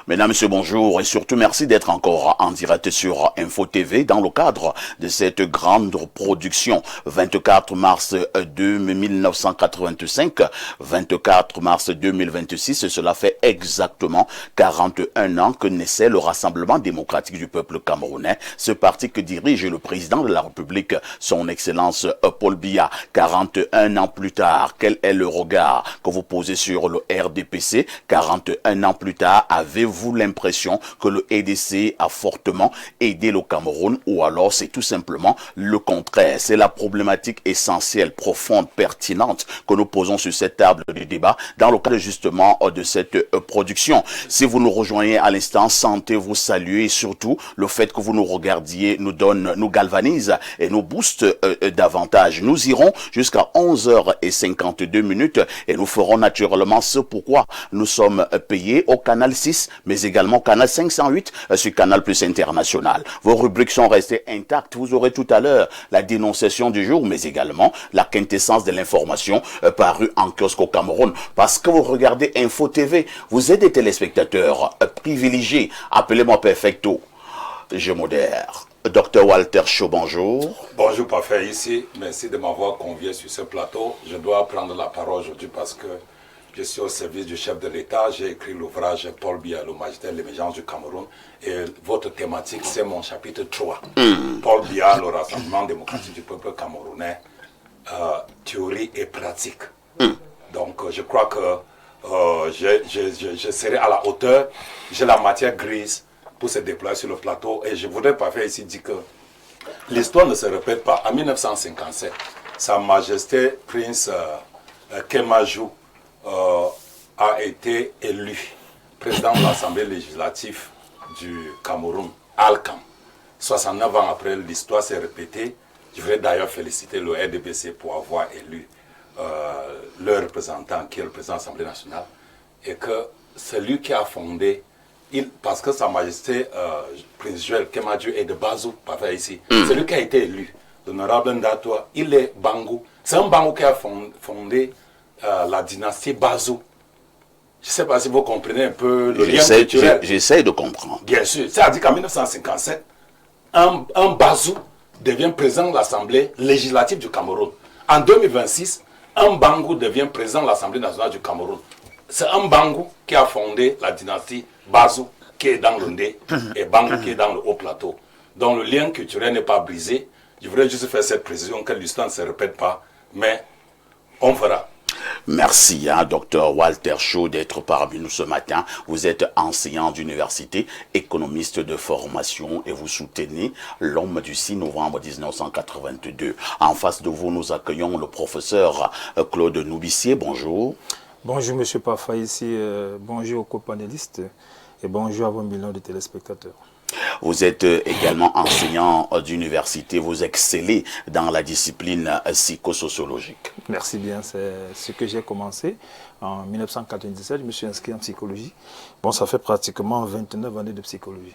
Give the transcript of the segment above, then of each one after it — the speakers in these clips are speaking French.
Mesdames, Messieurs, bonjour et surtout merci d'être encore en direct sur Info TV dans le cadre de cette grande production 24 mars 1985, 24 mars 2026. Cela fait exactement 41 ans que naissait le Rassemblement démocratique du peuple camerounais, ce parti que dirige le président de la République, son Excellence Paul Biya. 41 ans plus tard, quel est le regard que vous posez sur le RDPC? 41 ans plus tard, avez-vous l'impression que le EDC a fortement aidé le Cameroun ou alors c'est tout simplement le contraire? C'est la problématique essentielle, profonde, pertinente que nous posons sur cette table de débat dans le cadre justement de cette production. Si vous nous rejoignez à l'instant, sentez-vous saluer et surtout le fait que vous nous regardiez nous donne, nous galvanise et nous booste davantage. Nous irons jusqu'à 11h52 et nous ferons naturellement ce pourquoi nous sommes payés au canal 6 mais également canal 508 sur Canal Plus International. Vos rubriques sont restées intactes. Vous aurez tout à l'heure la dénonciation du jour, mais également la quintessence de l'information parue en kiosque au Cameroun. Parce que vous regardez Info TV, vous êtes des téléspectateurs privilégiés. Appelez-moi Perfecto. Je modère. Docteur Walter Shaw, bonjour. Bonjour, parfait ici. Merci de m'avoir convié sur ce plateau. Je dois prendre la parole aujourd'hui parce que je suis au service du chef de l'État. J'ai écrit l'ouvrage Paul Biya, le magistère de l'émergence du Cameroun. Et votre thématique, c'est mon chapitre 3. Paul Biya, le Rassemblement démocratique du peuple camerounais, théorie et pratique. Donc, je crois que je serai à la hauteur. J'ai la matière grise pour se déployer sur le plateau. Et je voudrais pas faire ici dire que l'histoire ne se répète pas. En 1957, Sa Majesté Prince Kemajou a été élu président de l'Assemblée législative du Cameroun, Alcam. 69 ans après, l'histoire s'est répétée. Je voudrais d'ailleurs féliciter le RDPC pour avoir élu leur représentant, qui est le président de l'Assemblée nationale, et que c'est lui qui a fondé, parce que Sa Majesté Prince Joël Kemajou est de Bazou, parfait ici. C'est lui qui a été élu, l'honorable Ndatoa. Il est Bangou. C'est un Bangou qui a fondé la dynastie Bazou. Je ne sais pas si vous comprenez un peu le lien culturel. J'essaie de comprendre. Bien sûr. C'est-à-dire qu'en 1957, un Bazou devient président de l'Assemblée législative du Cameroun. En 2026, un Bangou devient président de l'Assemblée nationale du Cameroun. C'est un Bangou qui a fondé la dynastie Bazou, qui est dans le Ndé, et Bangou qui est dans le Haut-Plateau. Donc le lien culturel n'est pas brisé. Je voudrais juste faire cette précision, que l'histoire ne se répète pas, mais on verra. Merci, docteur Walter Shaw, d'être parmi nous ce matin. Vous êtes enseignant d'université, économiste de formation et vous soutenez l'homme du 6 novembre 1982. En face de vous, nous accueillons le professeur Claude Noubissier. Bonjour. Bonjour, monsieur Pafa, ici. Bonjour aux copanélistes et bonjour à vos millions de téléspectateurs. Vous êtes également enseignant d'université, vous excellez dans la discipline psychosociologique. Merci bien, c'est ce que j'ai commencé en 1997, je me suis inscrit en psychologie. Bon, ça fait pratiquement 29 années de psychologie.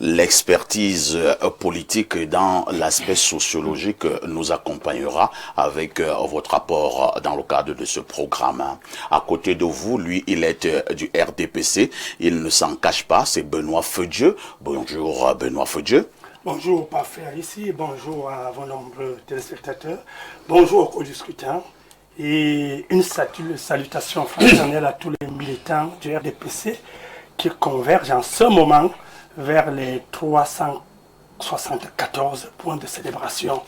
L'expertise politique dans l'aspect sociologique nous accompagnera avec votre apport dans le cadre de ce programme. À côté de vous, lui, il est du RDPC. Il ne s'en cache pas, c'est Benoît Feudieu. Bonjour Benoît Feudieu. Bonjour parfait ici, bonjour à vos nombreux téléspectateurs, bonjour aux co-discutants et une salutation fraternelle à tous les militants du RDPC qui convergent en ce moment vers les 374 points de célébration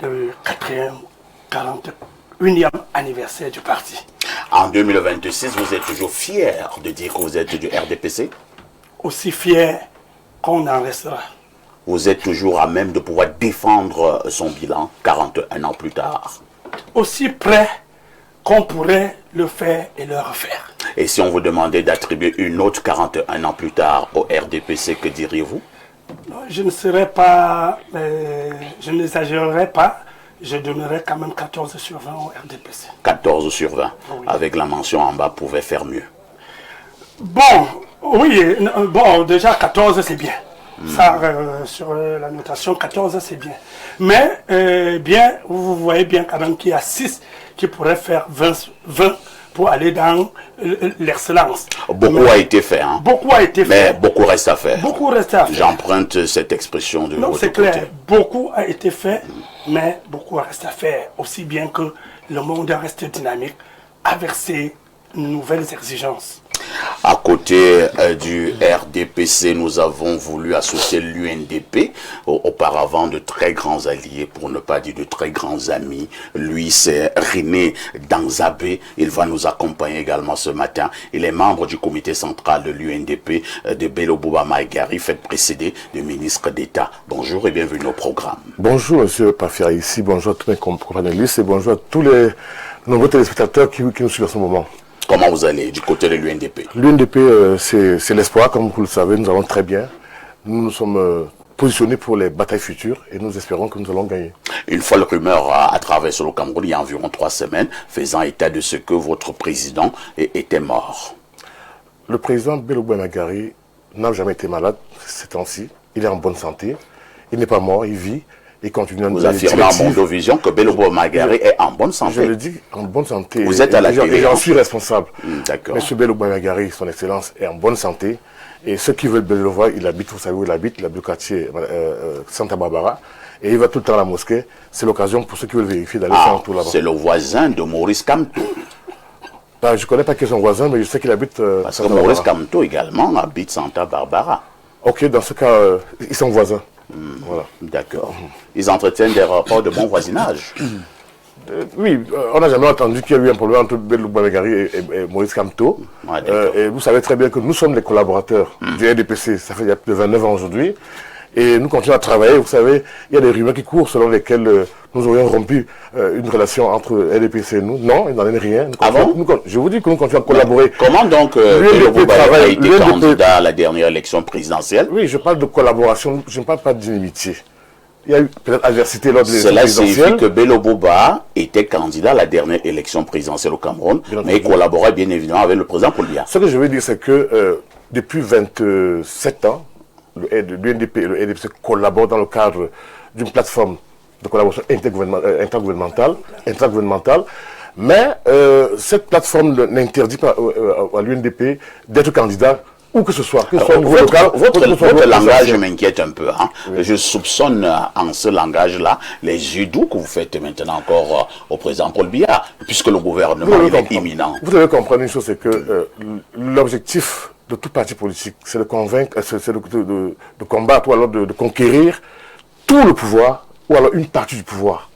du 41e anniversaire du parti. En 2026, vous êtes toujours fier de dire que vous êtes du RDPC? Aussi fier qu'on en restera. Vous êtes toujours à même de pouvoir défendre son bilan 41 ans plus tard? Aussi prêt qu'on pourrait le faire et le refaire. Et si on vous demandait d'attribuer une autre 41 ans plus tard au RDPC, que diriez-vous? Je ne serais pas, je n'exagérerais pas, je donnerais quand même 14 sur 20 au RDPC. 14 sur 20, oui. Avec la mention en bas, pouvait faire mieux. Bon, oui, bon, déjà 14 c'est bien. Ça, sur la notation, 14 c'est bien. Mais, bien, vous voyez bien quand même qu'il y a 6 qui pourraient faire 20 pour aller dans l'excellence. Beaucoup a été fait. Hein. Beaucoup a été Mais fait. beaucoup reste à faire. Beaucoup reste à faire. J'emprunte cette expression de Non, votre c'est côté. clair. Beaucoup a été fait, mais beaucoup reste à faire. Aussi bien que le monde reste dynamique avec ses nouvelles exigences. À côté du RDPC, nous avons voulu associer l'UNDP, auparavant de très grands alliés, pour ne pas dire de très grands amis. Lui, c'est René Danzabé. Il va nous accompagner également ce matin. Il est membre du comité central de l'UNDP de Bello Bouba Maïgari, fait précéder de ministre d'État. Bonjour et bienvenue au programme. Bonjour, monsieur Pafia ici. Bonjour à tous mes compagnons et bonjour à tous les nombreux téléspectateurs qui nous suivent en ce moment. Comment vous allez du côté de l'UNDP? L'UNDP, c'est l'espoir, comme vous le savez, nous allons très bien. Nous nous sommes positionnés pour les batailles futures et nous espérons que nous allons gagner. Une folle rumeur a traversé le Cameroun il y a environ 3 semaines, faisant état de ce que votre président était mort. Le président Bello Bouba Maïgari n'a jamais été malade ces temps-ci. Il est en bonne santé. Il n'est pas mort, il vit. Et continue à nous Vous affirmez à Mondovision que Bello Bouba Maïgari est en bonne santé. Je le dis, en bonne santé. Vous êtes à la télé. Et j'en suis responsable. D'accord. Monsieur Bello Bouba Maïgari, son excellence, est en bonne santé. Et ceux qui veulent le voir, il habite, vous savez où il habite au quartier Santa Barbara. Et il va tout le temps à la mosquée. C'est l'occasion pour ceux qui veulent vérifier d'aller faire un tour là-bas. C'est le voisin de Maurice Kamto. Je ne connais pas qui est son voisin, mais je sais qu'il habite Parce que Maurice Kamto également habite Santa Barbara. Ok, dans ce cas, ils sont voisins. Voilà. D'accord. Ils entretiennent des rapports de bon voisinage. Oui, on n'a jamais entendu qu'il y a eu un problème entre Bello Bouba Maïgari et Maurice Kamto. Ouais, d'accord. Et vous savez très bien que nous sommes les collaborateurs du RDPC. Ça fait il y a plus de 29 ans aujourd'hui. Et nous continuons à travailler. Vous savez, il y a des rumeurs qui courent selon lesquelles nous aurions rompu une relation entre RDPC et nous. Non, il n'en est rien. Ah bon? Je vous dis que nous continuons à collaborer. Comment donc Bello Bouba a été l'UNDP candidat à la dernière élection présidentielle? Oui, je parle de collaboration, je ne parle pas d'inimitié. Il y a eu peut-être adversité lors de l'élection Cela signifie présidentielle. que Bello Bouba était candidat à la dernière élection présidentielle au Cameroun, mais il collaborait bien évidemment avec le président Paul Biya. Ce que je veux dire, c'est que depuis 27 ans, l'UNDP et le RDPC collaborent dans le cadre d'une plateforme de collaboration intergouvernementale, mais cette plateforme n'interdit pas à l'UNDP d'être candidat où que ce soit, que ce soit au niveau local. Votre langage m'inquiète un peu. Hein? Oui. Je soupçonne en ce langage-là les judoux que vous faites maintenant encore au président Paul Biya, puisque le gouvernement est imminent. Vous devez comprendre une chose, c'est que l'objectif de tout parti politique, c'est de convaincre, c'est de combattre ou alors de conquérir tout le pouvoir ou alors une partie du pouvoir.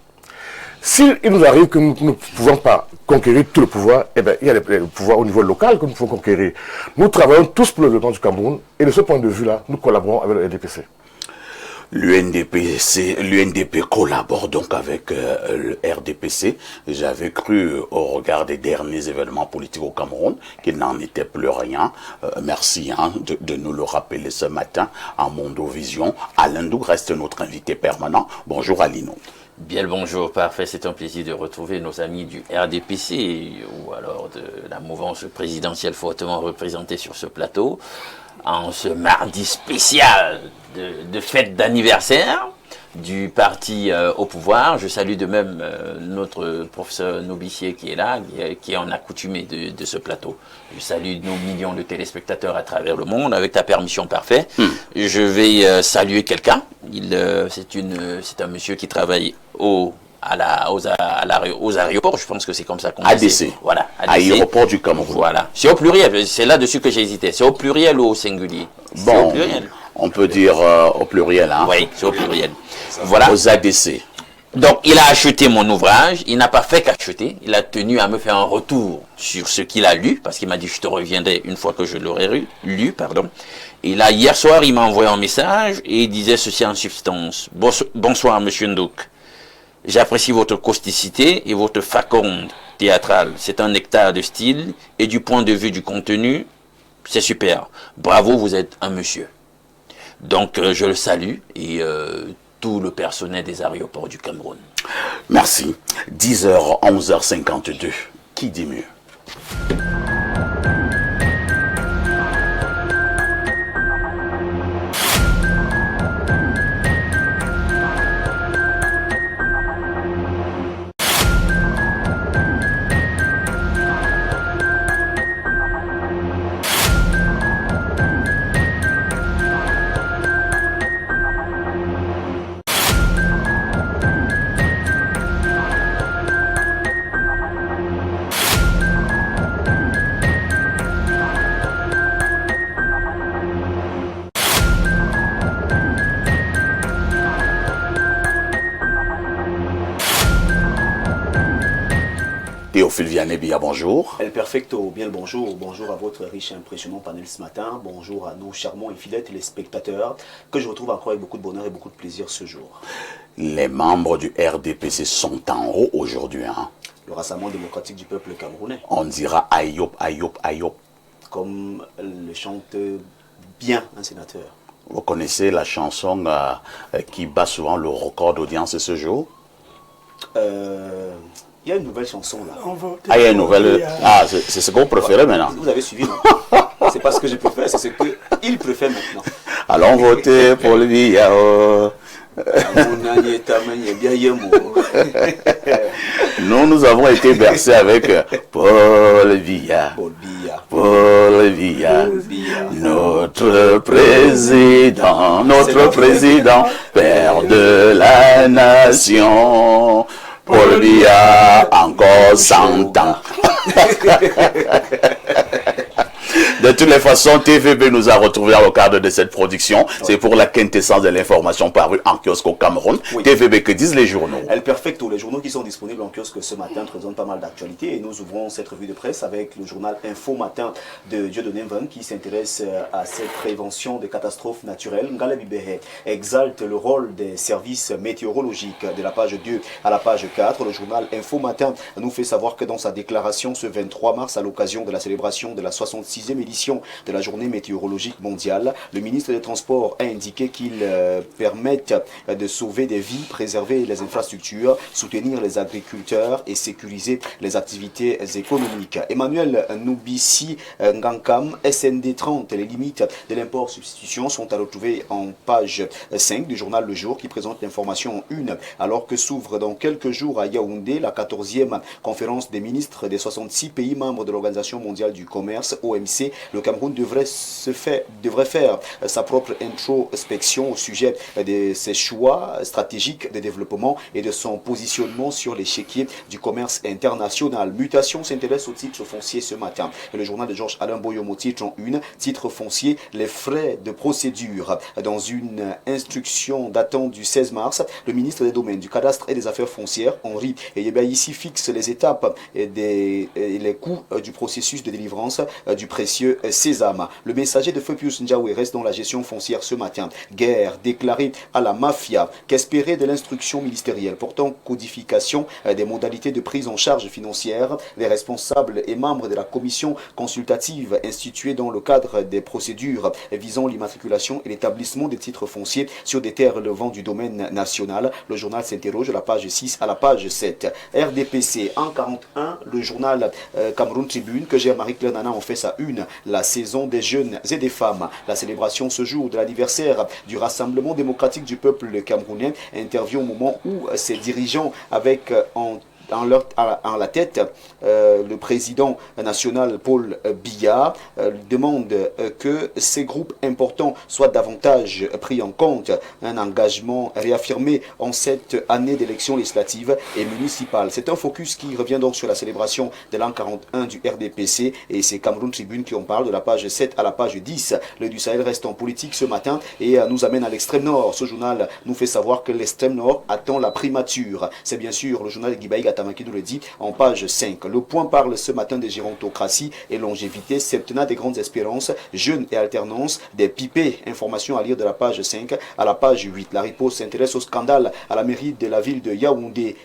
S'il nous arrive que nous ne pouvons pas conquérir tout le pouvoir, eh bien, il y a le pouvoir au niveau local que nous pouvons conquérir. Nous travaillons tous pour le développement du Cameroun et de ce point de vue-là, nous collaborons avec le RDPC. L'UNDP collabore donc avec le RDPC. J'avais cru, au regard des derniers événements politiques au Cameroun, qu'il n'en était plus rien. Merci de nous le rappeler ce matin en Mondovision. Alain Doug reste notre invité permanent. Bonjour Alino. Bien le bonjour, parfait, c'est un plaisir de retrouver nos amis du RDPC ou alors de la mouvance présidentielle fortement représentée sur ce plateau en ce mardi spécial de fête d'anniversaire du parti au pouvoir. Je salue de même notre professeur Nobissier qui est là, qui est en accoutumé de ce plateau. Je salue nos millions de téléspectateurs à travers le monde. Avec ta permission parfaite, je vais saluer quelqu'un. C'est un monsieur qui travaille aux aéroports, je pense que c'est comme ça qu'on dit. ADC. Voilà. ADC. Aéroport du Cameroun. Voilà. C'est au pluriel, c'est là-dessus que j'ai hésité. C'est au pluriel ou au singulier? Bon, au pluriel. On peut dire au pluriel. Hein? Oui, c'est au pluriel. Voilà. Aux ADC. Donc, il a acheté mon ouvrage. Il n'a pas fait qu'acheter. Il a tenu à me faire un retour sur ce qu'il a lu, parce qu'il m'a dit je te reviendrai une fois que je l'aurai lu. Et là, hier soir, il m'a envoyé un message et il disait ceci en substance. Bonsoir, monsieur Ndouk. J'apprécie votre causticité et votre faconde théâtrale. C'est un nectar de style et du point de vue du contenu, c'est super. Bravo, vous êtes un monsieur. Donc, je le salue et tout le personnel des aéroports du Cameroun. Merci. 10h, 11h52. Qui dit mieux? Théophile Vianney-Bia, bonjour. El Perfecto, bien le bonjour. Bonjour à votre riche et impressionnant panel ce matin. Bonjour à nos charmants et fidèles téléspectateurs que je retrouve encore avec beaucoup de bonheur et beaucoup de plaisir ce jour. Les membres du RDPC sont en haut aujourd'hui. Hein. Le Rassemblement démocratique du peuple camerounais. On dira Ayop, Ayop, Ayop. Comme le chante bien un sénateur. Vous connaissez la chanson qui bat souvent le record d'audience ce jour? Il y a une nouvelle chanson là. Ah, il y a une nouvelle. Ah, c'est ce que vous préférez maintenant. Vous avez suivi, non? C'est pas ce que je préfère, c'est ce qu'il préfère maintenant. Allons voter pour le Biya. Nous avons été bercés avec Paul Biya. Paul Biya. Notre président, père de la nation. Paul Biya, encore 100 ans. De toutes les façons, TVB nous a retrouvés dans le cadre de cette production. C'est pour la quintessence de l'information parue en kiosque au Cameroun. Oui. TVB, que disent les journaux? El Perfecto, les journaux qui sont disponibles en kiosque ce matin présentent pas mal d'actualités. Et nous ouvrons cette revue de presse avec le journal Info Matin de Dieudonné Mvan qui s'intéresse à cette prévention des catastrophes naturelles. Ngala Bibéhe exalte le rôle des services météorologiques de la page 2 à la page 4. Le journal Info Matin nous fait savoir que dans sa déclaration ce 23 mars à l'occasion de la célébration de la 66e édition de la journée météorologique mondiale, le ministre des Transports a indiqué qu'ils permettent de sauver des vies, préserver les infrastructures, soutenir les agriculteurs et sécuriser les activités économiques. Emmanuel Noubissi Ngankam, SND 30, les limites de l'import-substitution sont à retrouver en page 5 du journal Le Jour qui présente l'information en une, alors que s'ouvre dans quelques jours à Yaoundé la 14e conférence des ministres des 66 pays membres de l'Organisation mondiale du commerce, OMC. Le Cameroun devrait faire sa propre introspection au sujet de ses choix stratégiques de développement et de son positionnement sur l'échiquier du commerce international. Mutation s'intéresse au titre foncier ce matin. Et le journal de Georges Alain Boyomo titre en une, titre foncier, les frais de procédure. Dans une instruction datant du 16 mars, le ministre des Domaines, du Cadastre et des Affaires foncières, Henri Yebaici, fixe les étapes et les coûts du processus de délivrance du précieux Sésame. Le messager de Feu Pius Ndiaoué reste dans la gestion foncière ce matin. Guerre déclarée à la mafia. Qu'espérer de l'instruction ministérielle portant codification des modalités de prise en charge financière des responsables et membres de la commission consultative instituée dans le cadre des procédures visant l'immatriculation et l'établissement des titres fonciers sur des terres relevant du domaine national. Le journal s'interroge à la page 6 à la page 7. RDPC en 41, le journal Cameroun Tribune que gère Marie-Claire Nana en fait sa une. La saison des jeunes et des femmes. La célébration ce jour de l'anniversaire du Rassemblement démocratique du peuple camerounais intervient au moment où ses dirigeants avec en la tête, le président national Paul Biya demande que ces groupes importants soient davantage pris en compte. Un engagement réaffirmé en cette année d'élections législatives et municipales. C'est un focus qui revient donc sur la célébration de l'an 41 du RDPC et c'est Cameroun Tribune qui en parle de la page 7 à la page 10. Le du Sahel reste en politique ce matin et nous amène à l'extrême nord. Ce journal nous fait savoir que l'extrême nord attend la primature. C'est bien sûr le journal de Guibaï qui nous le dit en page 5. Le Point parle ce matin des gérontocratie et longévité, septennat des grandes espérances, jeunes et alternance, des pipés. Information à lire de la page 5 à la page 8. La riposte s'intéresse au scandale à la mairie de la ville de Yaoundé.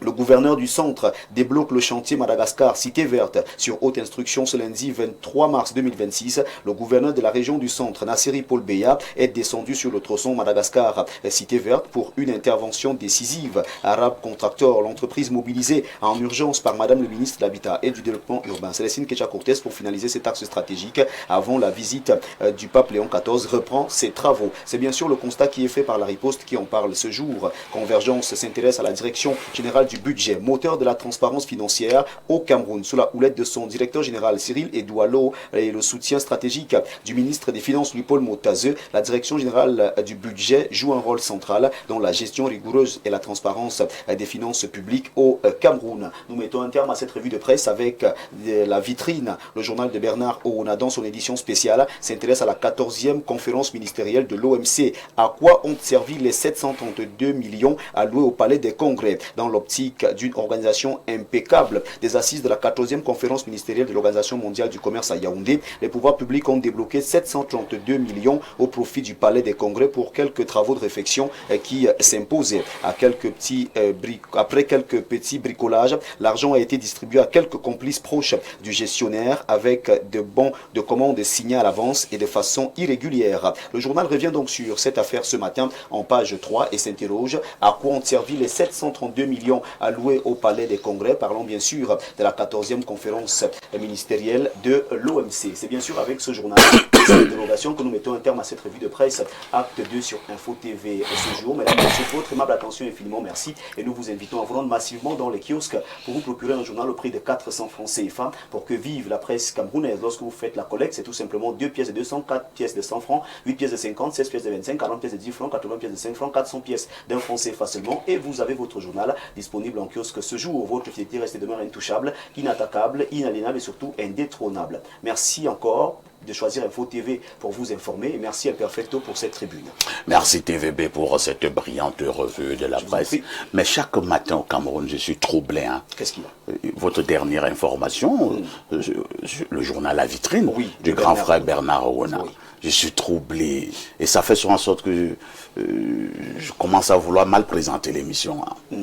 Le gouverneur du centre débloque le chantier Madagascar, cité verte, sur haute instruction ce lundi 23 mars 2026. Le gouverneur de la région du centre, Nasseri Paul Beya, est descendu sur le tronçon Madagascar, cité verte, pour une intervention décisive. Arabe Contractor, l'entreprise mobilisée en urgence par Madame le ministre de l'Habitat et du Développement urbain, Célestine Kecha-Cortez, pour finaliser cet axe stratégique avant la visite du pape Léon XIV, reprend ses travaux. C'est bien sûr le constat qui est fait par la riposte qui en parle ce jour. Convergence s'intéresse à la direction générale du budget, moteur de la transparence financière au Cameroun, sous la houlette de son directeur général Cyril Edoualo et le soutien stratégique du ministre des Finances Louis-Paul Motazeux. La direction générale du budget joue un rôle central dans la gestion rigoureuse et la transparence des finances publiques au Cameroun. Nous mettons un terme à cette revue de presse avec la vitrine. Le journal de Bernard Ouna, dans son édition spéciale, s'intéresse à la 14e conférence ministérielle de l'OMC. À quoi ont servi les 732 millions alloués au Palais des Congrès? Dans l'optique pratique d'une organisation impeccable des assises de la 14e conférence ministérielle de l'Organisation mondiale du commerce à Yaoundé, les pouvoirs publics ont débloqué 732 millions au profit du Palais des Congrès pour quelques travaux de réfection qui s'imposaient. Après quelques petits bricolages, l'argent a été distribué à quelques complices proches du gestionnaire avec de bons de commande signés à l'avance et de façon irrégulière. Le journal revient donc sur cette affaire ce matin en page 3 et s'interroge à quoi ont servi les 732 millions alloués au Palais des Congrès. Parlons bien sûr de la 14e conférence ministérielle de l'OMC. C'est bien sûr avec ce journal, cette interrogation que nous mettons un terme à cette revue de presse, acte 2 sur Info TV ce jour. Mesdames et messieurs, pour votre aimable attention, infiniment merci. Et nous vous invitons à vous rendre massivement dans les kiosques pour vous procurer un journal au prix de 400 francs CFA pour que vive la presse camerounaise. Lorsque vous faites la collecte, c'est tout simplement 2 pièces de 200, 4 pièces de 100 francs, 8 pièces de 50, 16 pièces de 25, 40 pièces de 10 francs, 80 pièces de 5 francs, 400 pièces d'un franc CFA seulement. Et vous avez votre journal disponible en kiosque ce jour. Votre fidélité reste et demeure intouchable, inattaquable, inaliénable et surtout indétrônable. Merci encore de choisir Info TV pour vous informer et merci El Perfecto pour cette tribune. Merci TVB pour cette brillante revue de la presse. Mais chaque matin au Cameroun, je suis troublé. Hein. Qu'est-ce qu'il y a? Votre dernière information, le journal La Vitrine du grand frère Bernard Arona. Oui. Je suis troublé et ça fait en sorte que je commence à vouloir mal présenter l'émission. Hein.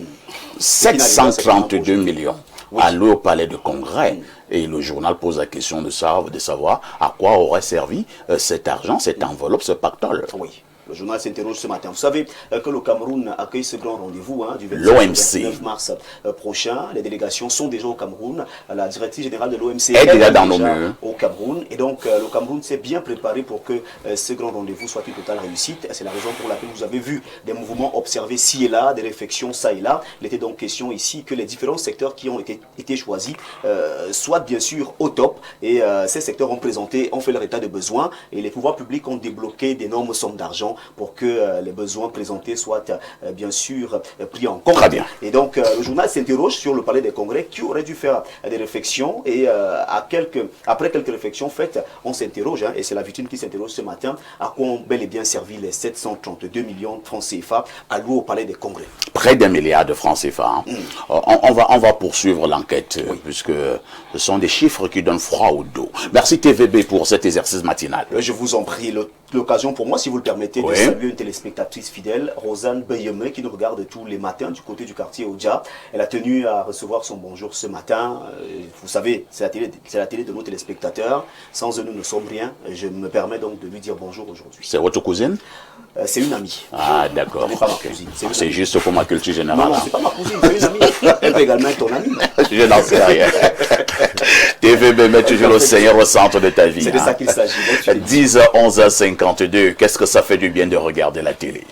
732 millions alloués au Palais de Congrès. Et le journal pose la question de savoir à quoi aurait servi cet argent, cette enveloppe, ce pactole. Oui. Le journal s'interroge ce matin. Vous savez que le Cameroun accueille ce grand rendez-vous du 29 mars prochain. Les délégations sont déjà au Cameroun. La directrice générale de l'OMC est déjà dans nos murs au Cameroun. Et donc, le Cameroun s'est bien préparé pour que ce grand rendez-vous soit une totale réussite. C'est la raison pour laquelle vous avez vu des mouvements observés ci et là, des réflexions ça et là. Il était donc question ici que les différents secteurs qui ont été choisis soient bien sûr au top. Et ces secteurs ont fait leur état de besoin. Et les pouvoirs publics ont débloqué d'énormes sommes d'argent pour que les besoins présentés soient bien sûr pris en compte. Très bien. Et donc le journal s'interroge sur le Palais des Congrès qui aurait dû faire des réflexions et après quelques réflexions faites, on s'interroge, et c'est la vitrine qui s'interroge ce matin, à quoi ont bel et bien servi les 732 millions de francs CFA alloués au Palais des Congrès. Près d'1 milliard de francs CFA. Hein. On va poursuivre l'enquête puisque ce sont des chiffres qui donnent froid au dos. Merci TVB pour cet exercice matinal. Je vous en prie. L'occasion pour moi, si vous le permettez, de saluer une téléspectatrice fidèle, Rosanne Beyeme, qui nous regarde tous les matins du côté du quartier Oja. Elle a tenu à recevoir son bonjour ce matin. Vous savez, c'est la télé de nos téléspectateurs. Sans eux, nous ne sommes rien. Je me permets donc de lui dire bonjour aujourd'hui. C'est votre cousine? C'est une amie. Ah, d'accord. Ce n'est pas ma cousine. C'est juste pour ma culture générale. Non, c'est pas ma cousine, c'est une amie. Elle peut également être ton amie. Je n'en sais rien. TVB met toujours le Seigneur au centre de ta vie. C'est de ça qu'il s'agit. 10h, 11h52. Qu'est-ce que ça fait du bien de regarder la télé?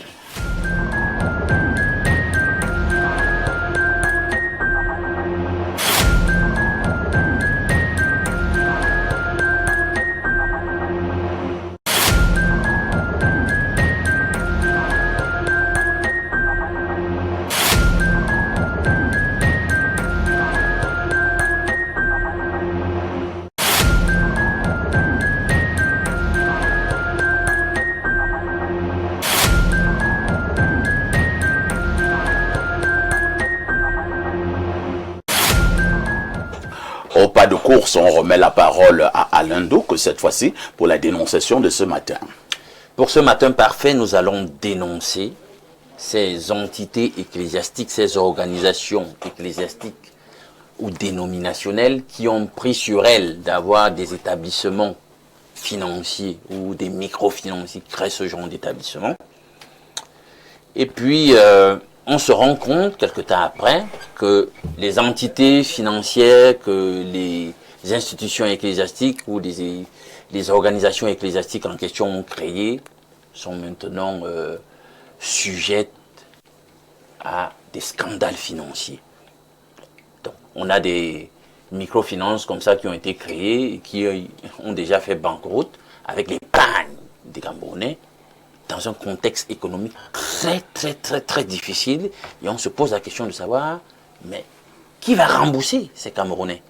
Au pas de course, on remet la parole à Alain Douk, cette fois-ci, pour la dénonciation de ce matin. Pour ce matin parfait, nous allons dénoncer ces entités ecclésiastiques, ces organisations ecclésiastiques ou dénominationnelles qui ont pris sur elles d'avoir des établissements financiers ou des microfinanciers qui créent ce genre d'établissement. Et puis, on se rend compte, quelque temps après, que les entités financières, que les institutions ecclésiastiques ou les organisations ecclésiastiques en question ont créées sont maintenant sujettes à des scandales financiers. Donc, on a des microfinances comme ça qui ont été créées et qui ont déjà fait banqueroute avec l'épargne des Camerounais dans un contexte économique très difficile. Et on se pose la question de savoir, mais qui va rembourser ces Camerounais?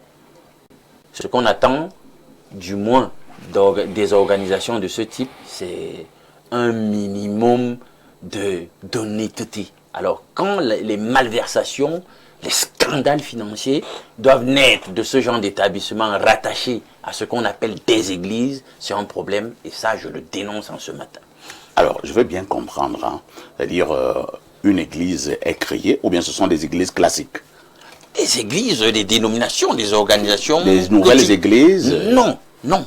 Ce qu'on attend, du moins des organisations de ce type, c'est un minimum d'honnêteté. Alors, quand les malversations les scandales financiers doivent naître de ce genre d'établissement rattaché à ce qu'on appelle des églises. C'est un problème et ça, je le dénonce en ce matin. Alors, je veux bien comprendre, hein. C'est-à-dire, une église est créée ou bien ce sont des églises classiques? Des églises, des dénominations, des organisations... Des nouvelles églises? Non, non.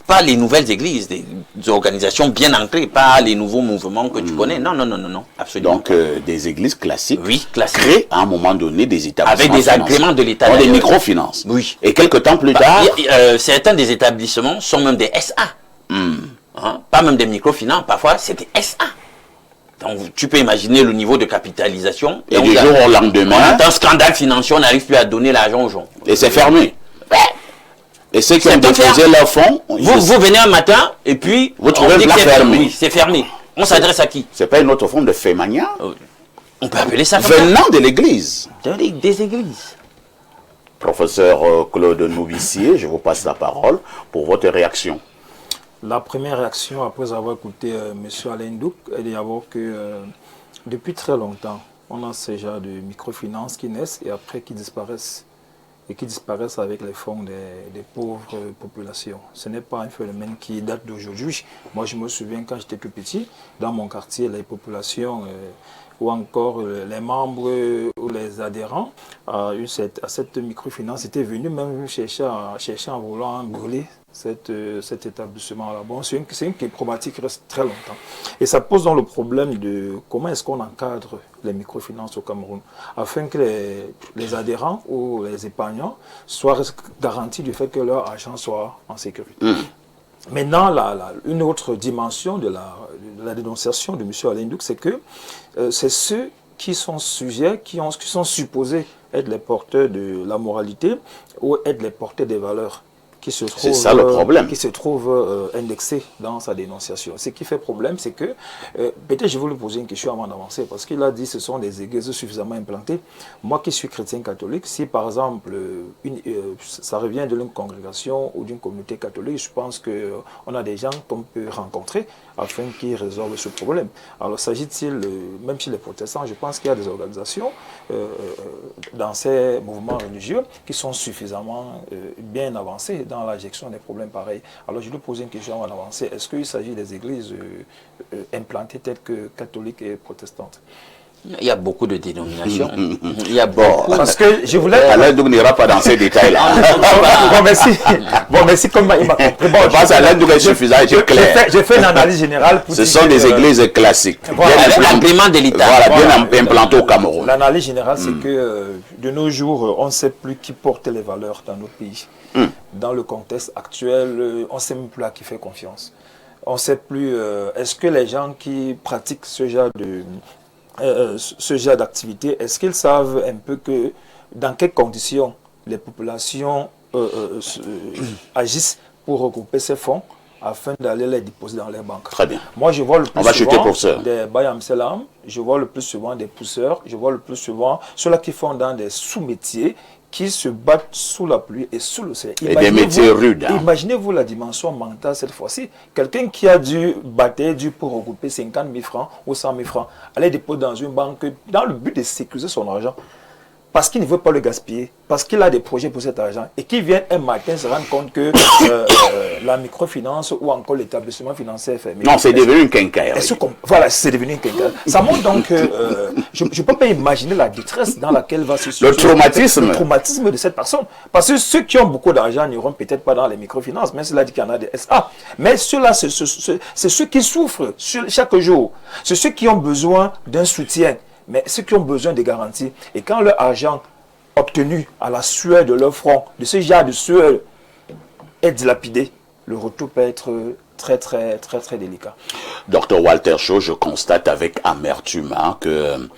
Pas les nouvelles églises, des organisations bien ancrées, pas les nouveaux mouvements que tu connais. Non, non, non, non, non, absolument. Donc, des églises classiques, oui, classiques, créées à un moment donné des établissements avec des agréments de l'État. Des microfinances. Oui. Et quelques temps plus tard... certains des établissements sont même des SA. Hein? Pas même des microfinances, parfois c'est des SA. Donc, tu peux imaginer le niveau de capitalisation. Et du jour au lendemain... On attend un scandale financier, on n'arrive plus à donner l'argent aux gens. Et c'est fermé. Et ceux qui ont déposé leur fonds... Vous venez un matin, et puis... Vous trouvez que c'est fermé. Oui, c'est fermé. On s'adresse à qui? C'est pas une autre forme de fémania? On peut appeler ça venant de l'église. Des églises. Professeur Claude Nouvissier, je vous passe la parole pour votre réaction. La première réaction, après avoir écouté M. Alain Ndouk, est d'abord que depuis très longtemps, on a ce genre de microfinances qui naissent et après qui disparaissent. Et qui disparaissent avec les fonds des pauvres populations. Ce n'est pas un phénomène qui date d'aujourd'hui. Moi, je me souviens quand j'étais tout petit, dans mon quartier, les populations ou encore les membres ou les adhérents à cette microfinance étaient venus même chercher en voulant brûler cet établissement-là. Bon, c'est une problématique qui reste très longtemps. Et ça pose donc le problème de comment est-ce qu'on encadre les microfinances au Cameroun, afin que les adhérents ou les épargnants soient garantis du fait que leur argent soit en sécurité. Maintenant, une autre dimension de la dénonciation de M. Alain Ndouk, c'est que c'est ceux qui sont sujets, qui sont supposés être les porteurs de la moralité ou être les porteurs des valeurs. C'est ça le problème. Qui se trouve indexé dans sa dénonciation. Ce qui fait problème, c'est que, peut-être je vais lui poser une question avant d'avancer, parce qu'il a dit que ce sont des églises suffisamment implantées. Moi qui suis chrétien catholique, si par exemple, ça revient d'une congrégation ou d'une communauté catholique, je pense qu'on a des gens qu'on peut rencontrer afin qu'ils résolvent ce problème. Alors s'agit-il, même chez les protestants, je pense qu'il y a des organisations dans ces mouvements religieux qui sont suffisamment bien avancées dans la gestion des problèmes pareils. Alors je lui pose une question avant d'avancer. Est-ce qu'il s'agit des églises implantées telles que catholiques et protestantes? Il y a beaucoup de dénominations. Il y a beaucoup. Parce que je voulais... Alain Ndouk n'ira pas dans ces détails-là. Bon, merci. Bon, merci comme il m'a compris. Bon, je pense que Alain Ndouk est suffisant et clair. J'ai fait une analyse générale. Ce sont des églises classiques. L'agrément de l'État. Voilà, bien implantées au Cameroun. L'analyse générale, c'est que de nos jours, on ne sait plus qui porte les valeurs dans notre pays. Dans le contexte actuel, on ne sait même plus à qui faire confiance. On ne sait plus, est-ce que les gens qui pratiquent ce genre d'activité, est-ce qu'ils savent un peu que dans quelles conditions les populations agissent pour regrouper ces fonds afin d'aller les déposer dans les banques. Très bien. Moi, je vois le plus souvent des Bayam Selam, je vois le plus souvent des pousseurs, je vois le plus souvent ceux-là qui font dans des sous-métiers qui se battent sous la pluie et sous le soleil. Et des métiers rudes. Hein. Imaginez-vous la dimension mentale cette fois-ci. Quelqu'un qui a dû battre pour regrouper 50 000 francs ou 100 000 francs, aller déposer dans une banque dans le but de sécuriser son argent. Parce qu'il ne veut pas le gaspiller, parce qu'il a des projets pour cet argent, et qui vient un matin se rendre compte que la microfinance ou encore l'établissement financier est fermé. Non, c'est devenu une quincaillerie. Voilà, c'est devenu une quincaillerie. Ça montre donc que je ne peux pas imaginer la détresse dans laquelle va se situer le traumatisme de cette personne. Parce que ceux qui ont beaucoup d'argent n'iront peut-être pas dans les microfinances, mais cela dit qu'il y en a des SA. Mais ceux-là, c'est ceux qui souffrent chaque jour. C'est ceux qui ont besoin d'un soutien. Mais ceux qui ont besoin de garanties, et quand leur argent obtenu à la sueur de leur front, de ce genre de sueur, est dilapidé, le retour peut être très délicat. Docteur Walter Shaw, je constate avec amertume que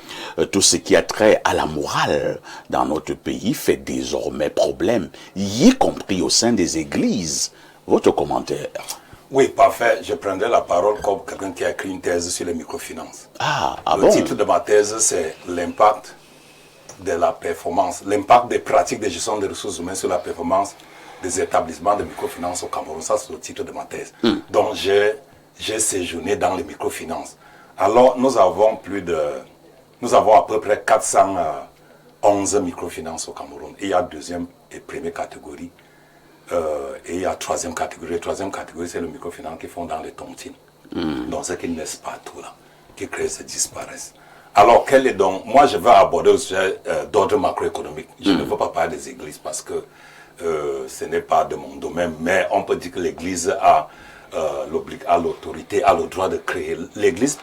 tout ce qui a trait à la morale dans notre pays fait désormais problème, y compris au sein des églises. Votre commentaire? Oui, parfait. Je prendrai la parole comme quelqu'un qui a écrit une thèse sur les microfinances. Le titre de ma thèse, c'est l'impact de la performance, l'impact des pratiques de gestion des ressources humaines sur la performance des établissements de microfinance au Cameroun. Ça, c'est le titre de ma thèse. Donc, j'ai séjourné dans les microfinances. Alors, nous avons à peu près 400 11 microfinances au Cameroun. Et il y a deuxième et première catégorie. Et il y a troisième catégorie. La troisième catégorie, c'est le microfinance qui font dans les tontines. Donc, ce qui naissent partout là, qui créent, se disparaissent. Alors, quel est donc... Moi, je veux aborder le sujet d'ordre macroéconomique. Je ne veux pas parler des églises parce que ce n'est pas de mon domaine, mais on peut dire que l'église a l'autorité, a le droit de créer. L'église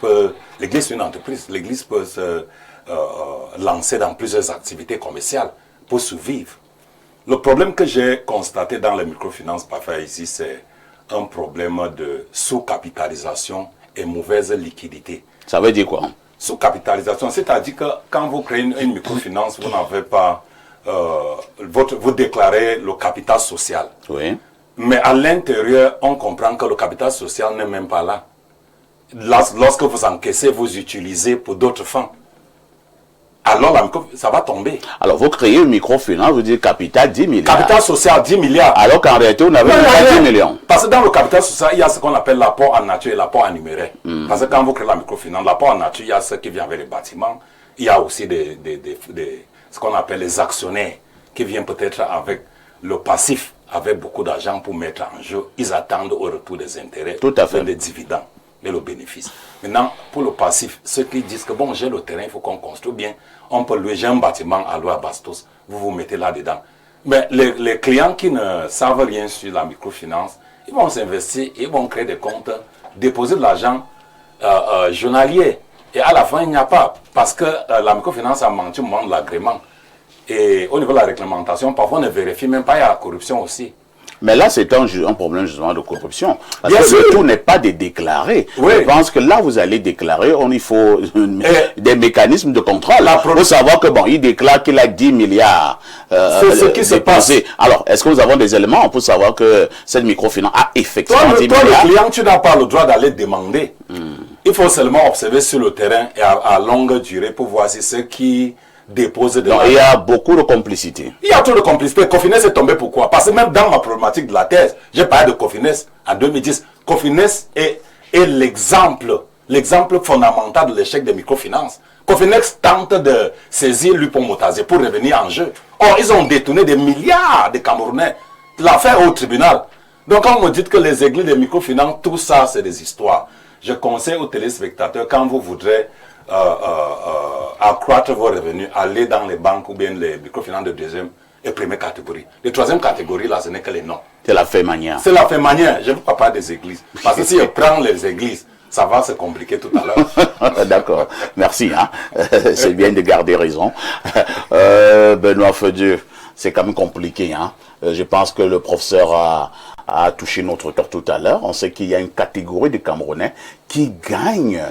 est une entreprise. L'église peut se lancer dans plusieurs activités commerciales pour survivre. Le problème que j'ai constaté dans les microfinances parfois ici, c'est un problème de sous-capitalisation et mauvaise liquidité. Ça veut dire quoi? Sous-capitalisation, c'est-à-dire que quand vous créez une microfinance, vous n'avez pas... vous déclarez le capital social. Oui. Mais à l'intérieur, on comprend que le capital social n'est même pas là. Lorsque vous encaissez, vous utilisez pour d'autres fins. Alors, ça va tomber. Alors, vous créez une microfinance, vous dites capital 10 milliards. Capital social 10 milliards. Alors qu'en réalité, vous n'avez pas 10 millions. Parce que dans le capital social, il y a ce qu'on appelle l'apport en nature et l'apport en numéraire. Parce que quand vous créez la microfinance, l'apport en nature, il y a ce qui vient avec les bâtiments. Il y a aussi ce qu'on appelle les actionnaires qui viennent peut-être avec le passif, avec beaucoup d'argent pour mettre en jeu. Ils attendent au retour des intérêts, tout à fait, des dividendes et le bénéfice. Maintenant, pour le passif, ceux qui disent que bon, j'ai le terrain, il faut qu'on construise bien, on peut louer, j'ai un bâtiment à louer à Bastos, vous vous mettez là-dedans. Mais les clients qui ne savent rien sur la microfinance, ils vont s'investir, ils vont créer des comptes, déposer de l'argent journalier. Et à la fin, il n'y a pas. Parce que la microfinance a menti au moment de l'agrément. Et au niveau de la réglementation, parfois on ne vérifie même pas, il y a la corruption aussi. Mais là, c'est un problème justement de corruption. Parce Bien que sûr. le tout n'est pas de déclarer. Oui. Je pense que là, vous allez déclarer, il faut des mécanismes de contrôle. Il faut savoir que bon, il déclare qu'il a 10 milliards. C'est ce qui se passe. Alors, est-ce que nous avons des éléments pour savoir que cette microfinance a effectivement 10 toi, milliards? le client, tu n'as pas le droit d'aller demander. Il faut seulement observer sur le terrain et à longue durée pour voir si ceux qui déposent de l'argent. Il y a beaucoup de complicité. Il y a trop de complicité. Cofines est tombé pourquoi? Parce que même dans ma problématique de la thèse, j'ai parlé de Cofines en 2010. Cofines est l'exemple fondamental de l'échec des microfinances. Cofines tente de saisir l'Upomotazé pour revenir en jeu. Or, ils ont détourné des milliards de Camerounais. L'affaire est au tribunal. Donc, quand on me dit que les églises des microfinances, tout ça, c'est des histoires. Je conseille aux téléspectateurs, quand vous voudrez accroître vos revenus, allez dans les banques ou bien les microfinances de deuxième et première catégorie. Les troisième catégorie, là, ce n'est que les noms. C'est la fait manière. C'est la fait manière. Je ne veux pas parler des églises. Parce que si je prends les églises, ça va se compliquer tout à l'heure. D'accord. Merci. Hein. C'est bien de garder raison. Benoît Fedieu, c'est quand même compliqué. Hein. Je pense que le professeur a touché notre cœur tout à l'heure. On sait qu'il y a une catégorie de Camerounais qui gagnent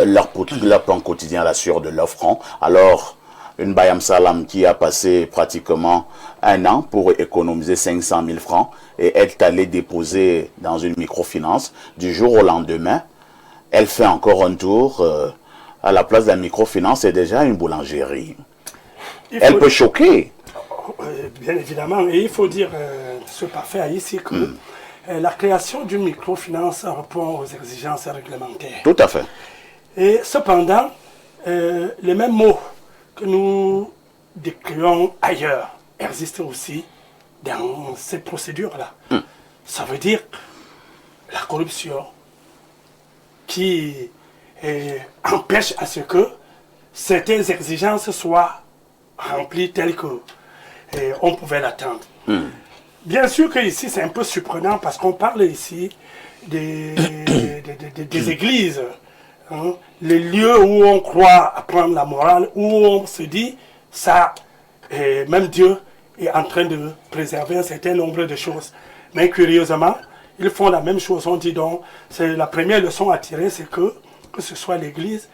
leur pain quotidien à la sueur de leur franc. Alors, une Bayam Salam qui a passé pratiquement un an pour économiser 500 000 francs et est allée déposer dans une microfinance, du jour au lendemain, elle fait encore un tour à la place de la microfinance, c'est déjà une boulangerie. Elle peut choquer. Bien évidemment, et il faut dire ce parfait ici que la création d'une microfinance répond aux exigences réglementaires. Tout à fait. Et cependant, les mêmes mots que nous décrivons ailleurs existent aussi dans ces procédures-là. Ça veut dire la corruption qui empêche à ce que certaines exigences soient remplies telles que on pouvait l'attendre. Bien sûr que ici c'est un peu surprenant parce qu'on parle ici des églises, hein, les lieux où on croit apprendre la morale, où on se dit ça, même Dieu est en train de préserver un certain nombre de choses. Mais curieusement, ils font la même chose. On dit donc, c'est la première leçon à tirer, c'est que ce soit l'église,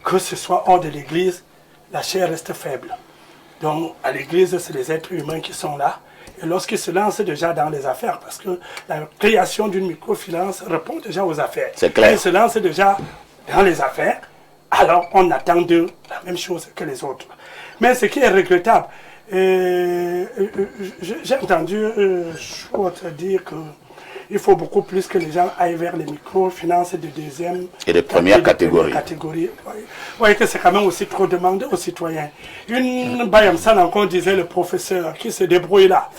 que ce soit hors de l'église, la chair reste faible. Donc, à l'église, c'est les êtres humains qui sont là. Et lorsqu'ils se lancent déjà dans les affaires, parce que la création d'une microfinance répond déjà aux affaires. C'est clair. Ils se lancent déjà dans les affaires, alors on attend d'eux la même chose que les autres. Mais ce qui est regrettable, j'ai entendu Schwartz dire que Il faut beaucoup plus que les gens aillent vers les microfinances de deuxième et de première catégorie. Vous voyez que c'est quand même aussi trop demandé aux citoyens. Une Bayamsan encore disait le professeur qui se débrouille là.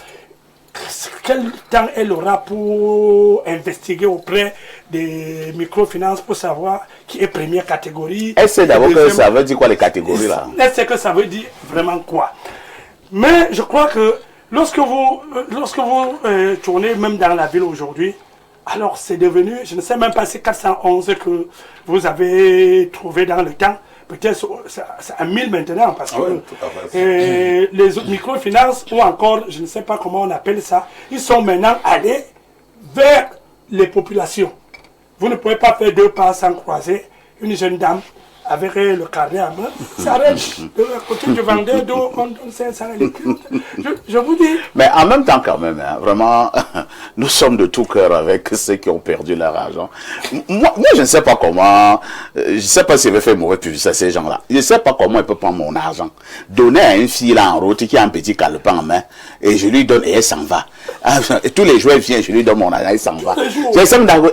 Quel temps elle aura pour investiguer auprès des microfinances pour savoir qui est première catégorie? Elle sait d'abord que ça veut dire quoi les catégories là? Elle sait que ça veut dire vraiment quoi. Mais je crois que lorsque vous tournez même dans la ville aujourd'hui, alors c'est devenu, je ne sais même pas si 411 que vous avez trouvé dans le temps. Peut-être c'est à 1000 maintenant, parce que les autres microfinances, ou encore, je ne sais pas comment on appelle ça, ils sont maintenant allés vers les populations. Vous ne pouvez pas faire 2 pas sans croiser une jeune dame avec le carnet à main, s'arrête de côté du vendeur d'eau, on donne 500 je vous dis. Mais en même temps quand même, hein, vraiment, nous sommes de tout cœur avec ceux qui ont perdu leur argent. Moi je ne sais pas comment, je ne sais pas si je vais faire mauvais publicité à ces gens-là. Je ne sais pas comment ils peuvent prendre mon argent, donner à une fille là en route qui a un petit calepin en main, et je lui donne et elle s'en va. Et tous les jours elle vient, je lui donne mon argent, elle s'en va.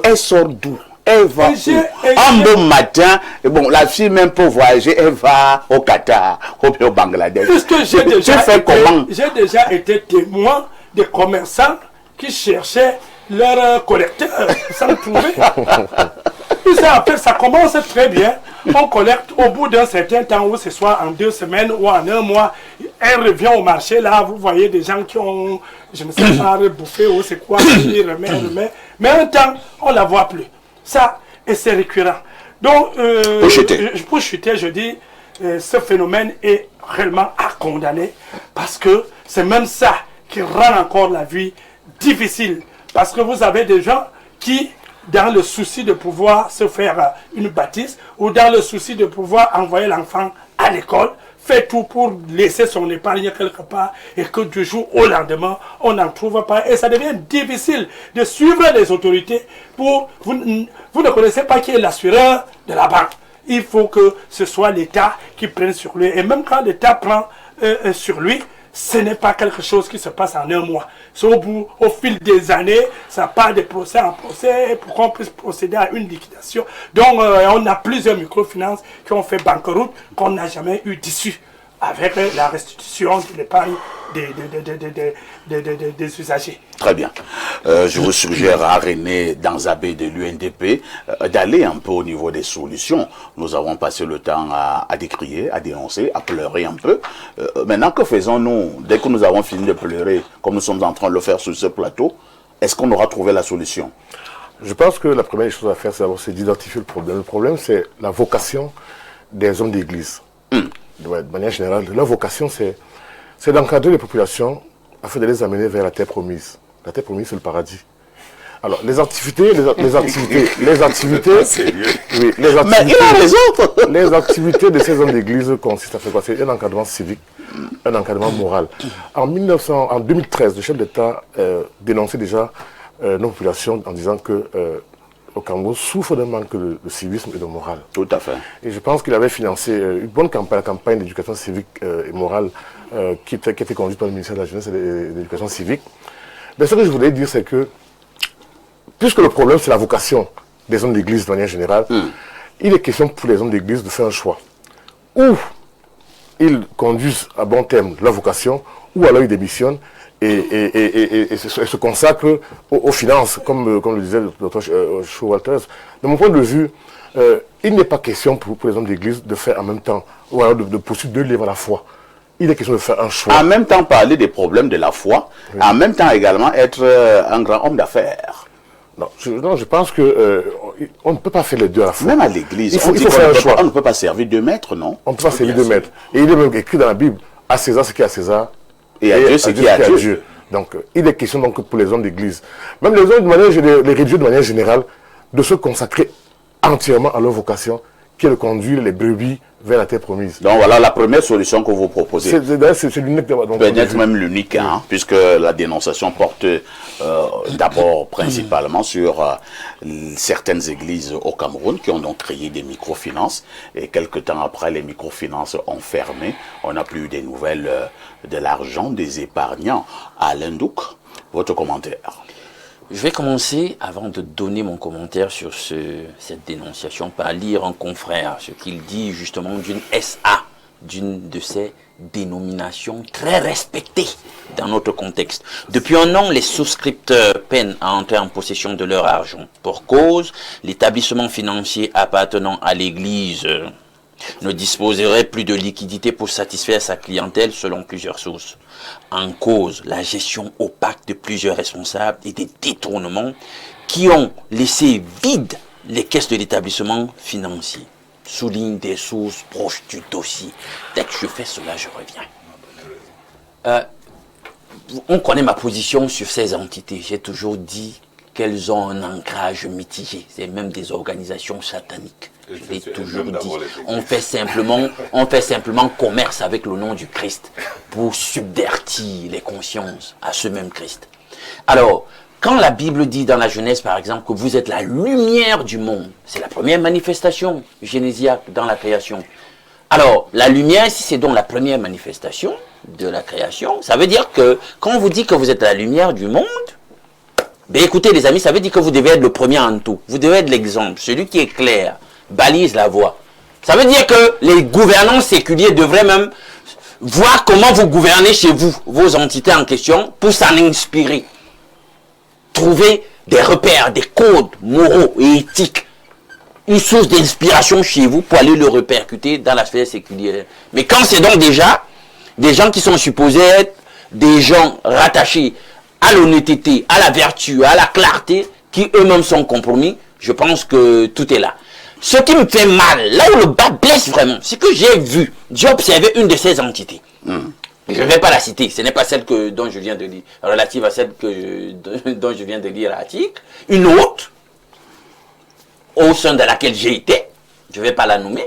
Elle sort d'où? Elle va un bon matin, et bon, la fille même pour voyager, elle va au Qatar, au Bangladesh. Puisque j'ai déjà été témoin des commerçants qui cherchaient leur collecteur sans trouver. Après, ça commence très bien. On collecte au bout d'un certain temps, ou ce soit en 2 semaines ou en 1 mois, elle revient au marché. Là, vous voyez des gens qui ont, je ne sais pas, rebouffé ou c'est quoi, ils remettent. Mais un temps, on ne la voit plus. Ça, et c'est récurrent. Donc, pour chuter, je dis, ce phénomène est réellement à condamner, parce que c'est même ça qui rend encore la vie difficile. Parce que vous avez des gens qui, dans le souci de pouvoir se faire une bâtisse, ou dans le souci de pouvoir envoyer l'enfant à l'école, fait tout pour laisser son épargne quelque part, et que du jour au lendemain, on n'en trouve pas. Et ça devient difficile de suivre les autorités pour... Vous ne connaissez pas qui est l'assureur de la banque. Il faut que ce soit l'État qui prenne sur lui. Et même quand l'État prend sur lui, ce n'est pas quelque chose qui se passe en 1 mois. C'est au fil des années, ça part de procès en procès pour qu'on puisse procéder à une liquidation. Donc, on a plusieurs microfinances qui ont fait banqueroute, qu'on n'a jamais eu d'issue avec la restitution de l'épargne des usagers. Très bien. Je vous suggère à René Danzabé de l'UNDP d'aller un peu au niveau des solutions. Nous avons passé le temps à décrier, à dénoncer, à pleurer un peu. Maintenant, que faisons-nous? Dès que nous avons fini de pleurer, comme nous sommes en train de le faire sur ce plateau, est-ce qu'on aura trouvé la solution? Je pense que la première chose à faire, c'est d'identifier le problème. Le problème, c'est la vocation des hommes d'église. De manière générale, leur vocation, c'est d'encadrer les populations afin de les amener vers la terre promise. La terre promise, c'est le paradis. Alors, les activités, oui, les activités de ces hommes d'église consistent à faire quoi? C'est un encadrement civique, un encadrement moral. En 2013, le chef d'État dénonçait déjà nos populations en disant que au Cameroun souffre d'un manque de civisme et de morale. Tout à fait. Et je pense qu'il avait financé une bonne campagne, la campagne d'éducation civique et morale qui a été conduite par le ministère de la Jeunesse et de l'Éducation civique. Mais ce que je voulais dire, c'est que, puisque le problème c'est la vocation des hommes d'église de manière générale, il est question pour les hommes d'église de faire un choix. Ou ils conduisent à bon terme leur vocation, ou alors ils démissionnent et se consacrent aux finances, comme le disait le docteur Showalters. De mon point de vue, il n'est pas question pour les hommes d'église de faire en même temps, ou alors de poursuivre 2 livres à la fois. Il est question de faire un choix. En même temps parler des problèmes de la foi, oui. En même temps également être un grand homme d'affaires. Non, je pense que on ne peut pas faire les 2 à la fois. Même à l'église, il faut faire un choix. On ne peut pas servir de maître, non? On ne peut pas servir de maître. Et il est même écrit dans la Bible, à César ce qui est à César, et à Dieu ce qui est à Dieu. Donc, il est question donc pour les hommes d'église, même les hommes les religieux de manière générale, de se consacrer entièrement à leur vocation, qui est de conduire les brebis vers la terre promise. Donc voilà la première solution que vous proposez. C'est l'unique. Peut-être même l'unique, hein, puisque la dénonciation porte d'abord principalement sur certaines églises au Cameroun qui ont donc créé des microfinances, et quelques temps après les microfinances ont fermé. On n'a plus eu des nouvelles de l'argent des épargnants. Alain Ndouk, votre commentaire? Je vais commencer, avant de donner mon commentaire sur cette dénonciation, par lire un confrère, ce qu'il dit justement d'une SA, d'une de ces dénominations très respectées dans notre contexte. Depuis un an, les souscripteurs peinent à entrer en possession de leur argent. Pour cause, l'établissement financier appartenant à l'Église ne disposerait plus de liquidité pour satisfaire sa clientèle selon plusieurs sources. En cause, la gestion opaque de plusieurs responsables et des détournements qui ont laissé vides les caisses de l'établissement financier. Souligne des sources proches du dossier. Dès que je fais cela, je reviens. On connaît ma position sur ces entités. J'ai toujours dit qu'elles ont un ancrage mitigé. C'est même des organisations sataniques. Je l'ai toujours dit. On fait simplement commerce avec le nom du Christ pour subvertir les consciences à ce même Christ. Alors, quand la Bible dit dans la Genèse, par exemple, que vous êtes la lumière du monde, c'est la première manifestation génésiaque dans la création. Alors, la lumière, si c'est donc la première manifestation de la création, ça veut dire que quand on vous dit que vous êtes la lumière du monde, ben écoutez les amis, ça veut dire que vous devez être le premier en tout. Vous devez être l'exemple, celui qui est clair, balise la voie. Ça veut dire que les gouvernants séculiers devraient même voir comment vous gouvernez chez vous, vos entités en question, pour s'en inspirer. Trouver des repères, des codes moraux et éthiques, une source d'inspiration chez vous pour aller le répercuter dans la sphère séculière. Mais quand c'est donc déjà des gens qui sont supposés être des gens rattachés à l'honnêteté, à la vertu, à la clarté, qui eux-mêmes sont compromis, je pense que tout est là. Ce qui me fait mal, là où le bas blesse vraiment, c'est que j'ai observé une de ces entités. Je ne vais pas la citer, ce n'est pas celle dont je viens de lire, relative à celle dont je viens de lire l'article. Une autre, au sein de laquelle j'ai été, je ne vais pas la nommer,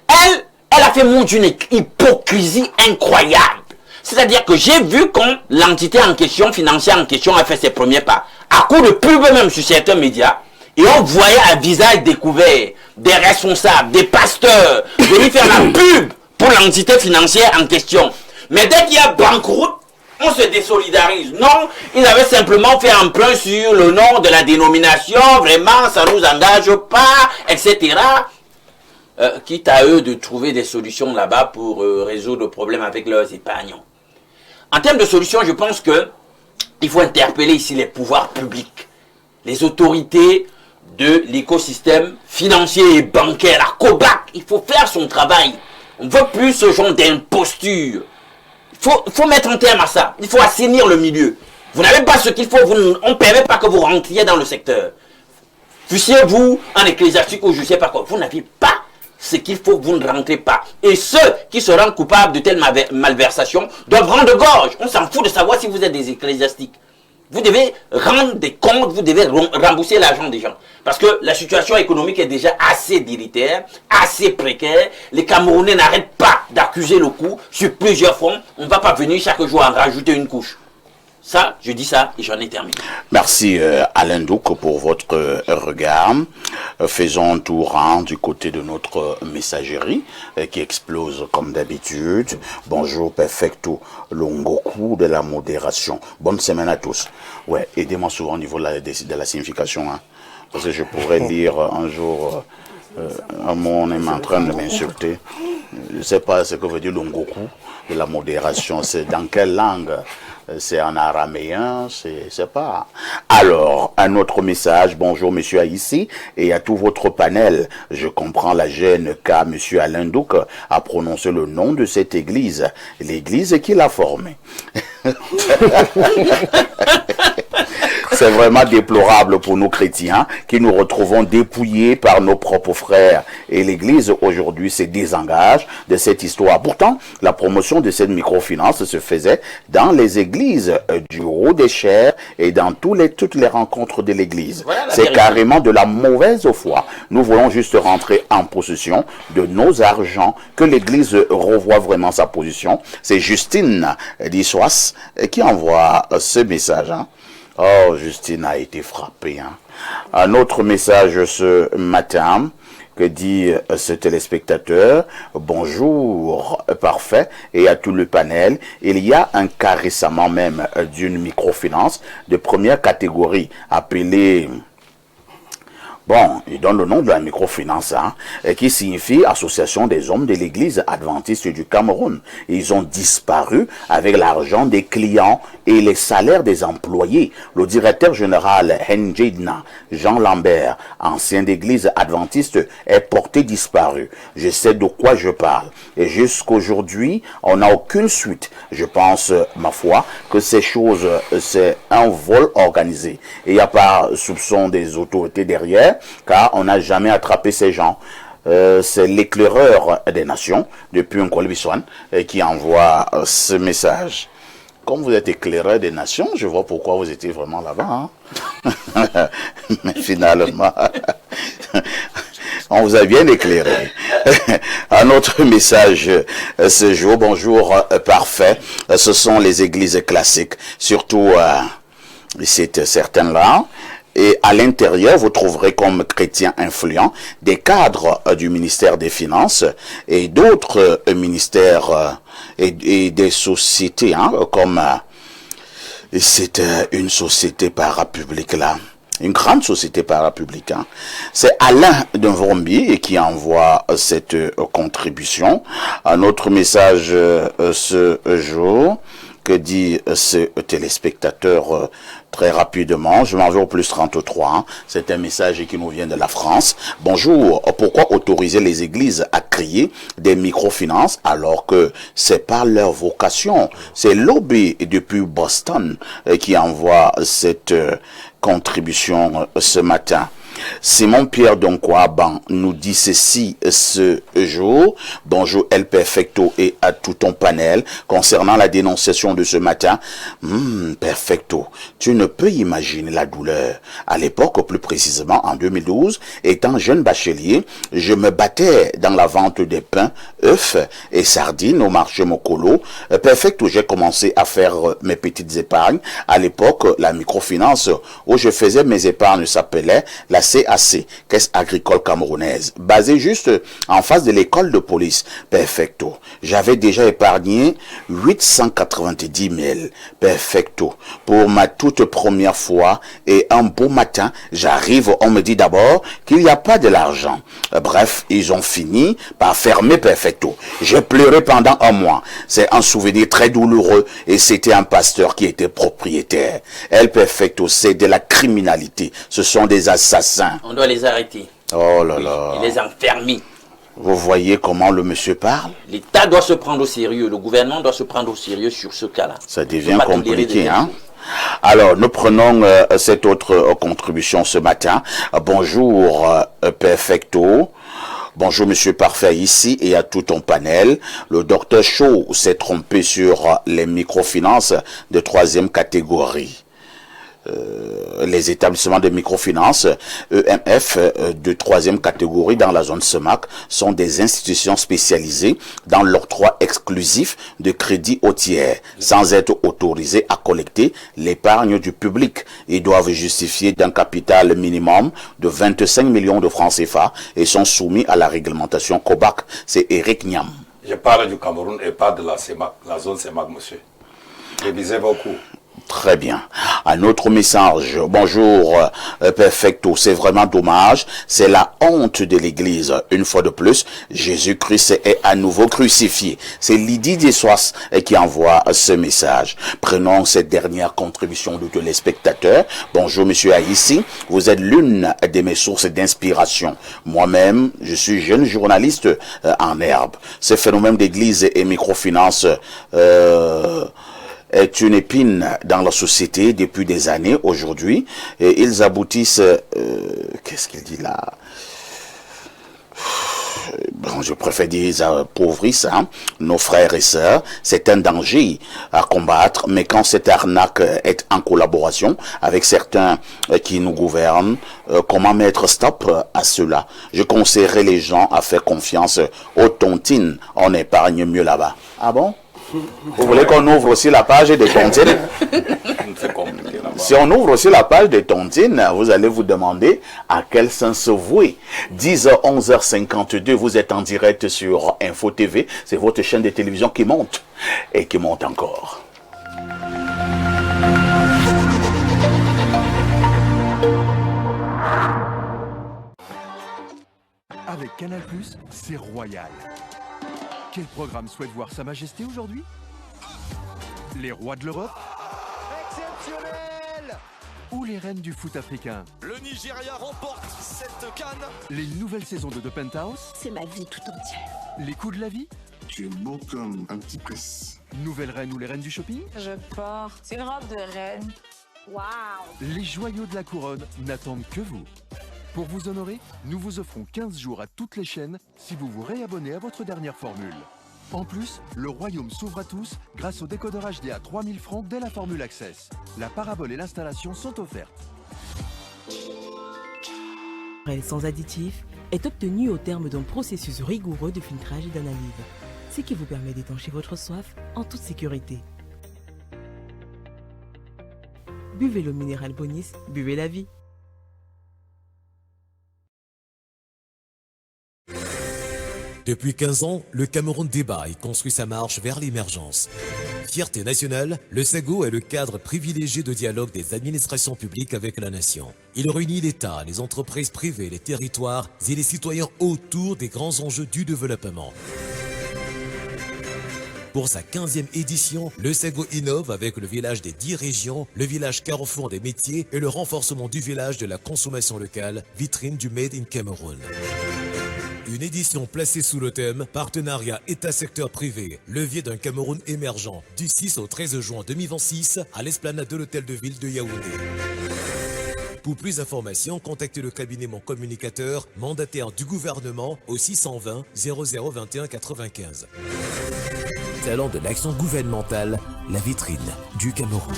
elle a fait montre d'une hypocrisie incroyable. C'est-à-dire que j'ai vu quand l'entité en question, financière en question, a fait ses premiers pas, à coup de pub même sur certains médias, et on voyait à visage découvert des responsables, des pasteurs, venir faire la pub pour l'entité financière en question. Mais dès qu'il y a banqueroute, on se désolidarise. Non, ils avaient simplement fait un plan sur le nom de la dénomination, vraiment, ça ne nous engage pas, etc. Quitte à eux de trouver des solutions là-bas pour résoudre le problème avec leurs épargnants. En termes de solutions, je pense qu'il faut interpeller ici les pouvoirs publics, les autorités de l'écosystème financier et bancaire, la COBAC. Il faut faire son travail. On ne veut plus ce genre d'imposture. Il faut mettre un terme à ça. Il faut assainir le milieu. Vous n'avez pas ce qu'il faut. On ne permet pas que vous rentriez dans le secteur. Fussiez-vous en ecclésiastique ou je ne sais pas quoi. Vous n'avez pas ce qu'il faut. Vous ne rentrez pas. Et ceux qui se rendent coupables de telles malversations doivent rendre gorge. On s'en fout de savoir si vous êtes des ecclésiastiques. Vous devez rendre des comptes, vous devez rembourser l'argent des gens. Parce que la situation économique est déjà assez délétère, assez précaire. Les Camerounais n'arrêtent pas d'accuser le coup sur plusieurs fronts. On ne va pas venir chaque jour en rajouter une couche. Ça, je dis ça et j'en ai terminé. Merci Alain Douk pour votre regard. Faisons un tour du côté de notre messagerie qui explose comme d'habitude. Bonjour Perfecto Longoku de la modération. Bonne semaine à tous. Ouais, aidez-moi souvent au niveau de la signification. Hein, parce que je pourrais lire un jour un mot, on est en train de m'insulter. Je ne sais pas ce que veut dire Longoku de la modération. C'est dans quelle langue? C'est en araméen, c'est pas. Alors, un autre message. Bonjour, monsieur Aïssi, et à tout votre panel. Je comprends la gêne qu'a monsieur Alain Douk à prononcer le nom de cette église. L'église qui l'a formée. C'est vraiment déplorable pour nous chrétiens qui nous retrouvons dépouillés par nos propres frères. Et l'Église aujourd'hui se désengage de cette histoire. Pourtant, la promotion de cette microfinance se faisait dans les églises du haut des chairs et dans toutes les rencontres de l'Église. Voilà, c'est carrément de la mauvaise foi. Nous voulons juste rentrer en possession de nos argents, que l'Église revoie vraiment sa position. C'est Justine Dissoas qui envoie ce message. Hein. Oh, Justine a été frappée. Hein. Un autre message ce matin Que dit ce téléspectateur? Bonjour, parfait. Et à tout le panel, il y a un cas récemment même d'une microfinance de première catégorie appelée... Bon, il donne le nom de la microfinance, hein, qui signifie Association des hommes de l'église adventiste du Cameroun. Ils ont disparu avec l'argent des clients et les salaires des employés. Le directeur général Henjidna, Jean Lambert, ancien d'église adventiste, est porté disparu. Je sais de quoi je parle. Et jusqu'aujourd'hui, on n'a aucune suite. Je pense, ma foi, que ces choses, c'est un vol organisé. Et il n'y a pas soupçon des autorités derrière, car on n'a jamais attrapé ces gens. C'est l'éclaireur des nations, depuis un Kolbiswan, qui envoie ce message. Comme vous êtes éclaireur des nations, je vois pourquoi vous étiez vraiment là-bas. Hein? Mais finalement, on vous a bien éclairé. Un autre message ce jour, bonjour, parfait. Ce sont les églises classiques, surtout certaines-là. Et à l'intérieur, vous trouverez comme chrétiens influents des cadres du ministère des Finances et d'autres ministères et des sociétés, hein, comme c'est une société parapublique là. Une grande société parapublique. Hein. C'est Alain de Vrombi qui envoie cette contribution. Un autre message ce jour. Que dit ce téléspectateur très rapidement? Je m'en vais au plus 33. Hein. C'est un message qui nous vient de la France. Bonjour. Pourquoi autoriser les églises à créer des microfinances alors que c'est pas leur vocation? C'est Lobby depuis Boston qui envoie cette contribution ce matin. Simon Pierre Donkwaban nous dit ceci ce jour. Bonjour El Perfecto et à tout ton panel. Concernant la dénonciation de ce matin, Perfecto, tu ne peux imaginer la douleur. À l'époque, plus précisément en 2012, étant jeune bachelier, je me battais dans la vente des pains, œufs et sardines au marché Mokolo. Perfecto, j'ai commencé à faire mes petites épargnes. À l'époque, la microfinance où je faisais mes épargnes s'appelait la CAC, Caisse agricole camerounaise, basée juste en face de l'école de police. Perfecto. J'avais déjà épargné 890 000. Perfecto. Pour ma toute première fois et un beau matin, j'arrive, on me dit d'abord qu'il n'y a pas de l'argent. Bref, ils ont fini par fermer Perfecto. J'ai pleuré pendant un mois. C'est un souvenir très douloureux et c'était un pasteur qui était propriétaire. El Perfecto, c'est de la criminalité. Ce sont des assassins. On doit les arrêter. Oh là là. Et les enfermer. Vous voyez comment le monsieur parle? L'État doit se prendre au sérieux. Le gouvernement doit se prendre au sérieux sur ce cas-là. Ça devient compliqué, hein? Alors, nous prenons cette autre contribution ce matin. Bonjour, Perfecto. Bonjour, monsieur Parfait, ici et à tout ton panel. Le docteur Shaw s'est trompé sur les microfinances de 3e catégorie. Les établissements de microfinance, EMF de 3e catégorie dans la zone SEMAC, sont des institutions spécialisées dans l'octroi exclusif de crédits au tiers, sans être autorisées à collecter l'épargne du public. Ils doivent justifier d'un capital minimum de 25 millions de francs CFA et sont soumis à la réglementation COBAC. C'est Eric Niam. Je parle du Cameroun et pas de la CEMAC, la zone CEMAC, monsieur. Révisez beaucoup. Très bien. Un autre message. Bonjour, Perfecto. C'est vraiment dommage. C'est la honte de l'Église. Une fois de plus, Jésus-Christ est à nouveau crucifié. C'est Lydie Dessois qui envoie ce message. Prenons cette dernière contribution de téléspectateurs. Bonjour, monsieur Aïssi. Vous êtes l'une de mes sources d'inspiration. Moi-même, je suis jeune journaliste en herbe. Ce phénomène d'église et microfinance est une épine dans la société depuis des années aujourd'hui et ils aboutissent qu'est-ce qu'il dit là, bon, je préfère dire ils appauvrissent nos frères et sœurs. C'est un danger à combattre, mais quand cette arnaque est en collaboration avec certains qui nous gouvernent, comment mettre stop à cela? Je conseillerais les gens à faire confiance aux tontines. On épargne mieux là-bas. Ah bon? Vous voulez qu'on ouvre aussi la page des tontines? C'est compliqué là-bas. Si on ouvre aussi la page des tontines, vous allez vous demander à quel sens se vouer. 10h, 11h52, vous êtes en direct sur Info TV. C'est votre chaîne de télévision qui monte et qui monte encore. Avec Canal+, c'est royal. Quel programme souhaite voir Sa Majesté aujourd'hui? Les rois de l'Europe? Exceptionnel! Ou les reines du foot africain? Le Nigeria remporte cette canne. Les nouvelles saisons de The Penthouse? C'est ma vie tout entière. Les coups de la vie? Tu es beau comme un petit prince. Nouvelle reine ou les reines du shopping? Je porte une robe de reine. Waouh! Les joyaux de la couronne n'attendent que vous. Pour vous honorer, nous vous offrons 15 jours à toutes les chaînes si vous vous réabonnez à votre dernière formule. En plus, le royaume s'ouvre à tous grâce au décodeur HD à 3000 francs dès la formule Access. La parabole et l'installation sont offertes. Sans additifs est obtenu au terme d'un processus rigoureux de filtrage et d'analyse, ce qui vous permet d'étancher votre soif en toute sécurité. Buvez l'eau minérale Bonis, buvez la vie. Depuis 15 ans, le Cameroun débat et construit sa marche vers l'émergence. Fierté nationale, le SEGO est le cadre privilégié de dialogue des administrations publiques avec la nation. Il réunit l'État, les entreprises privées, les territoires et les citoyens autour des grands enjeux du développement. Pour sa 15e édition, le SEGO innove avec le village des 10 régions, le village carrefour des métiers et le renforcement du village de la consommation locale, vitrine du Made in Cameroun. Une édition placée sous le thème « Partenariat État-secteur privé, levier d'un Cameroun émergent » du 6 au 13 juin 2026 à l'esplanade de l'hôtel de ville de Yaoundé. Pour plus d'informations, contactez le cabinet Mon Communicateur, mandataire du gouvernement au 620 0021 95. Talent de l'action gouvernementale, la vitrine du Cameroun.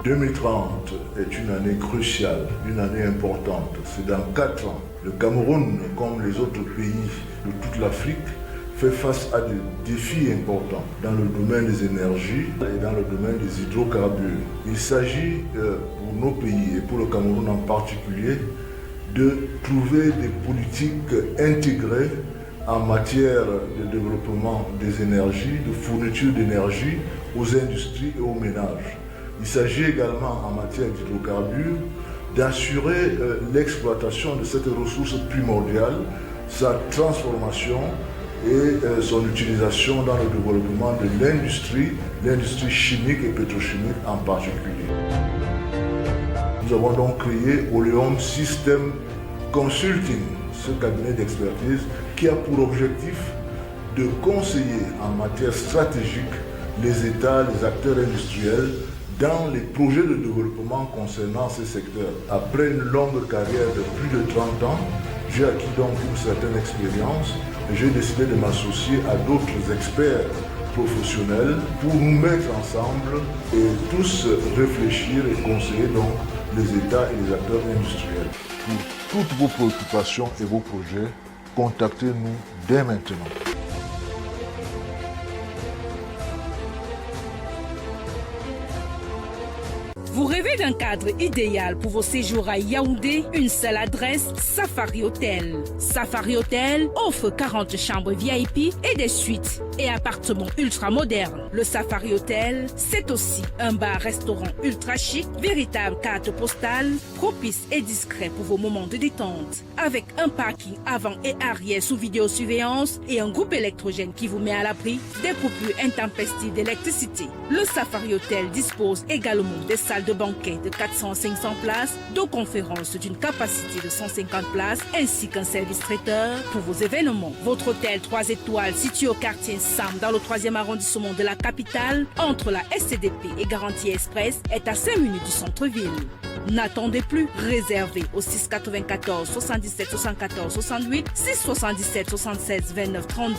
2030 est une année cruciale, une année importante. C'est dans 4 ans. Le Cameroun, comme les autres pays de toute l'Afrique, fait face à des défis importants dans le domaine des énergies et dans le domaine des hydrocarbures. Il s'agit pour nos pays et pour le Cameroun en particulier de trouver des politiques intégrées en matière de développement des énergies, de fourniture d'énergie aux industries et aux ménages. Il s'agit également en matière d'hydrocarbures d'assurer l'exploitation de cette ressource primordiale, sa transformation et son utilisation dans le développement de l'industrie chimique et pétrochimique en particulier. Nous avons donc créé Oleum System Consulting, ce cabinet d'expertise qui a pour objectif de conseiller en matière stratégique les États, les acteurs industriels dans les projets de développement concernant ces secteurs. Après une longue carrière de plus de 30 ans, j'ai acquis donc une certaine expérience et j'ai décidé de m'associer à d'autres experts professionnels pour nous mettre ensemble et tous réfléchir et conseiller donc les États et les acteurs industriels. Pour toutes vos préoccupations et vos projets, contactez-nous dès maintenant. Vous rêvez d'un cadre idéal pour vos séjours à Yaoundé? Une seule adresse, Safari Hotel. Safari Hotel offre 40 chambres VIP et des suites et appartements ultra modernes. Le Safari Hotel, c'est aussi un bar-restaurant ultra chic, véritable carte postale, propice et discret pour vos moments de détente. Avec un parking avant et arrière sous vidéosurveillance et un groupe électrogène qui vous met à l'abri des coupures intempestives d'électricité. Le Safari Hotel dispose également des salles de banquet de 400 à 500 places, de conférences d'une capacité de 150 places, ainsi qu'un service traiteur pour vos événements. Votre hôtel 3 étoiles situé au quartier Sam dans le 3e arrondissement de la capitale, entre la SCDP et Garantie Express, est à 5 minutes du centre-ville. N'attendez plus, réservez au 694 77 74 68, 677 76 29 32.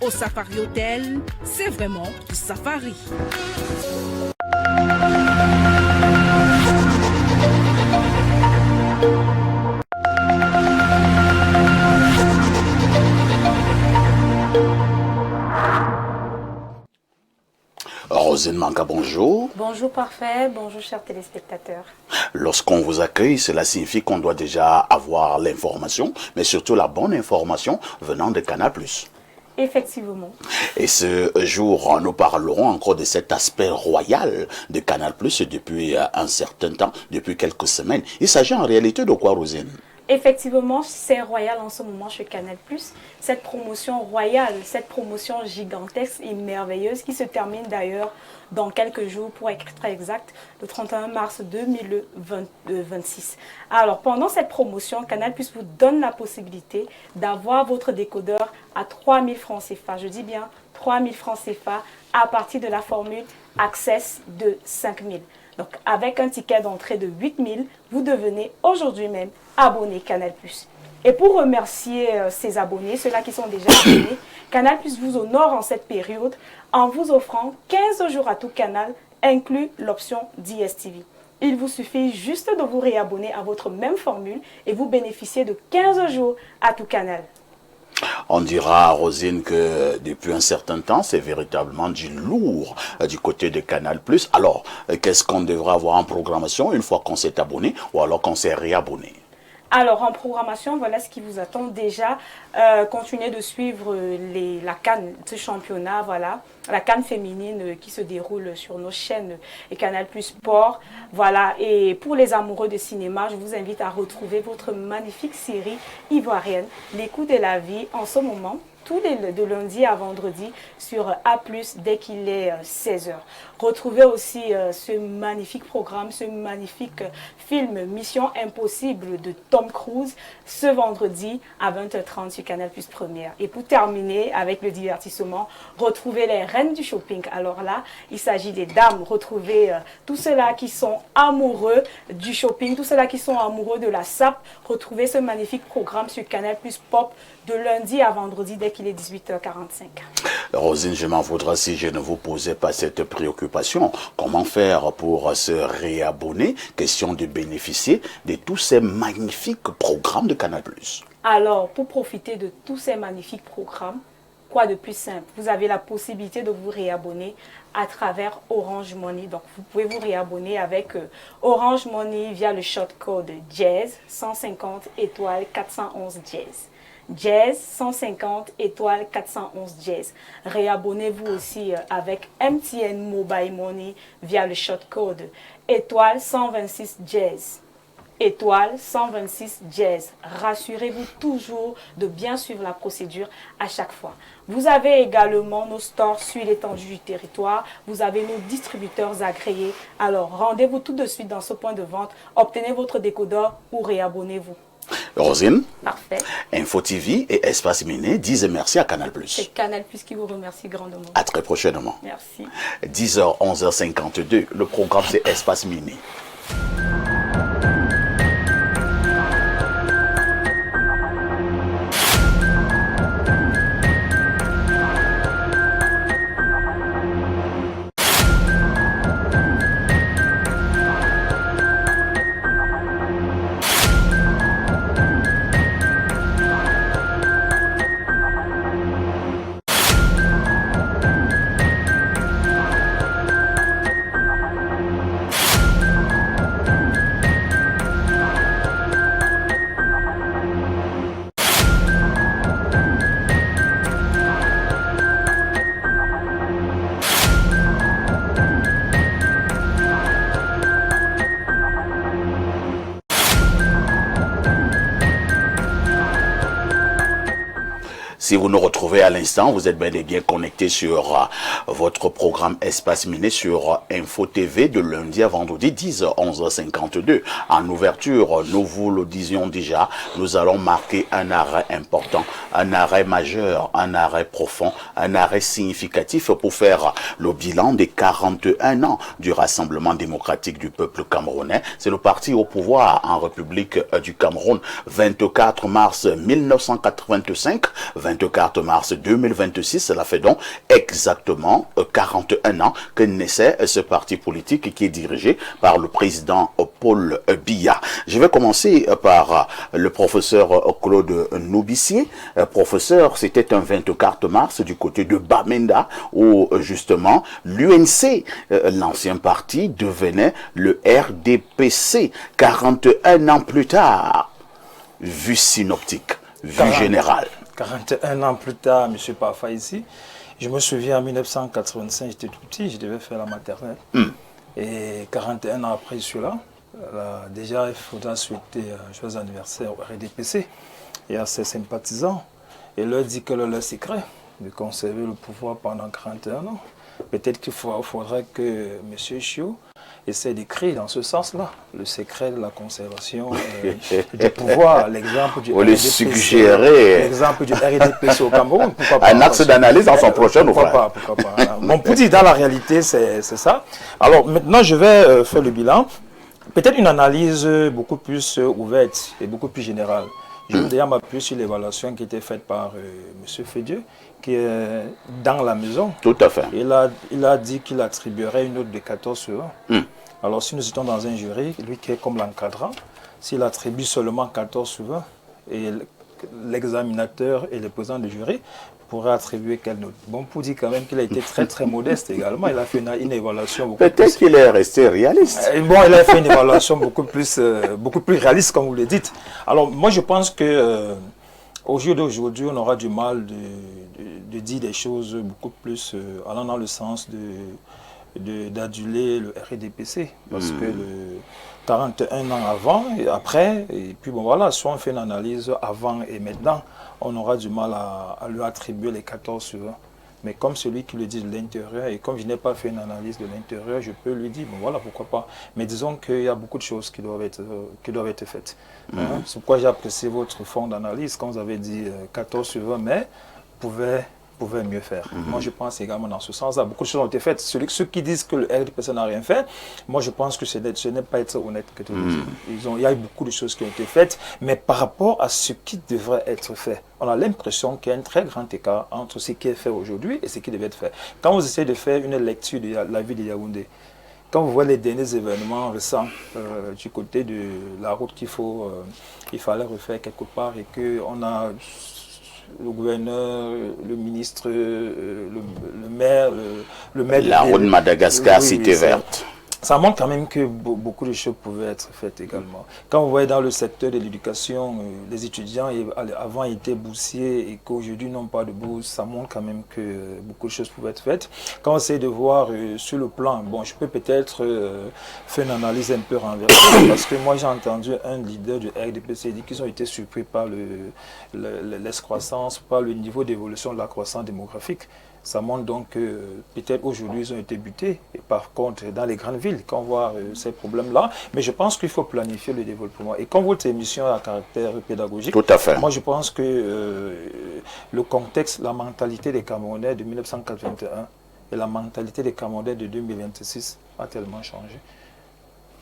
Au Safari Hotel, c'est vraiment du safari. Rosine Manga, bonjour. Bonjour Parfait, bonjour chers téléspectateurs. Lorsqu'on vous accueille, cela signifie qu'on doit déjà avoir l'information, mais surtout la bonne information venant de Canal+. Effectivement. Et ce jour, nous parlerons encore de cet aspect royal de Canal+, depuis un certain temps, depuis quelques semaines. Il s'agit en réalité de quoi, Rosine? Effectivement, c'est royal en ce moment chez Canal+. Cette promotion royale, cette promotion gigantesque et merveilleuse qui se termine d'ailleurs dans quelques jours, pour être très exact, le 31 mars 2026. Alors, pendant cette promotion, Canal+ vous donne la possibilité d'avoir votre décodeur à 3 000 francs CFA. Je dis bien 3 000 francs CFA à partir de la formule Access de 5 000. Donc, avec un ticket d'entrée de 8 000, vous devenez aujourd'hui même abonné Canal+. Et pour remercier ces abonnés, ceux-là qui sont déjà abonnés, Canal+ vous honore en cette période en vous offrant 15 jours à tout canal, inclus l'option DSTV. Il vous suffit juste de vous réabonner à votre même formule et vous bénéficiez de 15 jours à tout canal. On dira à Rosine que depuis un certain temps, c'est véritablement du lourd du côté de Canal+. Alors, qu'est-ce qu'on devrait avoir en programmation une fois qu'on s'est abonné ou alors qu'on s'est réabonné? Alors, en programmation, voilà ce qui vous attend. Déjà, continuez de suivre la CAN, ce championnat, voilà. La CAN féminine qui se déroule sur nos chaînes et Canal+ Sport. Voilà. Et pour les amoureux de cinéma, je vous invite à retrouver votre magnifique série ivoirienne, Les coups de la vie, en ce moment, tous les de lundi à vendredi sur A+, dès qu'il est 16h. Retrouvez aussi ce magnifique programme, ce magnifique film Mission Impossible de Tom Cruise ce vendredi à 20h30 sur Canal+ Première. Et pour terminer avec le divertissement, retrouvez les reines du shopping. Alors là, il s'agit des dames. Retrouvez tous ceux-là qui sont amoureux du shopping, tous ceux-là qui sont amoureux de la SAP. Retrouvez ce magnifique programme sur Canal+ Pop de lundi à vendredi dès qu'il est 18h45. Rosine, je m'en voudrais si je ne vous posais pas cette préoccupation. Comment faire pour se réabonner? Question de bénéficier de tous ces magnifiques programmes de Canal+. Alors, pour profiter de tous ces magnifiques programmes, quoi de plus simple? Vous avez la possibilité de vous réabonner à travers Orange Money. Donc, vous pouvez vous réabonner avec Orange Money via le shortcode Jazz 150 étoiles 411 Jazz. Jazz 150 étoiles 411 Jazz. Réabonnez-vous aussi avec MTN Mobile Money via le shortcode étoile 126 Jazz. Étoile 126 Jazz. Rassurez-vous toujours de bien suivre la procédure à chaque fois. Vous avez également nos stores sur l'étendue du territoire. Vous avez nos distributeurs agréés. Alors rendez-vous tout de suite dans ce point de vente. Obtenez votre décodeur ou réabonnez-vous. Rosine, parfait. Info TV et Espace Miné disent merci à Canal+. C'est Canal+ qui vous remercie grandement. À très prochainement. Merci. 10h, 11h52, le programme c'est Espace Miné. Si vous nous retrouvez à l'instant, vous êtes bel et bien connecté sur votre programme Espace Miné sur Info TV de lundi à vendredi 10h, 11h52. En ouverture, nous vous le disions déjà, nous allons marquer un arrêt important, un arrêt majeur, un arrêt profond, un arrêt significatif pour faire le bilan des 41 ans du Rassemblement démocratique du peuple camerounais. C'est le parti au pouvoir en République du Cameroun, 24 mars 1985, 24 mars 2026. Cela fait donc exactement 41 ans que naissait ce parti politique qui est dirigé par le président Paul Biya. Je vais commencer par le professeur Claude Noubissier. Professeur, c'était un 24 mars du côté de Bamenda où justement l'UNC, l'ancien parti, devenait le RDPC. 41 ans plus tard, vue synoptique, vue générale. 41 ans plus tard, M. Parfa ici, je me souviens en 1985, j'étais tout petit, je devais faire la maternelle. Et 41 ans après cela, déjà il faudra souhaiter un joyeux anniversaire au RDPC et à ses sympathisants et leur dire que leur secret de conserver le pouvoir pendant 41 ans. Peut-être qu'il faudrait que M. Chiou essaie d'écrire dans ce sens-là le secret de la conservation du pouvoir, l'exemple du RDPC, l'exemple du RDPC au Cameroun. Pourquoi pas, un axe d'analyse dans son prochain ouvrage. Pourquoi pas. Bon, pour dire, dans la réalité, c'est ça. Alors maintenant, je vais faire le bilan. Peut-être une analyse beaucoup plus ouverte et beaucoup plus générale. Je vais d'ailleurs m'appuyer sur l'évaluation qui a été faite par M. Fédieu, qui est dans la maison. Tout à fait. Il a dit qu'il attribuerait une note de 14 sur 20. Alors si nous étions dans un jury, lui qui est comme l'encadrant, s'il attribue seulement 14 sur 20, et l'examinateur et le président du jury pourraient attribuer quelle note? Bon, pour dire quand même qu'il a été très très modeste également, il a fait une évaluation beaucoup peut-être qu'il est resté réaliste. Bon, il a fait une évaluation beaucoup plus réaliste, comme vous le dites. Alors moi je pense que au jour d'aujourd'hui, on aura du mal de dire des choses beaucoup plus allant dans le sens d'aduler le RDPC, parce que le 41 ans avant et après, et puis bon voilà, soit on fait une analyse avant et maintenant, on aura du mal à lui attribuer les 14 sur 20. Mais comme celui qui le dit de l'intérieur, et comme je n'ai pas fait une analyse de l'intérieur, je peux lui dire, bon voilà, pourquoi pas. Mais disons qu'il y a beaucoup de choses qui doivent être faites. C'est pourquoi j'ai apprécié votre fond d'analyse, quand vous avez dit 14 sur 20, mais pouvait mieux faire. Moi, je pense également dans ce sens-là. Beaucoup de choses ont été faites. Ceux qui disent que le RDPC n'a rien fait, moi, je pense que ce n'est pas être honnête que de le dire. Il y a eu beaucoup de choses qui ont été faites, mais par rapport à ce qui devrait être fait, on a l'impression qu'il y a un très grand écart entre ce qui est fait aujourd'hui et ce qui devait être fait. Quand vous essayez de faire une lecture de la ville de Yaoundé, quand vous voyez les derniers événements récents du côté de la route qu'il fallait refaire quelque part et qu'on a le gouverneur, le ministre, le maire, le maire... La route de Madagascar, cité verte. Ça montre quand même que beaucoup de choses pouvaient être faites également. Quand vous voyez dans le secteur de l'éducation, les étudiants avant étaient boursiers et qu'aujourd'hui n'ont pas de bourse, ça montre quand même que beaucoup de choses pouvaient être faites. Quand on essaie de voir sur le plan, bon, je peux peut-être faire une analyse un peu renversée, parce que moi j'ai entendu un leader du RDPC dire qu'ils ont été surpris par l'escroissance, par le niveau d'évolution de la croissance démographique. Ça montre donc que peut-être aujourd'hui ils ont été butés. Et par contre, dans les grandes villes, quand on voit ces problèmes-là, mais je pense qu'il faut planifier le développement. Et quand votre émission a un caractère pédagogique, tout à fait. Moi je pense que le contexte, la mentalité des Camerounais de 1981 et la mentalité des Camerounais de 2026 a tellement changé.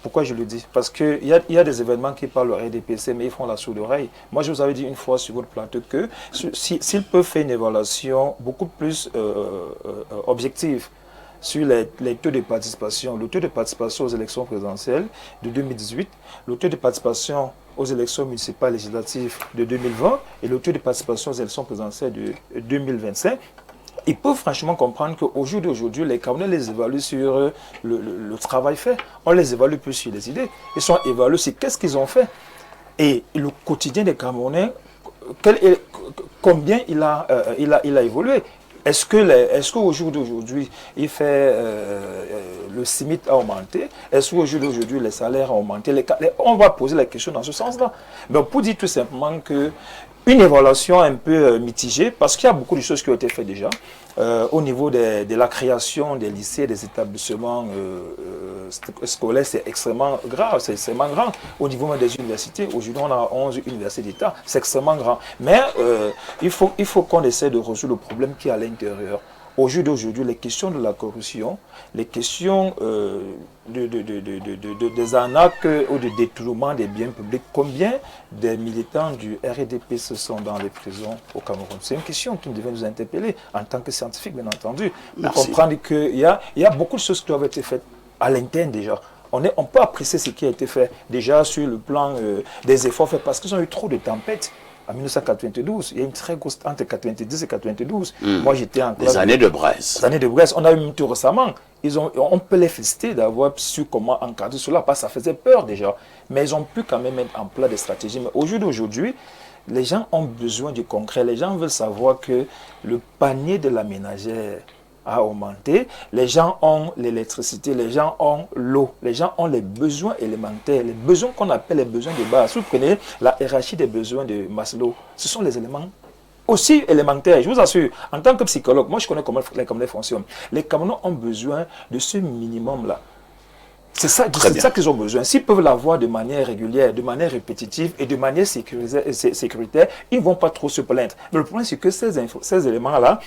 Pourquoi je le dis? Parce qu'il y a des événements qui parlent au RDPC, mais ils font la sourde oreille. Moi, je vous avais dit une fois sur votre plateau que s'ils peuvent faire une évaluation beaucoup plus objective sur les taux de participation, le taux de participation aux élections présidentielles de 2018, le taux de participation aux élections municipales législatives de 2020 et le taux de participation aux élections présidentielles de 2025, ils peuvent franchement comprendre qu'au jour d'aujourd'hui, les Camerounais les évaluent sur le travail fait. On les évalue plus sur les idées. Ils sont évalués sur qu'est-ce qu'ils ont fait. Et le quotidien des Camerounais, combien il a évolué. Est-ce qu'au jour d'aujourd'hui, il fait le SMIC a augmenté? Est-ce qu'au jour d'aujourd'hui, les salaires ont augmenté? On va poser la question dans ce sens-là. Mais pour dire tout simplement que une évaluation un peu mitigée, parce qu'il y a beaucoup de choses qui ont été faites déjà, au niveau de la création des lycées, des établissements scolaires, c'est extrêmement grave, c'est extrêmement grand. Au niveau des universités, aujourd'hui on a 11 universités d'État, c'est extrêmement grand. Mais il faut qu'on essaie de résoudre le problème qui est à l'intérieur. Au jour d'aujourd'hui, les questions de la corruption, les questions des arnaques ou de détournement des biens publics, combien des militants du RDP se sont dans les prisons au Cameroun? C'est une question qui devait nous interpeller en tant que scientifiques, bien entendu. Pour comprendre qu'il y a beaucoup de choses qui doivent être faites à l'interne déjà. On peut apprécier ce qui a été fait déjà sur le plan des efforts faits parce qu'ils ont eu trop de tempêtes. En 1992, il y a une très grosse entre 90 et 92. Moi, j'étais en classe. Des années de Brest. Des années de Brest. On a eu tout récemment. On peut les féliciter d'avoir su comment encadrer cela parce que ça faisait peur déjà. Mais ils ont pu quand même mettre en place des stratégies. Mais au jour d'aujourd'hui, les gens ont besoin du concret. Les gens veulent savoir que le panier de la ménagère a augmenté, les gens ont l'électricité, les gens ont l'eau, les gens ont les besoins élémentaires, les besoins qu'on appelle les besoins de base. Si vous prenez la hiérarchie des besoins de Maslow, ce sont les éléments aussi élémentaires. Je vous assure, en tant que psychologue, moi je connais comment les Camerounais fonctionnent. Les Camerounais ont besoin de ce minimum-là. C'est ça qu'ils ont besoin. S'ils peuvent l'avoir de manière régulière, de manière répétitive et de manière sécuritaire, ils ne vont pas trop se plaindre. Mais le problème, c'est que ces éléments-là,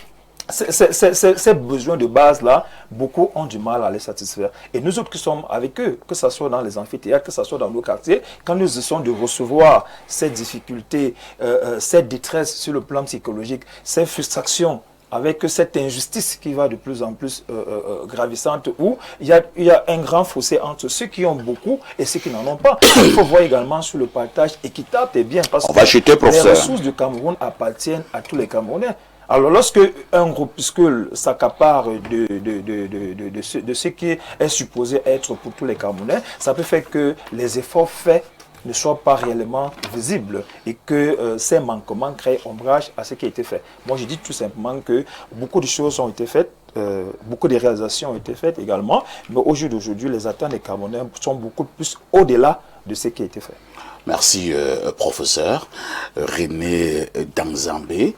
ces besoins de base-là, beaucoup ont du mal à les satisfaire. Et nous autres qui sommes avec eux, que ce soit dans les amphithéâtres, que ce soit dans nos quartiers, quand nous essayons de recevoir ces difficultés, cette détresse sur le plan psychologique, ces frustrations, avec cette injustice qui va de plus en plus gravissante, où il y a un grand fossé entre ceux qui ont beaucoup et ceux qui n'en ont pas. Il faut voir également sur le partage équitable des biens, parce que les ressources du Cameroun appartiennent à tous les Camerounais. Alors, lorsque un groupuscule s'accapare de ce qui est supposé être pour tous les Camerounais, ça peut faire que les efforts faits ne soient pas réellement visibles et que ces manquements créent ombrage à ce qui a été fait. Moi, je dis tout simplement que beaucoup de choses ont été faites, beaucoup de réalisations ont été faites également, mais au jour d'aujourd'hui, les attentes des Camerounais sont beaucoup plus au-delà de ce qui a été fait. Merci, professeur René Danzambé.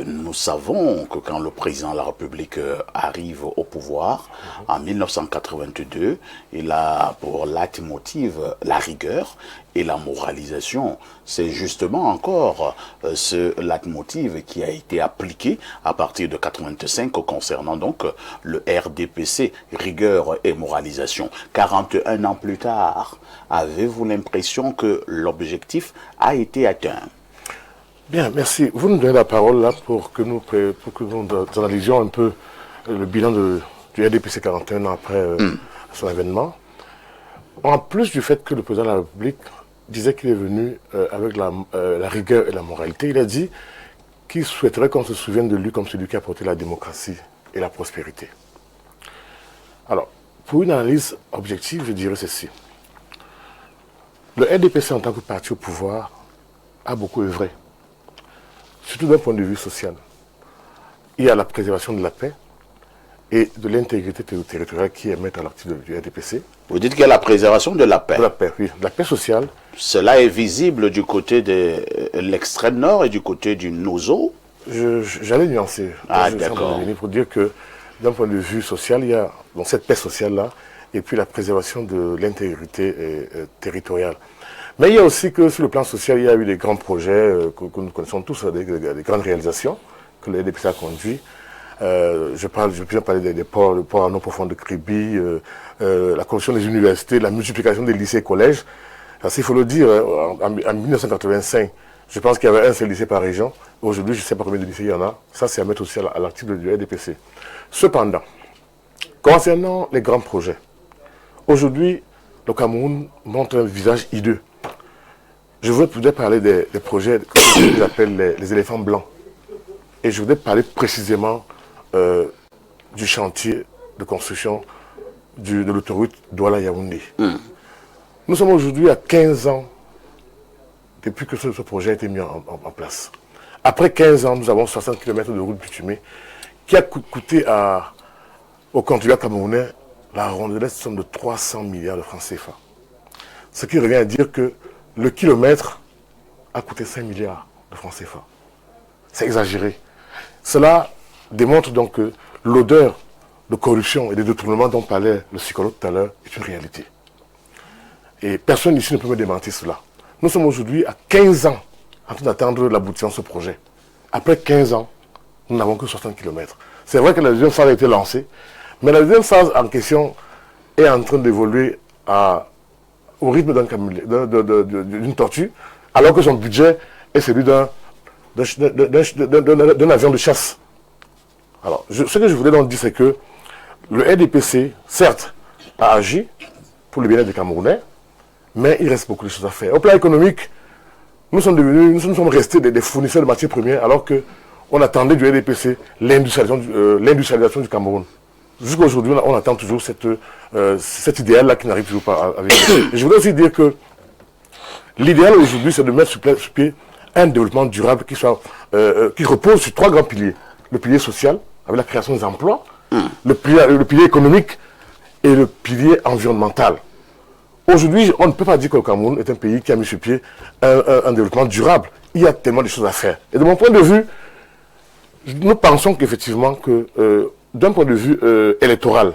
Nous savons que quand le président de la République arrive au pouvoir, en 1982, il a pour leitmotiv la rigueur et la moralisation. C'est justement encore ce leitmotiv qui a été appliqué à partir de 1985 concernant donc le RDPC, rigueur et moralisation. 41 ans plus tard, avez-vous l'impression que l'objectif a été atteint? Bien, merci. Vous nous donnez la parole là pour que nous analysions un peu le bilan du RDPC 41 ans après son événement. En plus du fait que le président de la République disait qu'il est venu avec la rigueur et la moralité, il a dit qu'il souhaiterait qu'on se souvienne de lui comme celui qui a apporté la démocratie et la prospérité. Alors, pour une analyse objective, je dirais ceci. Le RDPC en tant que parti au pouvoir a beaucoup œuvré. Surtout d'un point de vue social. Il y a la préservation de la paix et de l'intégrité territoriale qui est mise à l'article du RDPC. Vous dites qu'il y a la préservation de la paix? De la paix, oui. De la paix sociale. Cela est visible du côté de l'extrême nord et du côté du Nozo? J'allais nuancer. Ah, d'accord. Pour dire que d'un point de vue social, il y a donc, cette paix sociale-là et puis la préservation de l'intégrité territoriale. Mais il y a aussi que sur le plan social, il y a eu des grands projets que nous connaissons tous, des grandes réalisations que le RDPC a conduit. Je peux parler des ports, le port à non profond de Kribi, la construction des universités, la multiplication des lycées et collèges. Parce qu'il faut le dire, en 1985, je pense qu'il y avait un seul lycée par région. Aujourd'hui, je ne sais pas combien de lycées il y en a. Ça, c'est à mettre aussi à l'article du RDPC. Cependant, concernant les grands projets, aujourd'hui, le Cameroun montre un visage hideux. Je voudrais parler des projets que j'appelle les éléphants blancs. Et je voudrais parler précisément du chantier de construction de l'autoroute Douala-Yaoundé. Nous sommes aujourd'hui à 15 ans depuis que ce projet a été mis en place. Après 15 ans, nous avons 60 km de route bitumée qui a coûté au contribuable camerounais la rondelette somme de 300 milliards de francs CFA. Ce qui revient à dire que le kilomètre a coûté 5 milliards de francs CFA. C'est exagéré. Cela démontre donc que l'odeur de corruption et de détournement dont parlait le psychologue tout à l'heure est une réalité. Et personne ici ne peut me démentir cela. Nous sommes aujourd'hui à 15 ans en train d'attendre l'aboutissement de ce projet. Après 15 ans, nous n'avons que 60 km. C'est vrai que la deuxième phase a été lancée, mais la deuxième phase en question est en train d'évoluer au rythme d'une tortue, alors que son budget est celui d'un avion de chasse. Alors, ce que je voulais donc dire, c'est que le RDPC, certes, a agi pour le bien-être des Camerounais, mais il reste beaucoup de choses à faire. Au plan économique, nous sommes restés des fournisseurs de matières premières, alors qu'on attendait du RDPC l'industrialisation du Cameroun. Jusqu'à aujourd'hui, on attend toujours cet idéal-là qui n'arrive toujours pas à venir. Je voudrais aussi dire que l'idéal aujourd'hui, c'est de mettre sur pied un développement durable qui repose sur 3 grands piliers. Le pilier social, avec la création des emplois, le pilier économique et le pilier environnemental. Aujourd'hui, on ne peut pas dire que le Cameroun est un pays qui a mis sur pied un développement durable. Il y a tellement de choses à faire. Et de mon point de vue, nous pensons qu'effectivement, d'un point de vue électoral,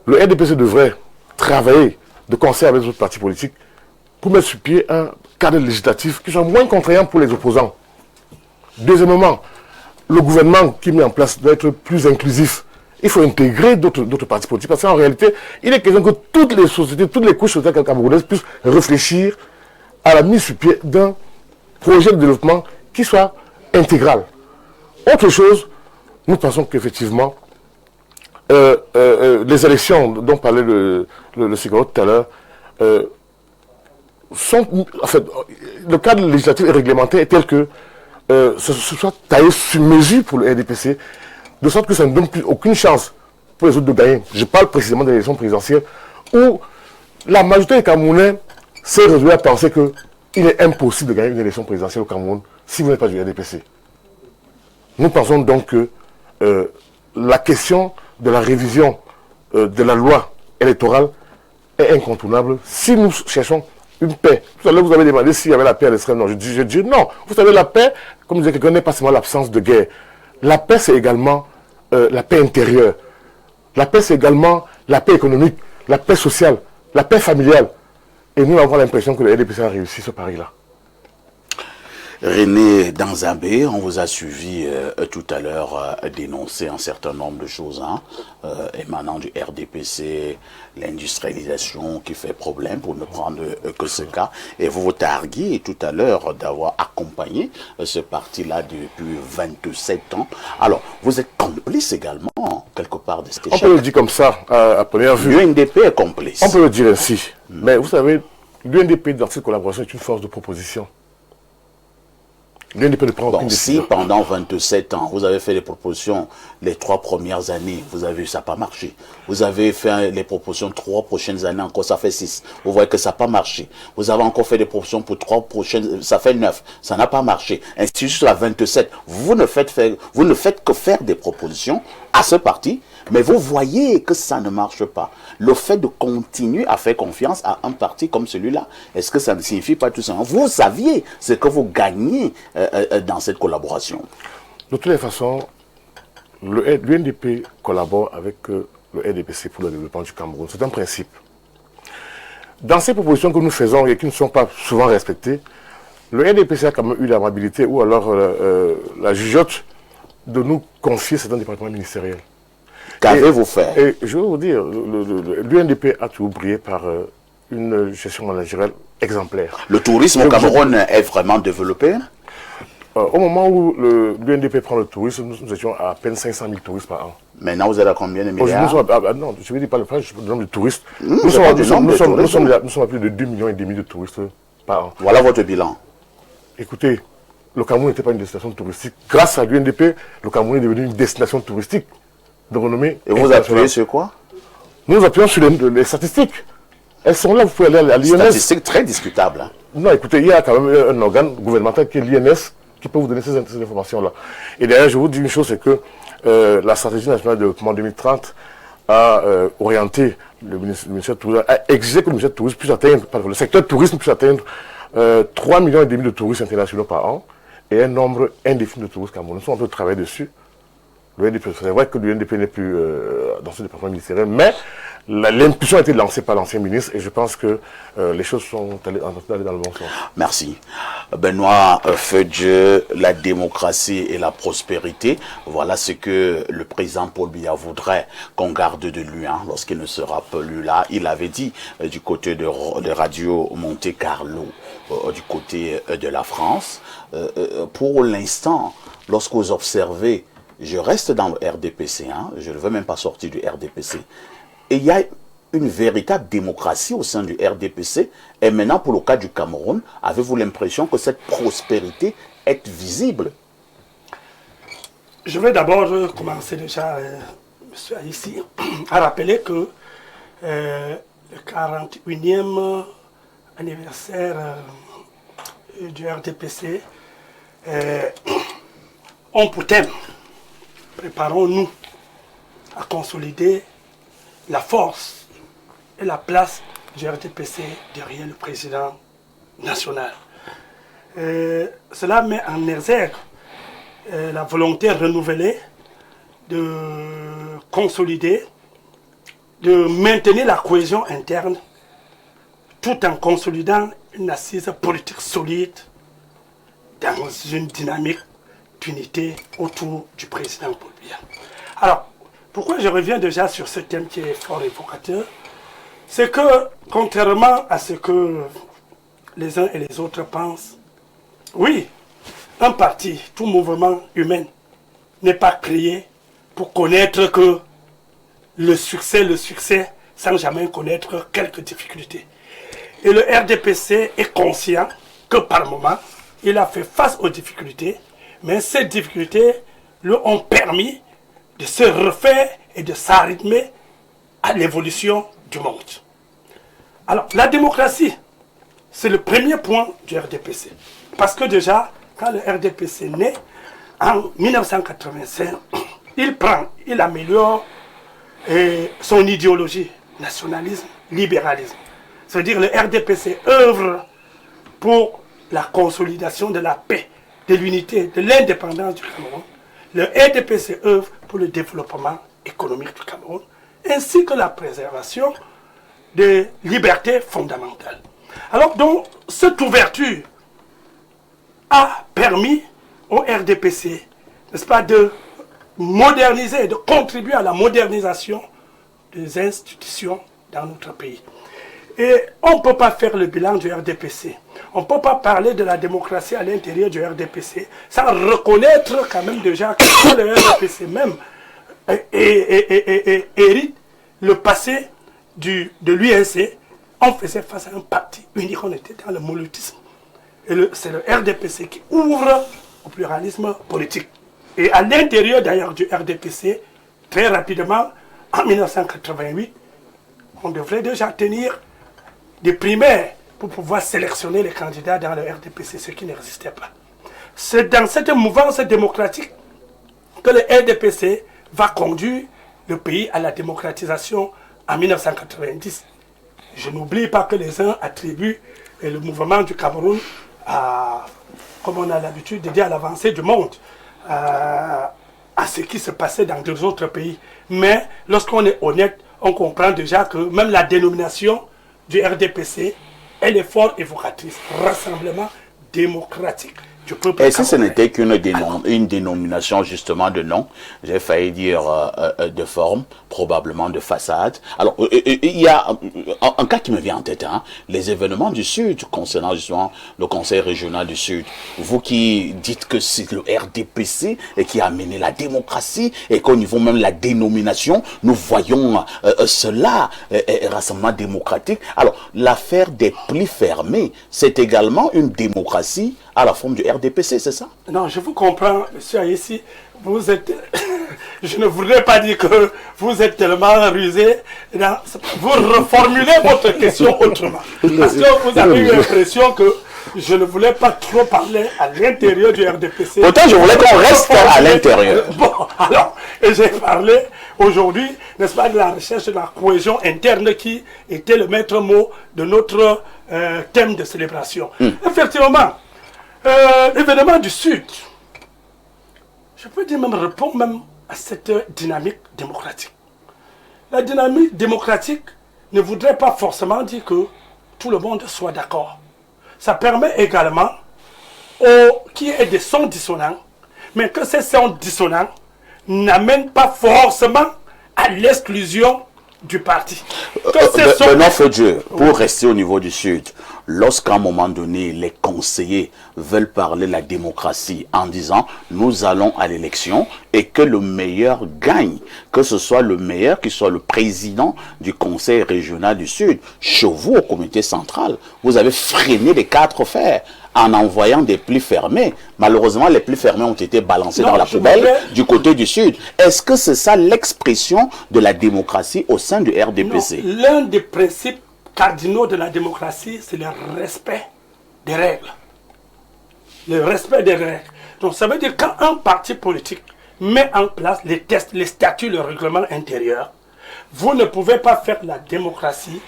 le RDPC devrait travailler de concert avec les autres partis politiques pour mettre sur pied un cadre législatif qui soit moins contraignant pour les opposants. Deuxièmement, le gouvernement qui met en place doit être plus inclusif. Il faut intégrer d'autres partis politiques parce qu'en réalité, il est question que toutes les sociétés, toutes les couches sociales camerounaises puissent réfléchir à la mise sur pied d'un projet de développement qui soit intégral. Autre chose, nous pensons qu'effectivement, les élections dont parlait le Cigaro tout à l'heure, le cadre législatif et réglementaire est tel que ce soit taillé sur mesure pour le RDPC, de sorte que ça ne donne plus aucune chance pour les autres de gagner. Je parle précisément des élections présidentielles où la majorité des Camerounais s'est résolue à penser qu'il est impossible de gagner une élection présidentielle au Cameroun si vous n'êtes pas du RDPC. Nous pensons donc que la question de la révision de la loi électorale est incontournable si nous cherchons une paix. Tout à l'heure, vous avez demandé s'il y avait la paix à l'extrême nord. Je dis non. Vous savez, la paix, comme disait quelqu'un, n'est pas seulement l'absence de guerre. La paix, c'est également la paix intérieure. La paix, c'est également la paix économique, la paix sociale, la paix familiale. Et nous avons l'impression que le RDPC a réussi ce pari-là. René Danzambé, on vous a suivi tout à l'heure dénoncer un certain nombre de choses émanant du RDPC, l'industrialisation qui fait problème pour ne prendre que ce cas. Et vous vous targuiez tout à l'heure d'avoir accompagné ce parti-là depuis 27 ans. Alors, vous êtes complice également, quelque part, de cet échec. On peut le dire comme ça, à première vue. L'UNDP est complice. On peut le dire ainsi. Mais vous savez, l'UNDP, dans cette collaboration, est une force de proposition. L'UNDP ne prend aucune décision. Si pendant 27 ans, vous avez fait des propositions les 3 premières années, vous avez vu, ça n'a pas marché. Vous avez fait les propositions 3 prochaines années, encore ça fait 6. Vous voyez que ça n'a pas marché. Vous avez encore fait des propositions pour 3 prochaines, ça fait 9. Ça n'a pas marché. Ainsi, jusqu'à la 27, vous ne faites que faire des propositions à ce parti, mais vous voyez que ça ne marche pas. Le fait de continuer à faire confiance à un parti comme celui-là, est-ce que ça ne signifie pas tout simplement, vous saviez ce que vous gagnez dans cette collaboration? De toutes les façons, l'UNDP collabore avec le RDPC pour le développement du Cameroun. C'est un principe. Dans ces propositions que nous faisons et qui ne sont pas souvent respectées, le RDPC a quand même eu l'amabilité ou alors la jugeote de nous confier certains départements ministériels. Qu'avez-vous fait? Et je vais vous dire, l'UNDP a toujours brillé par une gestion managériale exemplaire. Le tourisme au Cameroun est vraiment développé? Au moment où l'UNDP prend le tourisme, nous étions à peine 500 000 touristes par an. Maintenant, vous êtes à combien de milliards? Non, je ne dis pas le nombre de touristes. Nous sommes à plus de 2,5 millions de touristes par an. Voilà votre bilan. Écoutez, le Cameroun n'était pas une destination touristique. Grâce à l'UNDP, le Cameroun est devenu une destination touristique de renommée. Et vous appuyez sur quoi? Nous appuyons sur les statistiques. Elles sont là, vous pouvez aller à l'INS. Statistiques très discutables. Non, écoutez, il y a quand même un organe gouvernemental qui est l'INS qui peut vous donner ces informations-là. Et d'ailleurs, je vous dis une chose, c'est que la stratégie nationale de développement 2030 a orienté le ministère du Tourisme, a exigé que le ministère du Tourisme puisse atteindre, le secteur tourisme puisse atteindre 3,5 millions de touristes internationaux par an et un nombre indéfini de touristes camerounais. Nous sommes en train de travailler dessus. C'est vrai que l'UNDP n'est plus dans ce département ministériel, mais l'impulsion a été lancée par l'ancien ministre et je pense que les choses sont allées dans le bon sens. Merci. Benoît Feu-Dieu, la démocratie et la prospérité, voilà ce que le président Paul Biya voudrait qu'on garde de lui lorsqu'il ne sera plus là. Il avait dit du côté de Radio Monte Carlo, du côté de la France. Pour l'instant, lorsque vous observez, je reste dans le RDPC, je ne veux même pas sortir du RDPC, et il y a une véritable démocratie au sein du RDPC. Et maintenant, pour le cas du Cameroun, avez-vous l'impression que cette prospérité est visible? Je vais d'abord commencer déjà, monsieur ici, à rappeler que le 41e anniversaire du RDPC ont pour thème, préparons-nous à consolider la force et la place du RDPC derrière le président national. Cela met en exergue la volonté renouvelée de consolider, de maintenir la cohésion interne tout en consolidant une assise politique solide dans une dynamique d'unité autour du président Paul Biya. Alors, pourquoi je reviens déjà sur ce thème qui est fort évocateur? C'est que, contrairement à ce que les uns et les autres pensent, oui, un parti, tout mouvement humain n'est pas créé pour connaître que le succès, sans jamais connaître quelques difficultés. Et le RDPC est conscient que par moment, il a fait face aux difficultés, mais ces difficultés lui ont permis de se refaire et de s'arrêter à l'évolution du monde. Alors, la démocratie, c'est le premier point du RDPC. Parce que déjà, quand le RDPC naît, en 1985, il améliore son idéologie, nationalisme, libéralisme. C'est-à-dire le RDPC œuvre pour la consolidation de la paix, de l'unité, de l'indépendance du Cameroun. Le RDPC œuvre pour le développement économique du Cameroun, ainsi que la préservation des libertés fondamentales. Alors donc, cette ouverture a permis au RDPC, n'est-ce pas, de moderniser, de contribuer à la modernisation des institutions dans notre pays. Et on ne peut pas faire le bilan du RDPC. On ne peut pas parler de la démocratie à l'intérieur du RDPC sans reconnaître quand même déjà que le RDPC même hérite le passé de l'UNC. On faisait face à un parti unique, on était dans le monétisme. Et c'est le RDPC qui ouvre au pluralisme politique. Et à l'intérieur d'ailleurs du RDPC, très rapidement, en 1988, on devrait déjà tenir des primaires pour pouvoir sélectionner les candidats dans le RDPC, ce qui n'existait pas. C'est dans cette mouvance démocratique que le RDPC va conduire le pays à la démocratisation en 1990. Je n'oublie pas que les uns attribuent le mouvement du Cameroun à, comme on a l'habitude de dire, à l'avancée du monde, à ce qui se passait dans d'autres autres pays. Mais lorsqu'on est honnête, on comprend déjà que même la dénomination du RDPC, elle est fort évocatrice. Rassemblement démocratique du peuple. Et si ce n'était qu'une dénomination justement de nom, j'ai failli dire de forme, probablement de façade. Alors, il y a un cas qui me vient en tête, les événements du Sud concernant justement le Conseil régional du Sud. Vous qui dites que c'est le RDPC et qui a amené la démocratie et qu'au niveau même de la dénomination, nous voyons cela, rassemblement démocratique. Alors, l'affaire des plis fermés, c'est également une démocratie à la forme du RDPC, c'est ça? Non, je vous comprends, monsieur Aïssi. Vous êtes... je ne voudrais pas dire que vous êtes tellement rusé. Non, vous reformulez votre question autrement. Parce que vous avez eu l'impression que je ne voulais pas trop parler à l'intérieur du RDPC. Pourtant, je voulais qu'on reste à l'intérieur. Bon, alors, j'ai parlé aujourd'hui, n'est-ce pas, de la recherche de la cohésion interne qui était le maître mot de notre thème de célébration. Effectivement, l'événement du Sud, je peux dire même, répond même à cette dynamique démocratique. La dynamique démocratique ne voudrait pas forcément dire que tout le monde soit d'accord. Ça permet également qu'il y ait des sons dissonants, mais que ces sons dissonants n'amènent pas forcément à l'exclusion du parti. Benoît Feu-Dieu, pour rester au niveau du Sud, lorsqu'à un moment donné, les conseillers veulent parler de la démocratie en disant nous allons à l'élection et que le meilleur gagne, que ce soit le meilleur qui soit le président du conseil régional du Sud, chez vous au comité central, vous avez freiné les 4 fers en envoyant des plis fermés. Malheureusement, les plis fermés ont été balancés dans la poubelle du côté du Sud. Est-ce que c'est ça l'expression de la démocratie au sein du RDPC? L'un des principes cardinaux de la démocratie, c'est le respect des règles. Le respect des règles. Donc ça veut dire quand un parti politique met en place les tests, les statuts, le règlement intérieur, vous ne pouvez pas faire la démocratie.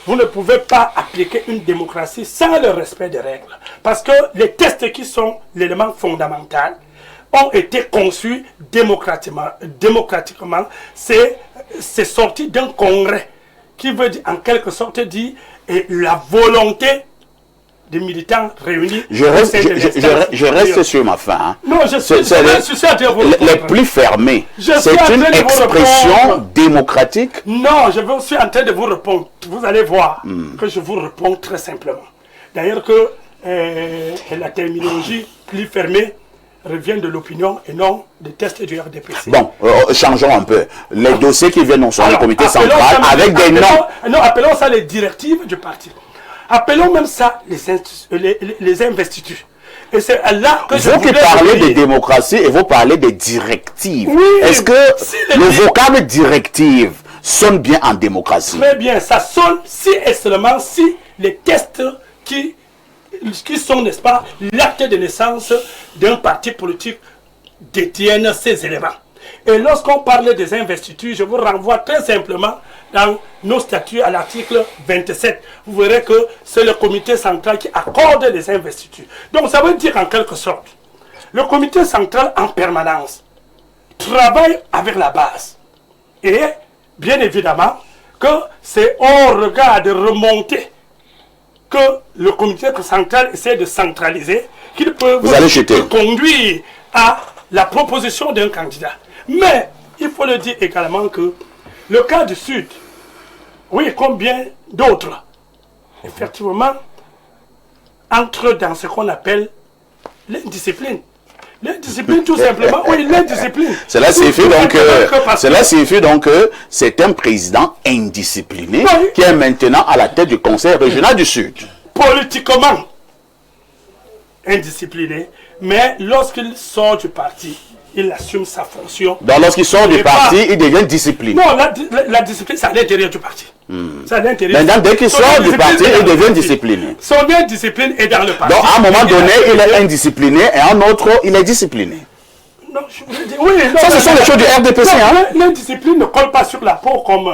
Vous ne pouvez pas appliquer une démocratie sans le respect des règles. Parce que les tests qui sont l'élément fondamental ont été conçus démocratiquement. C'est sorti d'un congrès qui veut dire, en quelque sorte dire la volonté des militants réunis. Je reste sur ma fin. Hein. Non, je suis à dire les plus fermés. C'est une expression démocratique. Non, je suis en train de vous répondre. Vous allez voir que je vous réponds très simplement. D'ailleurs que la terminologie plus fermée revient de l'opinion et non des tests du RDPC. Bon, changeons un peu. Les dossiers qui viennent sur le comité central avec des noms. Non, appelons ça les directives du parti. Appelons même ça les investitures. Et c'est là que vous qui parlez de démocratie et vous parlez des directives. Oui, est-ce que le vocable directive sonne bien en démocratie? Très bien, ça sonne si et seulement si les tests qui sont, n'est-ce pas, l'acte de naissance d'un parti politique détiennent ces éléments. Et lorsqu'on parle des investitures, je vous renvoie très simplement dans nos statuts à l'article 27. Vous verrez que c'est le comité central qui accorde les investitures. Donc ça veut dire en quelque sorte, le comité central en permanence travaille avec la base. Et bien évidemment que c'est au regard de remontée que le comité central essaie de centraliser qu'il peut conduire à la proposition d'un candidat. Mais il faut le dire également que le cas du Sud, oui, comme bien d'autres, effectivement, entre dans ce qu'on appelle l'indiscipline. L'indiscipline, tout simplement, oui, l'indiscipline. Cela signifie donc que c'est un président indiscipliné qui est maintenant à la tête du conseil régional du Sud. Politiquement indiscipliné, mais lorsqu'il sort du parti, il assume sa fonction. Donc lorsqu'il sort du parti, il devient discipliné. Non, la discipline, c'est à l'intérieur du parti. C'est à l'intérieur. Maintenant, dès qu'il sort du parti, il devient discipliné. Son indiscipline est dans le parti. Donc à un moment donné, il est indiscipliné et à un autre, il est discipliné. Non, je voulais dire, oui, non, ça, ce sont les choses du RDPC. L'indiscipline ne colle pas sur la peau comme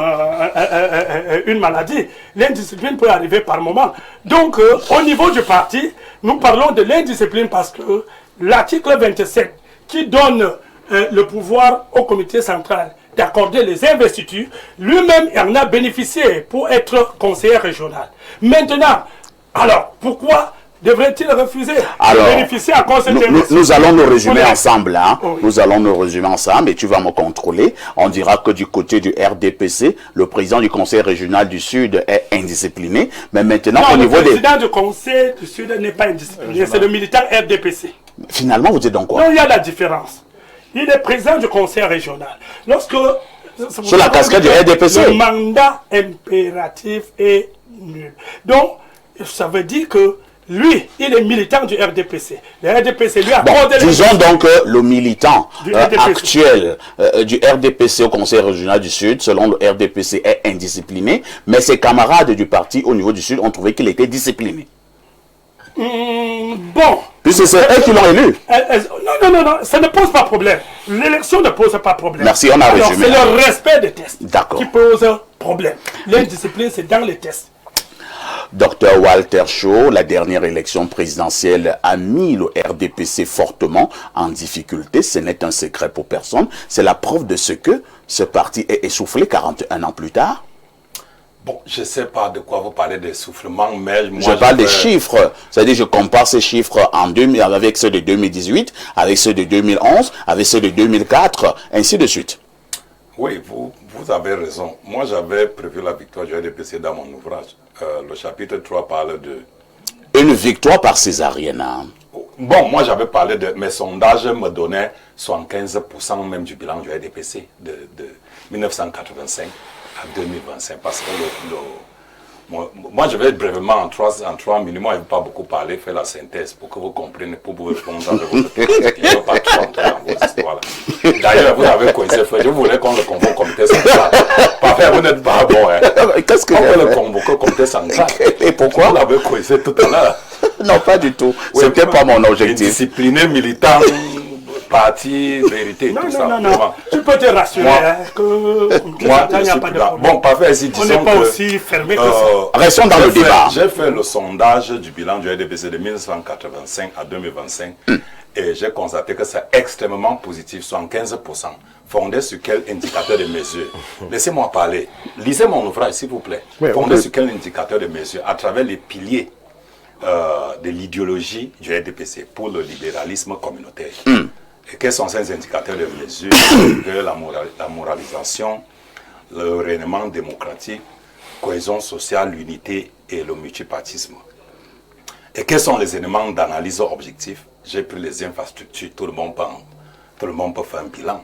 une maladie. L'indiscipline peut arriver par moment. Donc, au niveau du parti, nous parlons de l'indiscipline parce que l'article 27 qui donne le pouvoir au comité central d'accorder les investitures, lui-même en a bénéficié pour être conseiller régional. Maintenant, alors, pourquoi devrait-il refuser de bénéficier à cause de nous allons nous résumer ensemble. Hein? Oui. Nous allons nous résumer ensemble et tu vas me contrôler. On dira que du côté du RDPC, le président du conseil régional du Sud est indiscipliné. Mais maintenant, au niveau le président du conseil du Sud n'est pas indiscipliné. C'est le militant RDPC. Finalement, vous dites donc quoi? Non, il y a la différence. Il est président du conseil régional. Lorsque... Sur la casquette du RDPC. Le mandat impératif est nul. Donc, ça veut dire que lui, il est militant du RDPC. Le RDPC lui a accordé... Disons donc que le militant actuel du RDPC au Conseil régional du Sud, selon le RDPC, est indiscipliné, mais ses camarades du parti au niveau du Sud ont trouvé qu'il était discipliné. Bon. Puisque c'est eux qui l'ont élu. Non, ça ne pose pas problème. L'élection ne pose pas problème. Merci, on a résumé. C'est le respect des tests qui pose problème. L'indiscipline, c'est dans les tests. Dr Walter Shaw, la dernière élection présidentielle a mis le RDPC fortement en difficulté. Ce n'est un secret pour personne. C'est la preuve de ce que ce parti est essoufflé 41 ans plus tard. Bon, je ne sais pas de quoi vous parlez d'essoufflement, mais moi... Je parle des chiffres, c'est-à-dire je compare ces chiffres avec ceux de 2018, avec ceux de 2011, avec ceux de 2004, ainsi de suite. Oui, vous avez raison. Moi, j'avais prévu la victoire du RDPC dans mon ouvrage. Le chapitre 3 parle de... Une victoire par césarienne. Bon, moi, j'avais parlé de... Mes sondages me donnaient 75% même du bilan du RDPC de 1985 à 2025. Parce que moi, je vais être brièvement en 3 minutes. Moi, je ne vais pas beaucoup parler, faire la synthèse pour que vous compreniez, pour vous répondre avec votre question. Il ne faut pas trop entrer dans vos histoires-là. D'ailleurs, vous avez coincé. Je voulais qu'on le convoque au comité central. Parfait, vous n'êtes pas bon. Hein. Qu'est-ce que on peut le convoquer au comité central. Et pourquoi? Vous l'avez coincé tout à l'heure. Non, pas du tout. Oui, c'était pas mon objectif. Discipliné, militant, parti, vérité, non, tout non, ça. Non, non, tu peux te rassurer que moi, il n'y a pas de problème. Bon, parfait, si on n'est pas aussi fermé que ça. Restons dans le débat. J'ai fait le sondage du bilan du RDPC de 1985 à 2025 et j'ai constaté que c'est extrêmement positif, 75%. Fondé sur quel indicateur de mesure? Laissez-moi parler. Lisez mon ouvrage, s'il vous plaît. Fondé sur quel indicateur de mesure? À travers les piliers de l'idéologie du RDPC pour le libéralisme communautaire. Et quels sont ces indicateurs de mesure? La moralisation, le rayonnement démocratique, cohésion sociale, l'unité et le multipartisme. Et quels sont les éléments d'analyse objectifs? J'ai pris les infrastructures, tout le monde peut faire un bilan.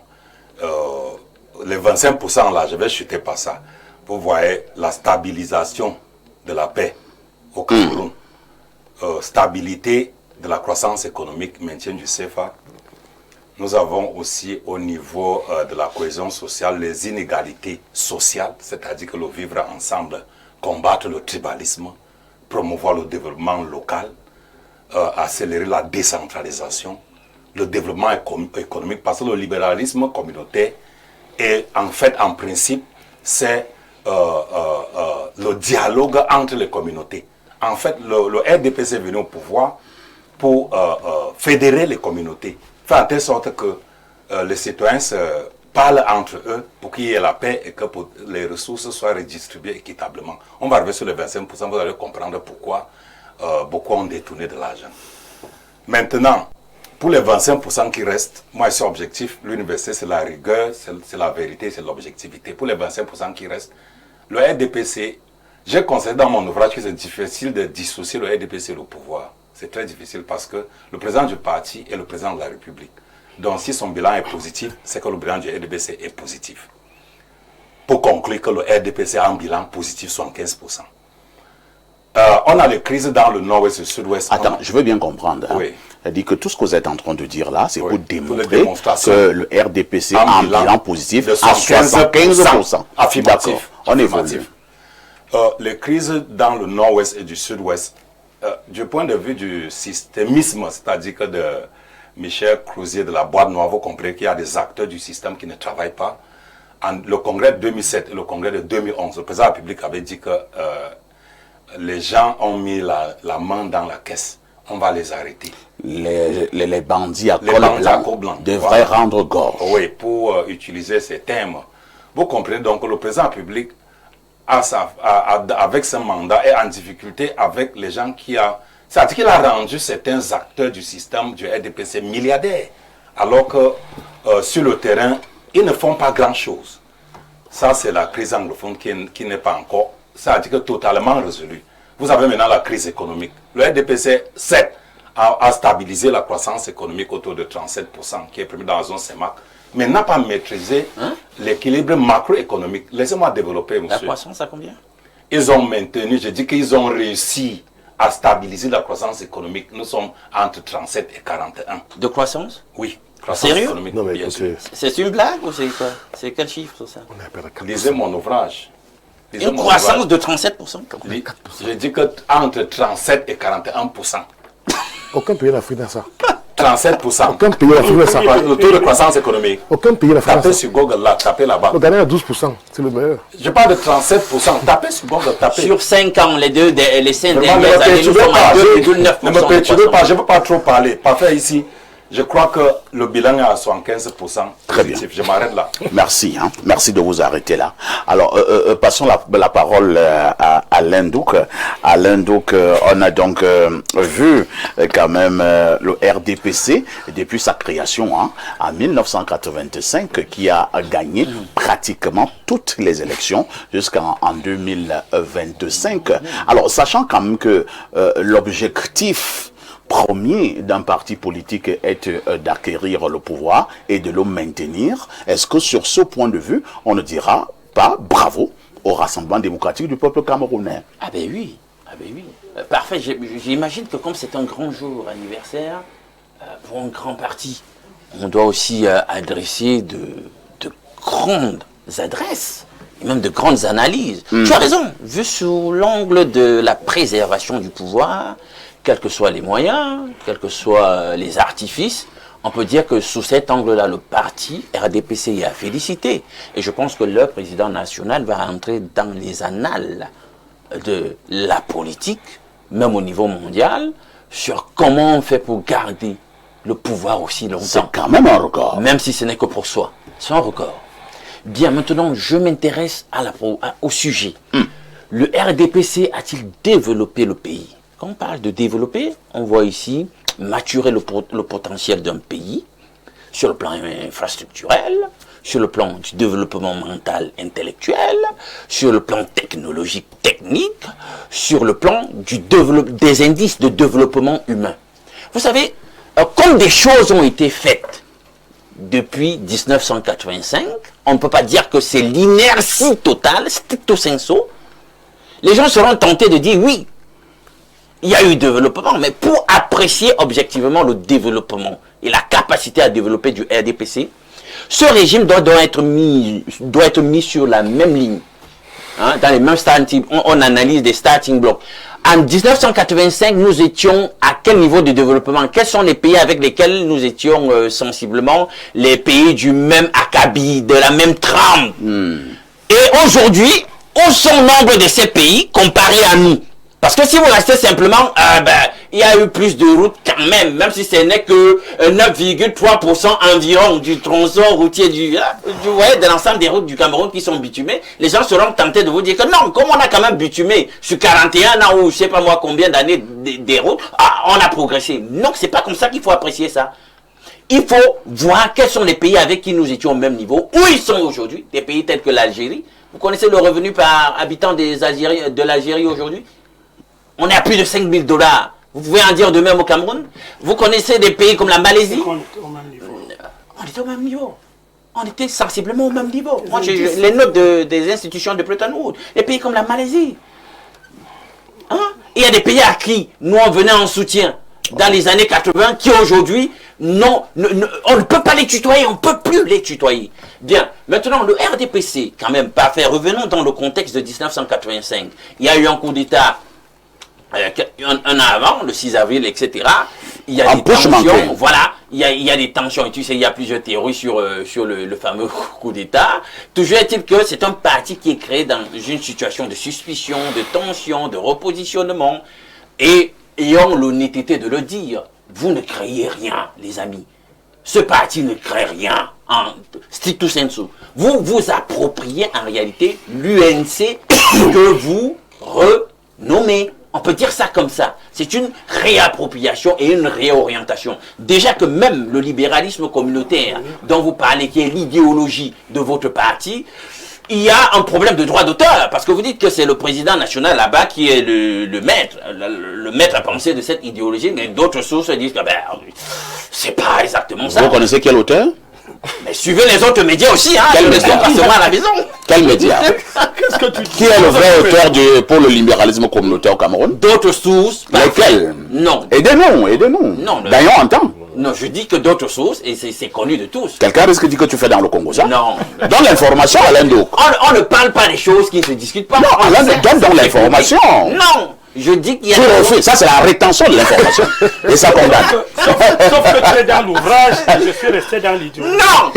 Les 25% là, je vais chuter par ça. Vous voyez la stabilisation de la paix au Cameroun, stabilité de la croissance économique, maintien du CFA. Nous avons aussi au niveau de la cohésion sociale les inégalités sociales, c'est-à-dire que le vivre ensemble, combattre le tribalisme, promouvoir le développement local, accélérer la décentralisation, le développement économique, parce que le libéralisme communautaire est en fait, en principe, c'est le dialogue entre les communautés. En fait, le RDPC est venu au pouvoir pour fédérer les communautés, faire en telle sorte que les citoyens se parlent entre eux pour qu'il y ait la paix et que les ressources soient redistribuées équitablement. On va arriver sur les 25%, vous allez comprendre pourquoi beaucoup ont détourné de l'argent. Maintenant, pour les 25% qui restent, moi, c'est objectif. L'université, c'est la rigueur, c'est la vérité, c'est l'objectivité. Pour les 25% qui restent, le RDPC, j'ai constaté dans mon ouvrage que c'est difficile de dissocier le RDPC et le pouvoir. C'est très difficile parce que le président du parti est le président de la République. Donc, si son bilan est positif, c'est que le bilan du RDPC est positif. Pour conclure que le RDPC a un bilan positif, 75%. On a les crises dans le nord-ouest et le sud-ouest. Attends, je veux bien comprendre. Hein. Oui. Elle dit que tout ce que vous êtes en train de dire là, c'est pour démontrer que le RDPC a un bilan positif à 75%. Affirmatif. On évolue. Les crises dans le nord-ouest et du sud-ouest, du point de vue du systémisme, c'est-à-dire que de Michel Crozier de la boîte noire, vous comprenez qu'il y a des acteurs du système qui ne travaillent pas. Le congrès de 2007 et le congrès de 2011, le président de la République avait dit que les gens ont mis la main dans la caisse. On va les arrêter. Les bandits à col blanc devraient rendre gorge. Oui, pour utiliser ces termes. Vous comprenez donc que le président de la République, avec ce mandat, est en difficulté avec les gens qui a... C'est-à-dire qu'il a rendu certains acteurs du système du RDPC milliardaires. Alors que sur le terrain, ils ne font pas grand-chose. Ça, c'est la crise anglophone qui n'est pas encore... C'est-à-dire que totalement résolue. Vous avez maintenant la crise économique. Le RDPC, certes, a stabilisé la croissance économique autour de 37%, qui est prévu dans la zone CEMAC, mais n'a pas maîtrisé l'équilibre macroéconomique. Laissez-moi développer, monsieur. La croissance à combien? Ils ont maintenu, je dis qu'ils ont réussi à stabiliser la croissance économique. Nous sommes entre 37 et 41. De croissance? Oui. Croissance Sérieux? économique, Non, mais bien sûr. C'est une blague ou c'est quoi? C'est quel chiffre ça? Lisez mon ouvrage. Une croissance de 37%? Je dis que entre 37 et 41%. Aucun pays n'Afrique n'a ça. 37%. Aucun pays n'affirme ça. Le taux de croissance économique. Aucun pays n'affirme ça. Tapez sur Google là, tapez là-bas. Le Ghana à 12%, c'est le meilleur. Je parle de 37%. Tapez sur Google, tapez. Sur 5 ans, les 5 Vraiment, dernières années, nous sommes à 2,9%. Ne me perturbez pas, je ne veux pas trop parler. Parfait ici. Je crois que le bilan est à 75%. Très bien. Je m'arrête là. Merci, hein. Merci de vous arrêter là. Alors, passons la parole à Alain Douk. Alain Douk, on a donc vu quand même le RDPC, depuis sa création hein, en 1985, qui a gagné pratiquement toutes les élections jusqu'en 2025. Alors, sachant quand même que l'objectif premier d'un parti politique est d'acquérir le pouvoir et de le maintenir. Est-ce que sur ce point de vue, on ne dira pas bravo au Rassemblement démocratique du peuple camerounais? Ah ben oui, parfait. J'imagine que comme c'est un grand jour anniversaire, pour un grand parti, on doit aussi adresser de grandes adresses, et même de grandes analyses. Tu as raison, vu sous l'angle de la préservation du pouvoir, quels que soient les moyens, quels que soient les artifices, on peut dire que sous cet angle-là, le parti RDPC est à féliciter. Et je pense que le président national va entrer dans les annales de la politique, même au niveau mondial, sur comment on fait pour garder le pouvoir aussi longtemps. C'est quand même un record. Même si ce n'est que pour soi. C'est un record. Bien, maintenant, je m'intéresse au sujet. Le RDPC a-t-il développé le pays? Quand on parle de développer, on voit ici maturer le potentiel d'un pays sur le plan infrastructurel, sur le plan du développement mental, intellectuel, sur le plan technologique, technique, sur le plan des indices de développement humain. Vous savez, comme des choses ont été faites depuis 1985, on ne peut pas dire que c'est l'inertie totale, stricto sensu. Les gens seront tentés de dire oui, il y a eu développement, mais pour apprécier objectivement le développement et la capacité à développer du RDPC, ce régime doit être mis sur la même ligne, hein, dans les mêmes starting. On analyse des starting blocks. En 1985, nous étions à quel niveau de développement? Quels sont les pays avec lesquels nous étions sensiblement les pays du même acabit, de la même trempe? Et aujourd'hui, où sont nombre de ces pays comparés à nous? Parce que si vous restez simplement, il y a eu plus de routes quand même si ce n'est que 9,3% environ du tronçon routier de l'ensemble des routes du Cameroun qui sont bitumées, les gens seront tentés de vous dire que non, comme on a quand même bitumé sur 41 ans ou je sais pas moi combien d'années des routes, on a progressé. Non, c'est pas comme ça qu'il faut apprécier ça. Il faut voir quels sont les pays avec qui nous étions au même niveau, où ils sont aujourd'hui, des pays tels que l'Algérie. Vous connaissez le revenu par habitant de l'Algérie aujourd'hui? On est à plus de 5 000 $. Vous pouvez en dire de même au Cameroun. Vous connaissez des pays comme la Malaisie? On était au même niveau. On était sensiblement au même niveau. Moi, j'ai les notes des institutions de Bretton Woods. Les pays comme la Malaisie. Hein? Il y a des pays à qui nous on venait en soutien dans les années 80 qui aujourd'hui, on ne peut pas les tutoyer, on ne peut plus les tutoyer. Bien, maintenant le RDPC, quand même, parfait, revenons dans le contexte de 1985. Il y a eu un coup d'État un an avant, le 6 avril, etc. Il y a des tensions, voilà, il y a des tensions, et tu sais, il y a plusieurs théories sur le fameux coup d'État. Toujours est-il que c'est un parti qui est créé dans une situation de suspicion, de tension, de repositionnement, et ayant l'honnêteté de le dire, vous ne créez rien, les amis. Ce parti ne crée rien, en stricto sensu. Vous vous appropriez en réalité l'UNC que vous renommez. On peut dire ça comme ça. C'est une réappropriation et une réorientation. Déjà que même le libéralisme communautaire dont vous parlez, qui est l'idéologie de votre parti, il y a un problème de droit d'auteur. Parce que vous dites que c'est le président national là-bas qui est le maître à penser de cette idéologie. Mais d'autres sources disent que c'est pas exactement ça. Vous connaissez quel auteur? Mais suivez les autres médias aussi, hein. Quel média? À la maison. Quel média? Qu'est-ce que tu dis? Qui est le vrai auteur pour le libéralisme communautaire au Cameroun? D'autres sources. Lesquelles? Non. Aidez-nous. Non. D'ailleurs, on entend. Non, je dis que d'autres sources, et c'est connu de tous. Quelqu'un risque de dire que tu fais dans le Congo, ça? Non. Donne l'information, Alain Douk. On ne parle pas des choses qui ne se discutent pas. Non, Alain, donne donc l'information. Non. Je dis qu'il y a... Ça, c'est la rétention de l'information. Et ça condamne. Sauf que tu es dans l'ouvrage et je suis resté dans l'idéologie. Non,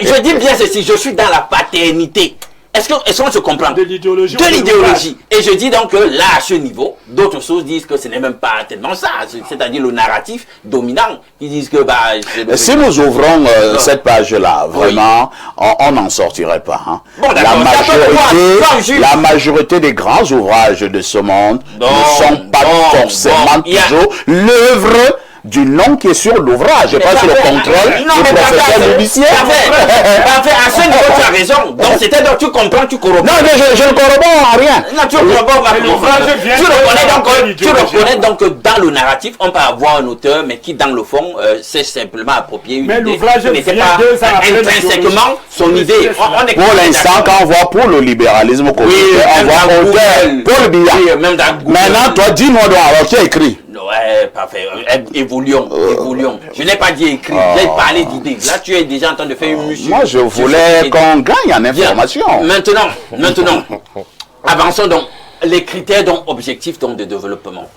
je dis bien ceci, je suis dans la paternité. Est-ce qu'on se comprend? De l'idéologie. De l'idéologie. Et je dis donc que là, à ce niveau, d'autres sources disent que ce n'est même pas tellement ça. C'est-à-dire le narratif dominant. Ils disent que... si nous ouvrons cette page-là, vraiment, on n'en sortirait pas. Hein. Bon, la majorité des grands ouvrages de ce monde ne sont pas forcément toujours l'œuvre du nom qui est sur l'ouvrage, et pas sur le contrôle du professeur judiciaire. À ce niveau, tu as raison. Donc, c'est-à-dire tu comprends, tu corrobores. Non, mais je ne corrobore rien. Non, tu corrobores. Tu reconnais donc que dans le narratif, on peut avoir un auteur, mais qui, dans le fond, s'est simplement approprié une idée qui n'était pas intrinsèquement son idée. Pour l'instant, quand on voit pour le libéralisme communautaire, on voit auteur Paul Biya. Maintenant, toi, dis-moi donc, alors qui a écrit? Ouais, parfait. Évoluons. Je n'ai pas dit écrit, j'ai parlé d'idées. Là, tu es déjà en train de faire une musique. Moi, je voulais qu'on gagne en information. Maintenant, avançons donc. Les critères donc, objectifs donc, de développement.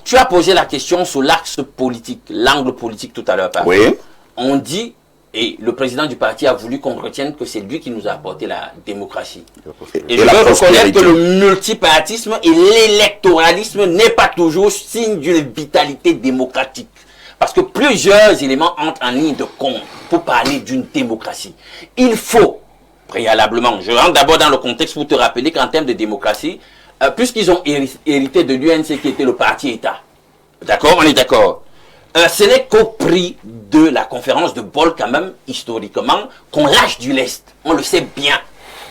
Tu as posé la question sur l'axe politique, l'angle politique tout à l'heure. Oui. On dit, et le président du parti a voulu qu'on retienne que c'est lui qui nous a apporté la démocratie. Et je veux reconnaître que le multipartisme et l'électoralisme n'est pas toujours signe d'une vitalité démocratique. Parce que plusieurs éléments entrent en ligne de compte pour parler d'une démocratie. Il faut, préalablement, je rentre d'abord dans le contexte pour te rappeler qu'en termes de démocratie, puisqu'ils ont hérité de l'UNC qui était le parti-État, d'accord, on est d'accord. Ce n'est qu'au prix de la conférence de Bâle, quand même, historiquement, qu'on lâche du lest. On le sait bien.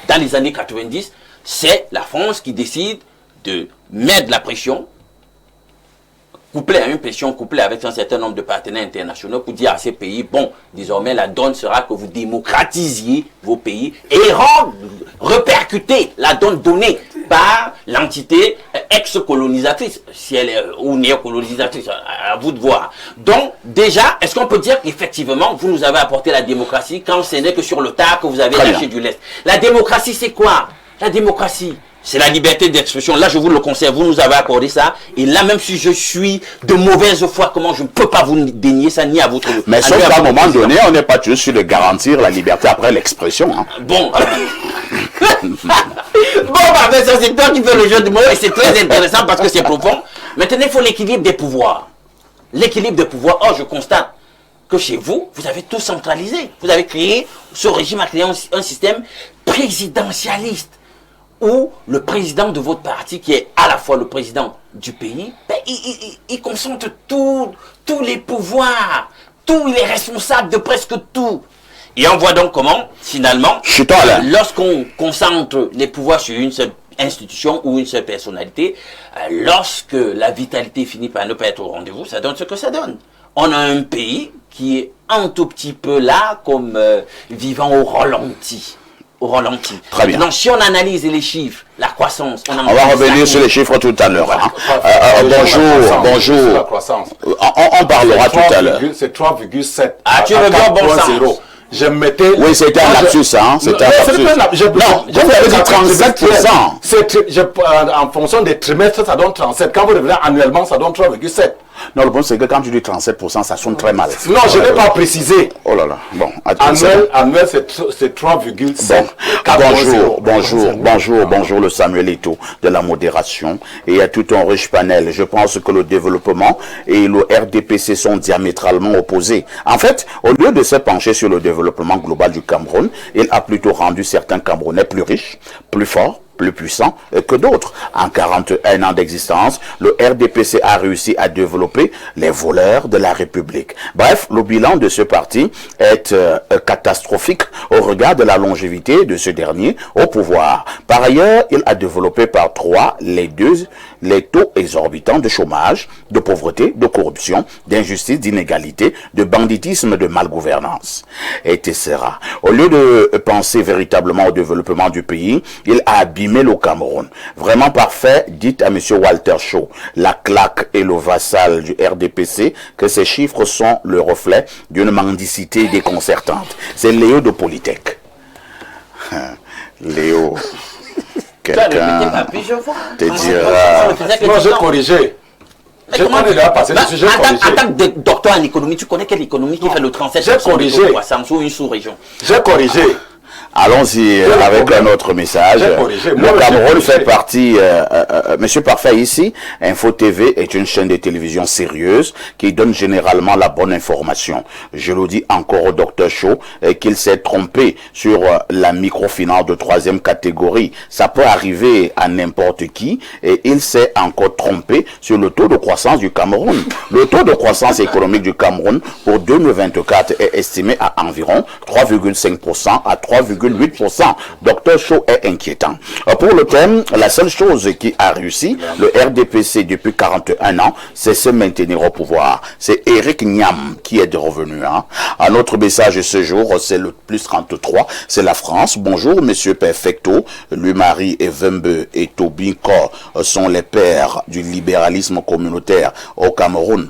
Dans les années 90, c'est la France qui décide de mettre la pression, couplée à une pression, couplée avec un certain nombre de partenaires internationaux pour dire à ces pays, bon, désormais la donne sera que vous démocratisiez vos pays et repercuter la donne donnée par l'entité ex-colonisatrice, si elle est ou néocolonisatrice, à vous de voir. Donc, déjà, est-ce qu'on peut dire qu'effectivement, vous nous avez apporté la démocratie quand ce n'est que sur le tard que vous avez lâché du lest? La démocratie, c'est quoi? La démocratie, c'est la liberté d'expression. Là, je vous le conseille, vous nous avez accordé ça. Et là, même si je suis de mauvaise foi, comment je ne peux pas vous dénier ça, ni à votre... Mais sauf qu'à un moment donné, on n'est pas toujours sûr de garantir la liberté après l'expression. Hein. Bon. Ça, c'est toi qui fais le jeu de mots et c'est très intéressant parce que c'est profond. Maintenant, il faut l'équilibre des pouvoirs. L'équilibre des pouvoirs. Or, je constate que chez vous, vous avez tout centralisé. Vous avez créé, ce régime a créé un système présidentialiste où le président de votre parti, qui est à la fois le président du pays, il concentre tous les pouvoirs. Tous les responsables de presque tout. Et on voit donc comment, finalement, lorsqu'on concentre les pouvoirs sur une seule institution ou une seule personnalité, lorsque la vitalité finit par ne pas être au rendez-vous, ça donne ce que ça donne. On a un pays qui est un tout petit peu là, comme vivant au ralenti. Très bien. Donc, si on analyse les chiffres, la croissance... On va revenir sur les chiffres tout à l'heure. Hein. Bonjour. On parlera tout à l'heure. C'est 3,7. Ah, tu reviens au bon sens. Je mettais... Oui, c'était un lapsus, hein. C'était un lapsus. Non, vous avez dit 37%. En fonction des trimestres, ça donne 37. Quand vous revenez annuellement, ça donne 3,7. Non, le problème, c'est que quand tu dis 37%, ça sonne très mal. Non, je n'ai pas précisé. Oh là là. Bon, annuel, c'est 3,7. Bonjour, le Samuel Eto'o de la modération. Et il y a tout un riche panel. Je pense que le développement et le RDPC sont diamétralement opposés. En fait, au lieu de se pencher sur le développement global du Cameroun, il a plutôt rendu certains Camerounais plus riches, plus forts, plus puissant que d'autres. En 41 ans d'existence, le RDPC a réussi à développer les voleurs de la République. Bref, le bilan de ce parti est catastrophique au regard de la longévité de ce dernier au pouvoir. Par ailleurs, il a développé par trois les taux exorbitants de chômage, de pauvreté, de corruption, d'injustice, d'inégalité, de banditisme, de malgouvernance, etc. Au lieu de penser véritablement au développement du pays, il a abîmé le Cameroun. Vraiment parfait, dites à M. Walter Shaw, la claque et le vassal du RDPC, que ces chiffres sont le reflet d'une mendicité déconcertante. C'est Léo de Polytech. Léo. quelqu'un te dira... Non, j'ai corrigé. J'ai corrigé. En tant que docteur en économie, tu connais quelle économie qui fait le 37% de croissance ou une sous-région? J'ai corrigé. Allons-y avec un autre message. Le Cameroun fait partie, Monsieur Parfait ici, Info TV est une chaîne de télévision sérieuse qui donne généralement la bonne information. Je le dis encore au docteur Chaud qu'il s'est trompé sur la microfinance de 3e catégorie. Ça peut arriver à n'importe qui et il s'est encore trompé sur le taux de croissance du Cameroun. Le taux de croissance économique du Cameroun pour 2024 est estimé à environ 3,5% à 3,8%. Docteur Chaud est inquiétant. Pour le thème, la seule chose qui a réussi, le RDPC depuis 41 ans, c'est se maintenir au pouvoir. C'est Eric Niam qui est revenu. Un autre message ce jour, c'est le plus 33, c'est la France. Bonjour, monsieur Perfecto. Lui-Marie et Vembe et Tobinko sont les pères du libéralisme communautaire au Cameroun.